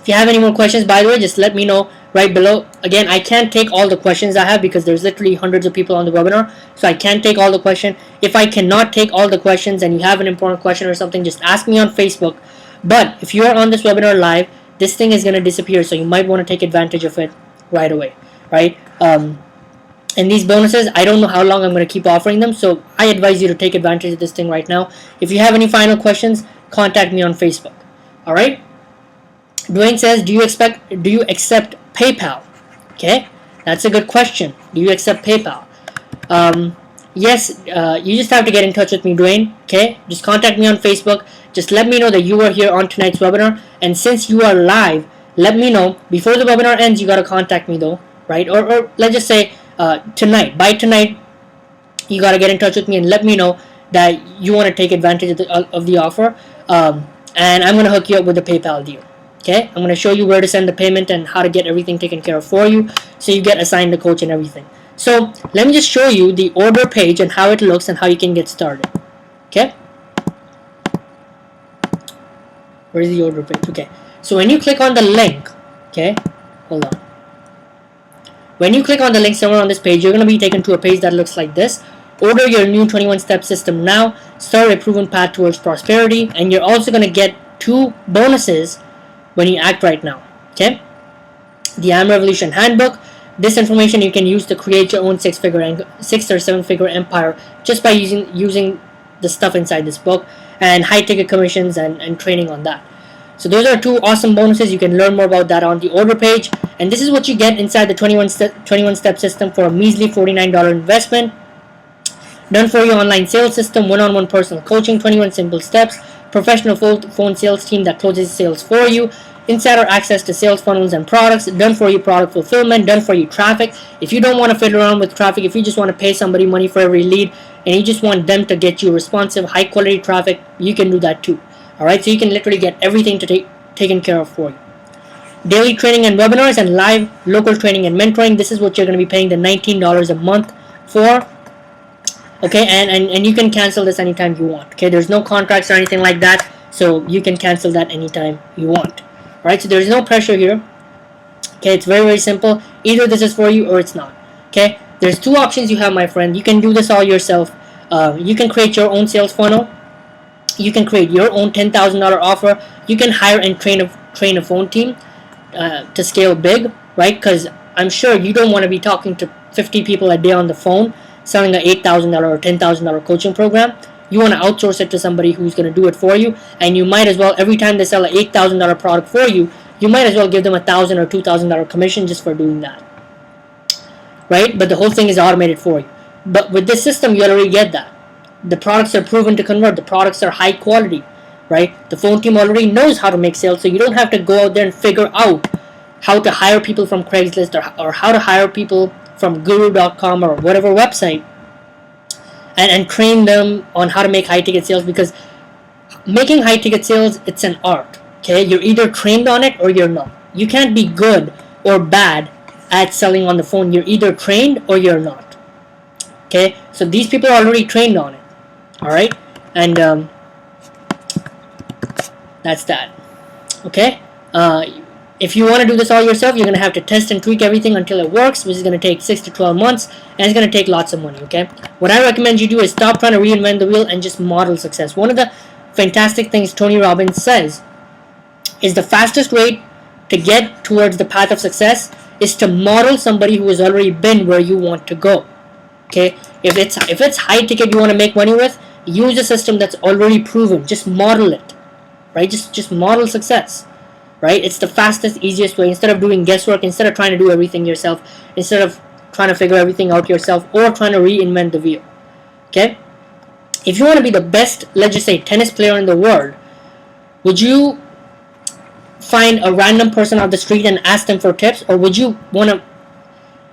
If you have any more questions, by the way, just let me know right below. Again, I can't take all the questions I have because there's literally hundreds of people on the webinar, so I can't take all the questions. If I cannot take all the questions and you have an important question or something, just ask me on Facebook. But if you are on this webinar live, this thing is going to disappear, so you might want to take advantage of it right away, right? And these bonuses, I don't know how long I'm going to keep offering them, so I advise you to take advantage of this thing right now. If you have any final questions, contact me on Facebook. All right? Dwayne says, do you accept PayPal? Okay, that's a good question. Do you accept PayPal? Yes, you just have to get in touch with me, Dwayne. Okay, just contact me on Facebook. Just let me know that you are here on tonight's webinar, and since you are live, let me know before the webinar ends. You gotta contact me though, right? Or let's just say tonight. By tonight, you gotta get in touch with me and let me know that you want to take advantage of the offer, and I'm gonna hook you up with a PayPal deal. Okay, I'm going to show you where to send the payment and how to get everything taken care of for you, so you get assigned the coach and everything. So let me just show you the order page and how it looks and how you can get started. Okay, where is the order page? Okay, so when you click on the link, okay, hold on. When you click on the link somewhere on this page, you're going to be taken to a page that looks like this. Order your new 21-step system now. Start a proven path towards prosperity, and you're also going to get 2 bonuses when you act right now. Okay, the Am Revolution Handbook. This information you can use to create your own 6 or 7 figure empire just by using the stuff inside this book, and high ticket commissions and training on that. So those are two awesome bonuses. You can learn more about that on the order page. And this is what you get inside the 21 step system for a measly $49 investment. Done for you online sales system, one-on-one personal coaching, 21 simple steps, professional phone sales team that closes sales for you, insider access to sales funnels and products, done for you product fulfillment, done for you traffic. If you don't want to fiddle around with traffic, if you just want to pay somebody money for every lead and you just want them to get you responsive, high quality traffic, you can do that too. Alright, so you can literally get everything taken care of for you. Daily training and webinars and live local training and mentoring. This is what you're going to be paying the $19 a month for. Okay, and you can cancel this anytime you want. Okay, there's no contracts or anything like that, so you can cancel that anytime you want. Alright, so there's no pressure here. Okay, it's very, very simple. Either this is for you or it's not. Okay, there's two options you have, my friend. You can do this all yourself. You can create your own sales funnel. You can create your own $10,000 offer. You can hire and train a phone team to scale big, right? Because I'm sure you don't want to be talking to 50 people a day on the phone selling an $8,000 or $10,000 coaching program. You want to outsource it to somebody who's going to do it for you, and you might as well, every time they sell an $8,000 product for you, you might as well give them $1,000 or $2,000 commission just for doing that, right? But the whole thing is automated for you. But with this system, you already get that. The products are proven to convert. The products are high quality, right? The phone team already knows how to make sales, so you don't have to go out there and figure out how to hire people from Craigslist or how to hire people from guru.com or whatever website and train them on how to make high ticket sales, because making high ticket sales, it's an art. Okay, you're either trained on it or you're not. You can't be good or bad at selling on the phone. You're either trained or you're not. Okay, so these people are already trained on it. Alright, and that's that. Okay, if you want to do this all yourself, you're going to have to test and tweak everything until it works, which is going to take 6 to 12 months, and it's going to take lots of money. Okay, what I recommend you do is stop trying to reinvent the wheel and just model success. One of the fantastic things Tony Robbins says is the fastest way to get towards the path of success is to model somebody who has already been where you want to go. Okay, if it's high ticket you want to make money with, use a system that's already proven. Just model it, right? Just model success, right? It's the fastest, easiest way. Instead of doing guesswork, instead of trying to do everything yourself, instead of trying to figure everything out yourself or trying to reinvent the wheel. Okay, if you want to be the best, let's just say, tennis player in the world, would you find a random person off the street and ask them for tips, or would you want to,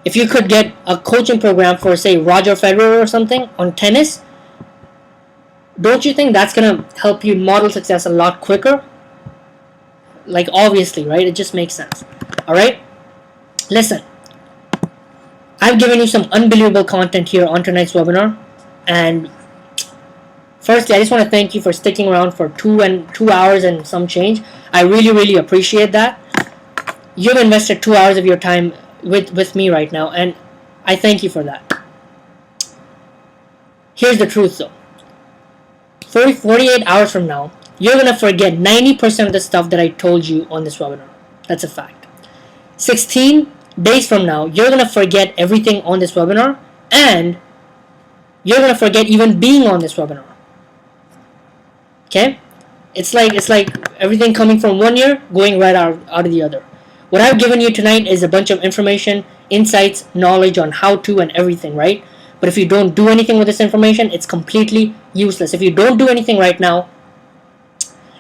if you could get a coaching program for, say, Roger Federer or something on tennis, don't you think that's going to help you model success a lot quicker? Like, obviously, right? It just makes sense. Alright? Listen, I've given you some unbelievable content here on tonight's webinar, and firstly, I just want to thank you for sticking around for 2 hours and some change. I really, really appreciate that. You've invested 2 hours of your time with me right now, and I thank you for that. Here's the truth though. 48 hours from now, you're going to forget 90% of the stuff that I told you on this webinar. That's a fact. 16 days from now, you're going to forget everything on this webinar, and you're going to forget even being on this webinar. Okay? It's like everything coming from one ear going right out of the other. What I've given you tonight is a bunch of information, insights, knowledge on how to and everything, right? But if you don't do anything with this information, it's completely useless. If you don't do anything right now,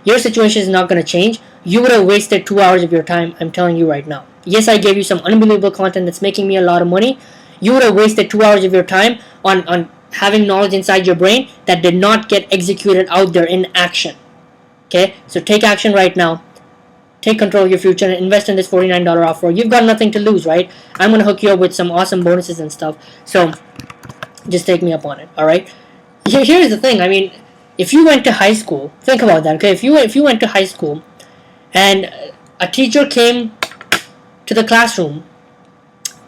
your situation is not going to change. You would have wasted 2 hours of your time, I'm telling you right now. Yes, I gave you some unbelievable content that's making me a lot of money. You would have wasted 2 hours of your time on having knowledge inside your brain that did not get executed out there in action. Okay, so take action right now. Take control of your future and invest in this $49 offer. You've got nothing to lose, right? I'm going to hook you up with some awesome bonuses and stuff. So just take me up on it, alright? Here's the thing. I mean, if you went to high school, think about that, okay? If you went to high school and a teacher came to the classroom,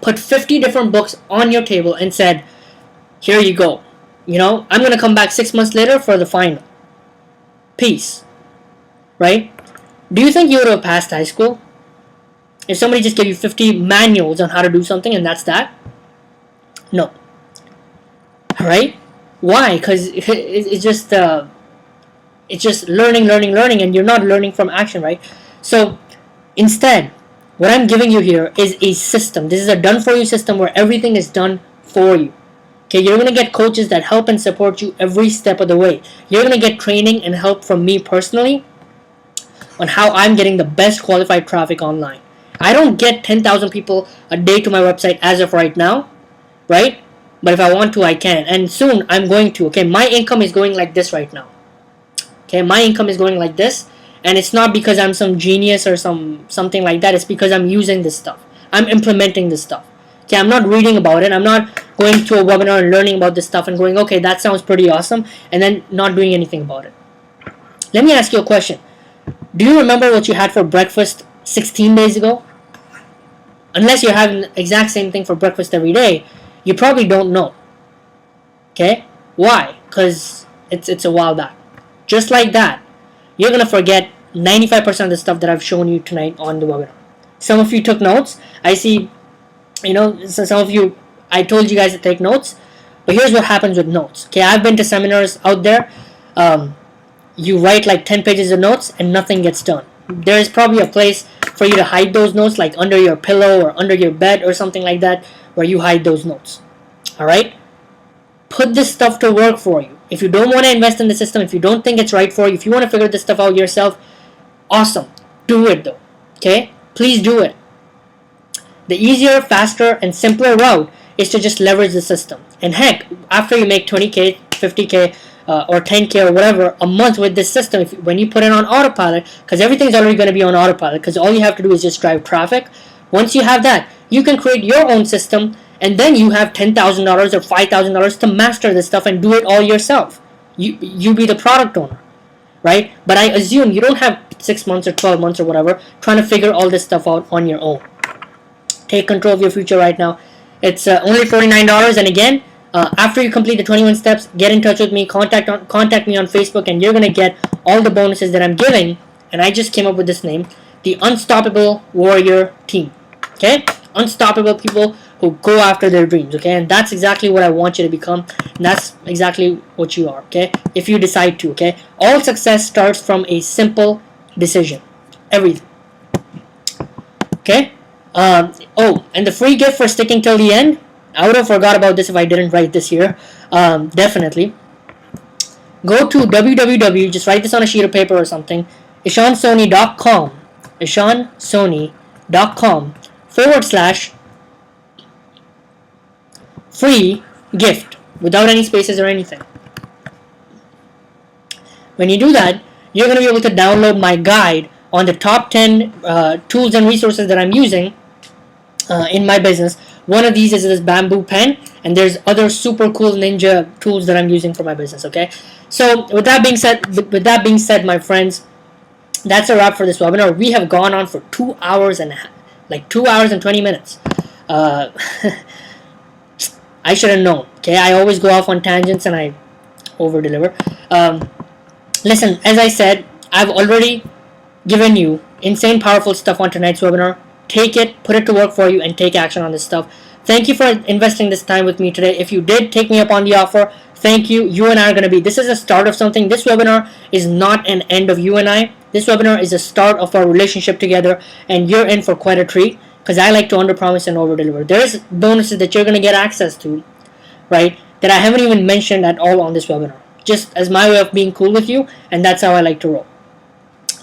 put 50 different books on your table and said, here you go. You know, I'm going to come back 6 months later for the final. Peace. Right? Do you think you would have passed high school? If somebody just gave you 50 manuals on how to do something and that's that? No. Alright? Why? Because it's just learning, and you're not learning from action, right? So instead, what I'm giving you here is a system. This is a done for you system where everything is done for you. Okay, you're gonna get coaches that help and support you every step of the way. You're gonna get training and help from me personally on how I'm getting the best qualified traffic online. I don't get 10,000 people a day to my website as of right now, right? But if I want to, I can. And soon I'm going to. Okay, my income is going like this right now. Okay, my income is going like this, and it's not because I'm some genius or something like that. It's because I'm using this stuff. I'm implementing this stuff. Okay, I'm not reading about it. I'm not going to a webinar and learning about this stuff and going, okay, that sounds pretty awesome, and then not doing anything about it. Let me ask you a question. Do you remember what you had for breakfast 16 days ago? Unless you're having the exact same thing for breakfast every day, you probably don't know. Okay? Why? Because it's a while back. Just like that, you're going to forget 95% of the stuff that I've shown you tonight on the webinar. Some of you took notes. I see, so some of you, I told you guys to take notes. But here's what happens with notes. Okay, I've been to seminars out there. You write like 10 pages of notes and nothing gets done. There is probably a place for you to hide those notes, like under your pillow or under your bed or something like that, where you hide those notes. Alright? Put this stuff to work for you. If you don't want to invest in the system, if you don't think it's right for you, if you want to figure this stuff out yourself, awesome. Do it though. Okay? Please do it. The easier, faster, and simpler route is to just leverage the system. And heck, after you make 20K, 50K, or 10K or whatever a month with this system, when you put it on autopilot, because everything's already going to be on autopilot, because all you have to do is just drive traffic. Once you have that, you can create your own system, and then you have $10,000 or $5,000 to master this stuff and do it all yourself. You be the product owner, right? But I assume you don't have 6 months or 12 months or whatever trying to figure all this stuff out on your own. Take control of your future right now. It's only $49, and again, after you complete the 21 steps, get in touch with me, contact me on Facebook, and you're going to get all the bonuses that I'm giving. And I just came up with this name, the Unstoppable Warrior Team. Okay? Unstoppable people who go after their dreams. Okay? And that's exactly what I want you to become. And that's exactly what you are. Okay? If you decide to. Okay? All success starts from a simple decision. Everything. Okay? Oh, and the free gift for sticking till the end, I would have forgot about this if I didn't write this here. Definitely. Go to www, just write this on a sheet of paper or something, ishansoni.com, ishansoni.com/free gift, without any spaces or anything. When you do that, you're going to be able to download my guide on the top 10 tools and resources that I'm using in my business. One of these is this bamboo pen, and there's other super cool ninja tools that I'm using for my business. Okay, so with that being said, my friends, that's a wrap for this webinar. We have gone on for 2 hours and 20 minutes. I should have known. Okay, I always go off on tangents and I over deliver. Listen, as I said, I've already given you insane powerful stuff on tonight's webinar. Take it, put it to work for you, and take action on this stuff. Thank you for investing this time with me today. If you did take me up on the offer, thank you. You and I are going to be, this is a start of something. This webinar is not an end of you and I. This webinar is a start of our relationship together, and you're in for quite a treat, because I like to underpromise and overdeliver. There's bonuses that you're going to get access to, right, that I haven't even mentioned at all on this webinar, just as my way of being cool with you, and that's how I like to roll.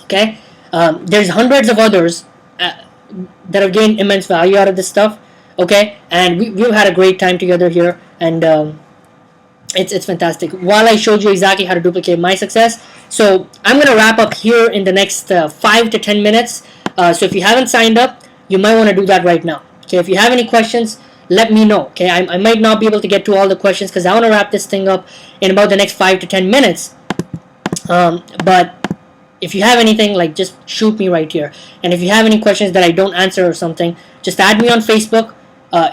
Okay? There's hundreds of others that have gained immense value out of this stuff, okay, and we've had a great time together here, and it's fantastic. While I showed you exactly how to duplicate my success, so I'm going to wrap up here in the next 5 to 10 minutes, so if you haven't signed up, you might want to do that right now. Okay, if you have any questions, let me know. Okay, I might not be able to get to all the questions because I want to wrap this thing up in about the next 5 to 10 minutes, but if you have anything, like, just shoot me right here. And if you have any questions that I don't answer or something, just add me on Facebook,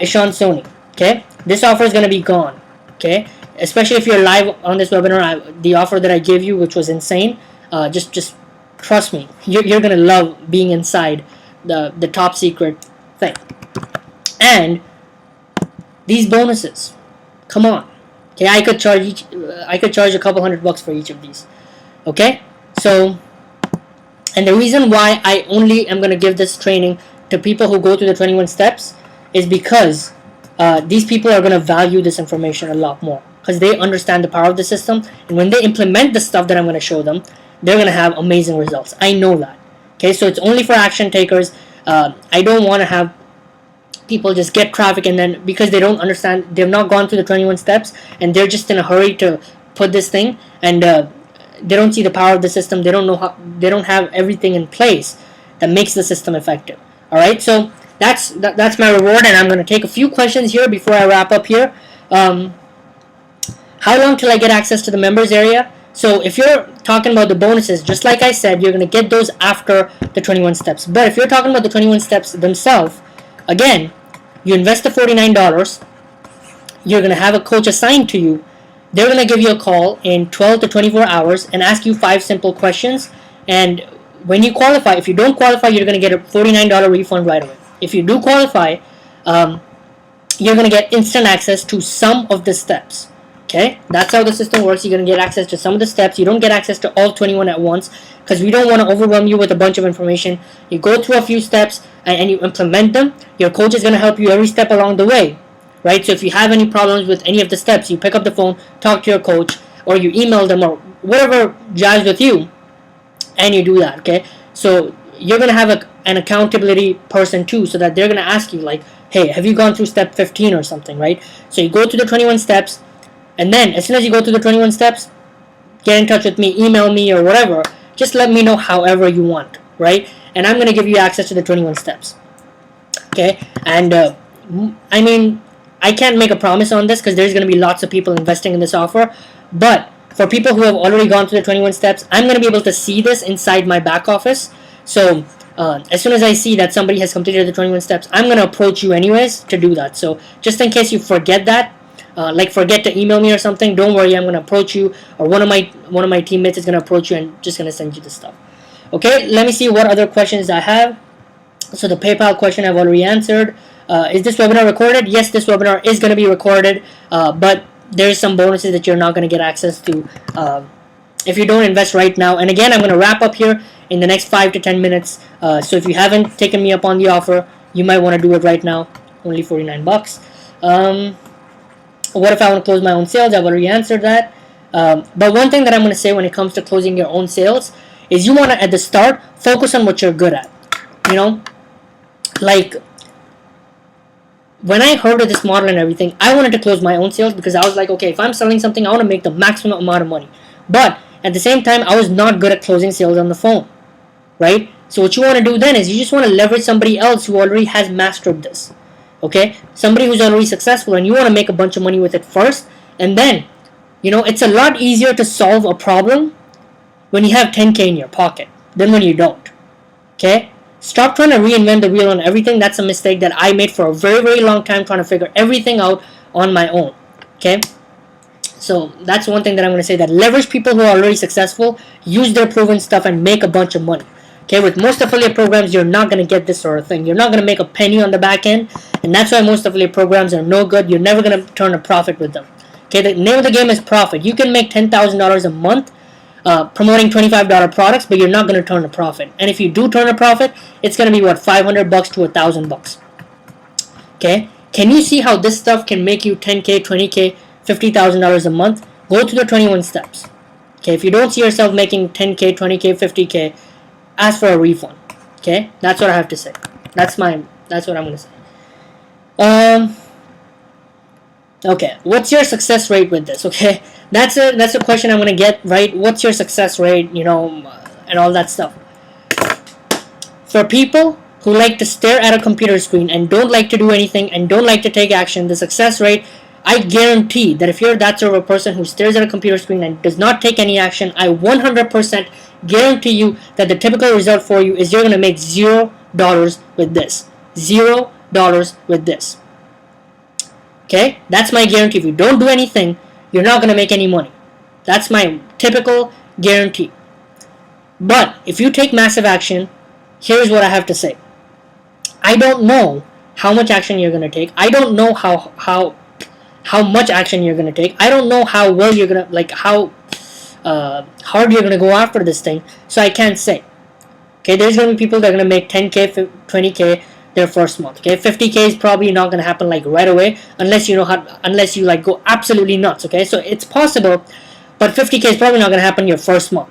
Ishan Soni. Okay? This offer is going to be gone. Okay? Especially if you're live on this webinar, the offer that I gave you, which was insane, just trust me. You're going to love being inside the top secret thing. And these bonuses, come on. Okay, I could charge a couple $100 for each of these. Okay, so, and the reason why I only am gonna give this training to people who go through the 21 steps is because these people are gonna value this information a lot more because they understand the power of the system, and when they implement the stuff that I'm gonna show them, they're gonna have amazing results. I know that. Okay, so it's only for action takers. I don't want to have people just get traffic and then because they don't understand, they've not gone through the 21 steps and they're just in a hurry to put this thing, and they don't see the power of the system. They don't know how, they don't have everything in place that makes the system effective. All right, so that's my reward, and I'm going to take a few questions here before I wrap up here. How long till I get access to the members area? So if you're talking about the bonuses, just like I said, you're going to get those after the 21 steps. But if you're talking about the 21 steps themselves, again, you invest the $49, you're going to have a coach assigned to you. They're going to give you a call in 12 to 24 hours and ask you 5 simple questions. And when you qualify, if you don't qualify, you're going to get a $49 refund right away. If you do qualify, you're going to get instant access to some of the steps. Okay, that's how the system works. You're going to get access to some of the steps. You don't get access to all 21 at once because we don't want to overwhelm you with a bunch of information. You go through a few steps and you implement them. Your coach is going to help you every step along the way, right? So if you have any problems with any of the steps, you pick up the phone, talk to your coach, or you email them, or whatever jives with you, and you do that, okay? So you're going to have an accountability person too, so that they're going to ask you like, hey, have you gone through step 15 or something, right? So you go to the 21 steps, and then as soon as you go through the 21 steps, get in touch with me, email me, or whatever. Just let me know however you want, right? And I'm going to give you access to the 21 steps. Okay? And I mean, I can't make a promise on this because there's going to be lots of people investing in this offer. But for people who have already gone through the 21 steps, I'm going to be able to see this inside my back office. So as soon as I see that somebody has completed the 21 steps, I'm going to approach you anyways to do that. So just in case you forget that, like forget to email me or something, don't worry, I'm going to approach you, or one of my teammates is going to approach you and just going to send you the stuff. Okay, let me see what other questions I have. So the PayPal question I've already answered. Is this webinar recorded? Yes, this webinar is going to be recorded, but there's some bonuses that you're not going to get access to if you don't invest right now. And again, I'm going to wrap up here in the next 5 to 10 minutes. So if you haven't taken me up on the offer, you might want to do it right now. Only $49. What if I want to close my own sales? I've already answered that. But one thing that I'm going to say when it comes to closing your own sales is you want to, at the start, focus on what you're good at. You know, like when I heard of this model and everything, I wanted to close my own sales because I was like, okay, if I'm selling something, I want to make the maximum amount of money. But at the same time, I was not good at closing sales on the phone, right? So what you want to do then is you just want to leverage somebody else who already has mastered this. Okay, somebody who's already successful, and you want to make a bunch of money with it first, and then, you know, it's a lot easier to solve a problem when you have 10K in your pocket than when you don't. Okay, stop trying to reinvent the wheel on everything. That's a mistake that I made for a very, very long time, trying to figure everything out on my own. Okay, so that's one thing that I'm going to say, that leverage people who are already successful, use their proven stuff, and make a bunch of money. Okay, with most affiliate programs, you're not going to get this sort of thing. You're not going to make a penny on the back end, and that's why most affiliate programs are no good. You're never going to turn a profit with them. Okay, the name of the game is profit. You can make $10,000 a month promoting $25 products, but you're not going to turn a profit. And if you do turn a profit, it's going to be, what, $500 to $1,000. Okay, can you see how this stuff can make you 10K, 20K, $50,000 a month? Go through the 21 steps. Okay, if you don't see yourself making 10K, 20K, 50K, ask for a refund. Okay, that's what I have to say. That's what I'm gonna say. Okay, what's your success rate with this? Okay, that's a question I'm gonna get, right? What's your success rate? You know, and all that stuff. For people who like to stare at a computer screen and don't like to do anything and don't like to take action, the success rate, I guarantee that if you're that sort of a person who stares at a computer screen and does not take any action, I 100% guarantee you that the typical result for you is you're going to make $0 with this. $0 with this. Okay? That's my guarantee. If you don't do anything, you're not going to make any money. That's my typical guarantee. But if you take massive action, here's what I have to say. I don't know how much action you're going to take. I don't know how how much action you're gonna take. I don't know how well you're gonna, like, how hard you're gonna go after this thing. So I can't say. Okay, there's gonna be people that are gonna make 10k, 20k their first month. Okay, 50k is probably not gonna happen like right away unless you know how, unless you like go absolutely nuts. Okay, so it's possible, but 50k is probably not gonna happen your first month.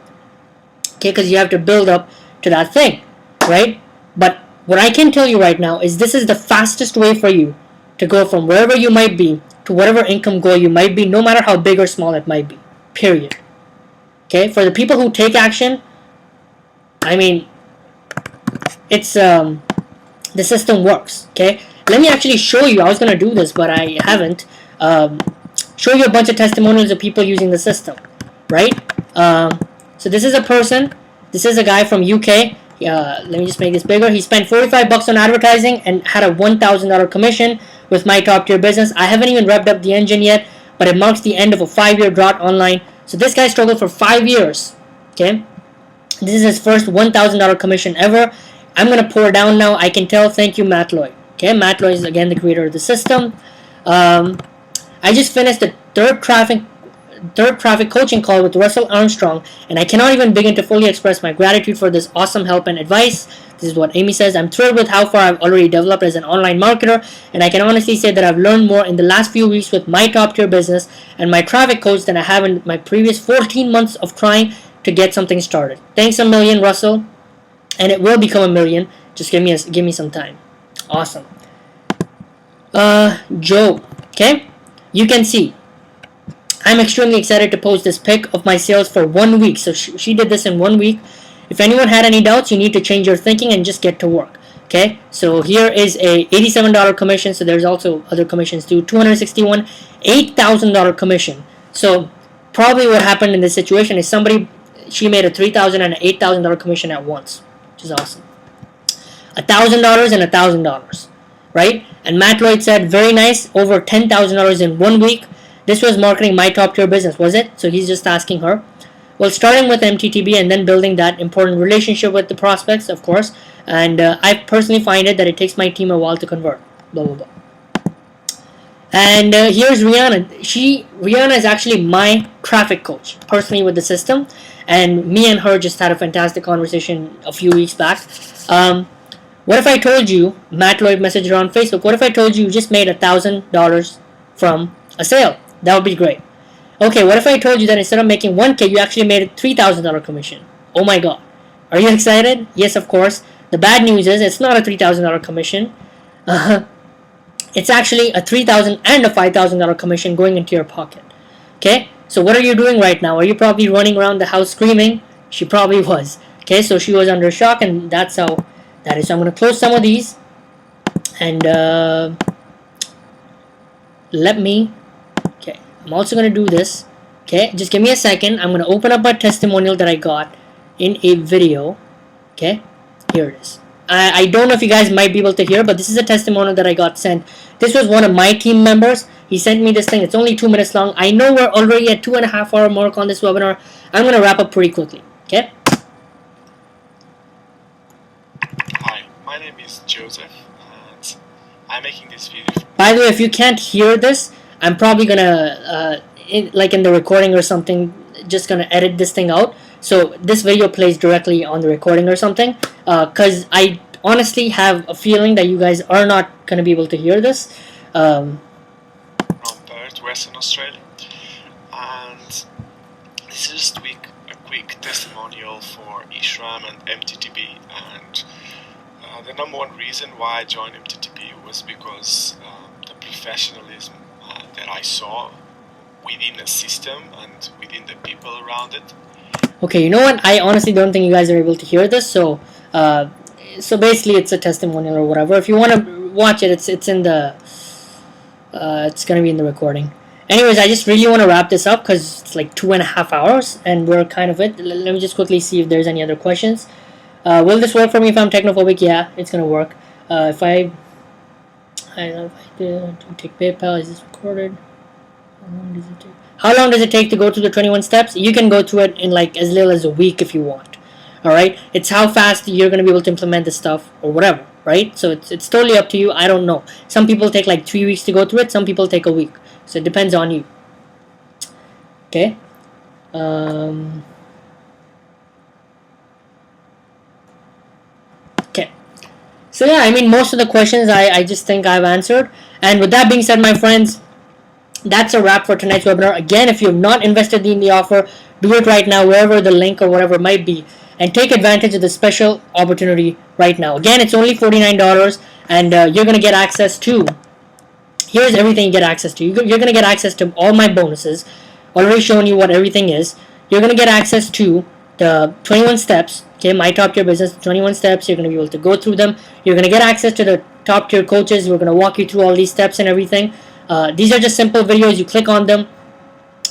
Okay, because you have to build up to that thing, right? But what I can tell you right now is this is the fastest way for you to go from wherever you might be to whatever income goal you might be, no matter how big or small it might be. Period. Okay, for the people who take action, I mean, it's the system works. Okay, let me actually show you. I was gonna do this, but I haven't. Show you a bunch of testimonials of people using the system, right? So this is a person. This is a guy from UK. Let me just make this bigger. He spent $45 on advertising and had a $1,000 commission with my top tier business. I haven't even revved up the engine yet, but it marks the end of a 5-year drought online. So this guy struggled for 5 years. Okay, this is his first $1,000 commission ever. I'm gonna pour down now. I can tell. Thank you, Matt Lloyd. Okay, Matt Lloyd is again the creator of the system. I just finished the third traffic coaching call with Russell Armstrong, and I cannot even begin to fully express my gratitude for this awesome help and advice. This is what Amy says. I'm thrilled with how far I've already developed as an online marketer, and I can honestly say that I've learned more in the last few weeks with my top tier business and my traffic coach than I have in my previous 14 months of trying to get something started. Thanks a million, Russell, and it will become a million. Just give me some time. Awesome. Joe. Okay, you can see I'm extremely excited to post this pic of my sales for 1 week. So she did this in 1 week. If anyone had any doubts, you need to change your thinking and just get to work. Okay, so here is a $87 commission. So there's also other commissions too. $261, $8,000 commission. So probably what happened in this situation is she made a $3,000 and an $8,000 commission at once, which is awesome. $1,000 and $1,000, right? And Matt Lloyd said, very nice, over $10,000 in 1 week. This was marketing my top tier business, was it? So he's just asking her. Well, starting with MTTB and then building that important relationship with the prospects, of course. And I personally find it that it takes my team a while to convert. Blah, blah, blah. And here's Rihanna. Rihanna is actually my traffic coach, personally with the system. And me and her just had a fantastic conversation a few weeks back. What if I told you, Matt Lloyd messaged her on Facebook, what if I told you just made $1,000 from a sale? That would be great. Okay, what if I told you that instead of making 1K, you actually made a $3,000 commission? Oh my god. Are you excited? Yes, of course. The bad news is it's not a $3,000 commission. It's actually a $3,000 and a $5,000 commission going into your pocket. Okay, so what are you doing right now? Are you probably running around the house screaming? She probably was. Okay, so she was under shock, and that's how that is. So I'm going to close some of these. And I'm also going to do this. Okay, just give me a second. I'm going to open up a testimonial that I got in a video. Okay, here it is. I don't know if you guys might be able to hear, but this is a testimonial that I got sent. This was one of my team members. He sent me this thing. It's only 2 minutes long. I know we're already at 2.5 hour mark on this webinar. I'm going to wrap up pretty quickly. Okay. Hi, my name is Joseph, and I'm making this video. By the way, if you can't hear this, I'm probably gonna like in the recording or something, just gonna edit this thing out. So this video plays directly on the recording or something, because I honestly have a feeling that you guys are not gonna be able to hear this. From Perth, Western Australia, and this is just a quick testimonial for Ishram and MTTB. And the number one reason why I joined MTTB was because the professionalism that I saw within the system and within the people around it. Okay, you know what? I honestly don't think you guys are able to hear this. So, so basically, it's a testimonial or whatever. If you want to watch it, it's in the, it's gonna be in the recording. Anyways, I just really want to wrap this up because it's like 2.5 hours, and we're kind of it. Let me just quickly see if there's any other questions. Will this work for me if I'm technophobic? Yeah, it's gonna work. If I don't know if I do take PayPal. Is this recorded? How long does it take to go through the 21 steps? You can go through it in like as little as a week if you want. Alright? It's how fast you're going to be able to implement this stuff or whatever. Right? So it's totally up to you. I don't know. Some people take like 3 weeks to go through it. Some people take a week. So it depends on you. Okay. Okay. So yeah, I mean, most of the questions I just think I've answered. And with that being said, my friends, that's a wrap for tonight's webinar. Again, if you have not invested in the offer, do it right now, wherever the link or whatever it might be, and take advantage of the special opportunity right now. Again, it's only $49, and you're going to get access to, here's everything you get access to. You're going to get access to all my bonuses, already showing you what everything is. You're going to get access to the 21 steps, okay, my top tier business, 21 steps. You're going to be able to go through them. You're going to get access to the top tier coaches. We're going to walk you through all these steps and everything. These are just simple videos. You click on them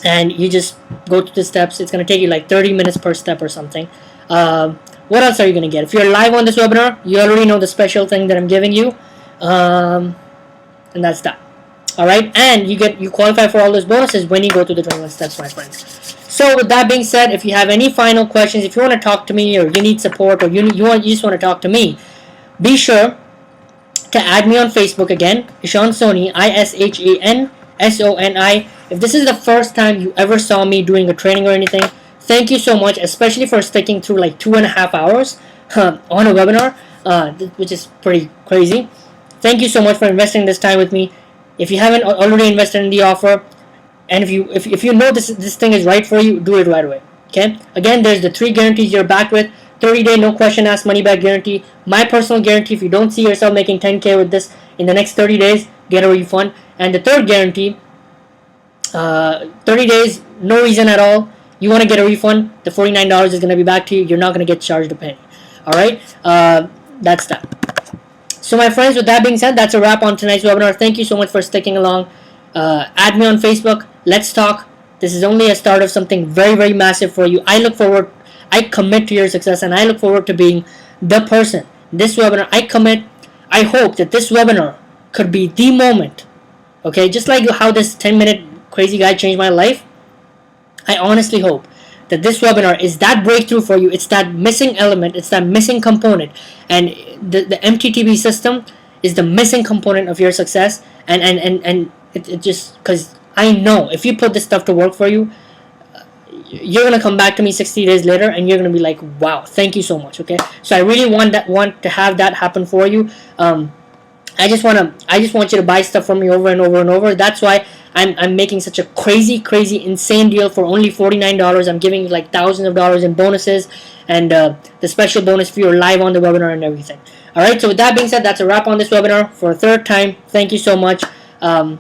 and you just go through the steps. It's going to take you like 30 minutes per step or something. What else are you going to get? If you're live on this webinar, you already know the special thing that I'm giving you. And that's that. Alright, and you qualify for all those bonuses when you go through the 21 steps, my friends. So with that being said, if you have any final questions, if you want to talk to me, or you need support, or you just want to talk to me, be sure to add me on Facebook again, Ishan Soni, ISHANSONI. If this is the first time you ever saw me doing a training or anything, thank you so much, especially for sticking through like 2.5 hours on a webinar, which is pretty crazy. Thank you so much for investing this time with me. If you haven't already invested in the offer, and if you know this thing is right for you, do it right away. Okay. Again, there's the 3 guarantees you're back with: 30-day no question asked money back guarantee, my personal guarantee. If you don't see yourself making 10K with this in the next 30 days, get a refund. And the third guarantee, 30 days, no reason at all, you want to get a refund, the $49 is going to be back to you. You're not going to get charged a penny. All right. That's that. So my friends, with that being said, that's a wrap on tonight's webinar. Thank you so much for sticking along. Add me on Facebook. Let's talk. This is only a start of something very, very massive for you. I commit to your success, and I look forward to being the person. This webinar, I hope that this webinar could be the moment. Okay, just like how this 10-minute crazy guy changed my life, I honestly hope that this webinar is that breakthrough for you. It's that missing element. It's that missing component. And the mttb system is the missing component of your success. And it just, because I know if you put this stuff to work for you, you're going to come back to me 60 days later and you're going to be like, wow, thank you so much. Okay, so I really want to have that happen for you. I just want you to buy stuff from me over and over and over. That's why I'm making such a crazy, insane deal for only $49. I'm giving you like thousands of dollars in bonuses, and the special bonus if you're live on the webinar and everything. All right. So with that being said, that's a wrap on this webinar for a third time. Thank you so much. What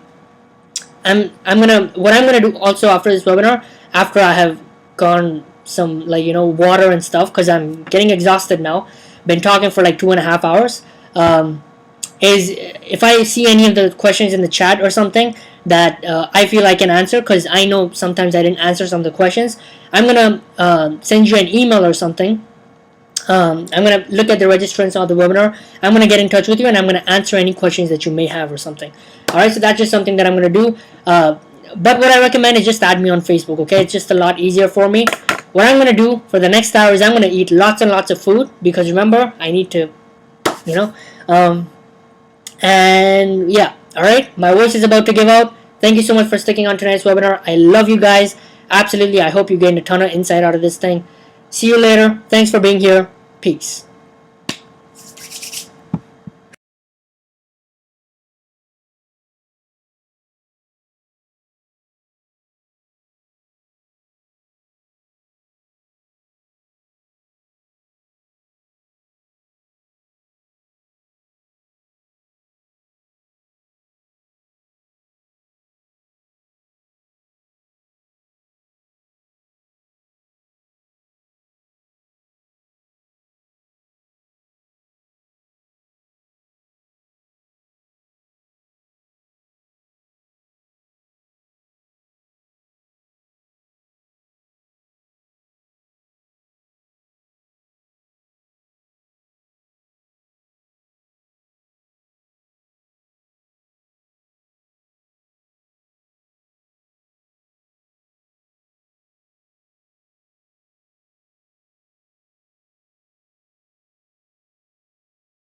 I'm gonna do also after this webinar, after I have gone some water and stuff, because I'm getting exhausted now. Been talking for like 2.5 hours. Is if I see any of the questions in the chat or something that I feel I can answer, because I know sometimes I didn't answer some of the questions, I'm gonna send you an email or something. I'm gonna look at the registrants of the webinar. I'm gonna get in touch with you, and I'm gonna answer any questions that you may have or something. All right, so that's just something that I'm gonna do. But what I recommend is just add me on Facebook. Okay, it's just a lot easier for me. What I'm gonna do for the next hour is I'm gonna eat lots and lots of food, because remember, I need to, and yeah, alright, my voice is about to give out. Thank you so much for sticking on tonight's webinar. I love you guys. Absolutely, I hope you gained a ton of insight out of this thing. See you later. Thanks for being here. Peace.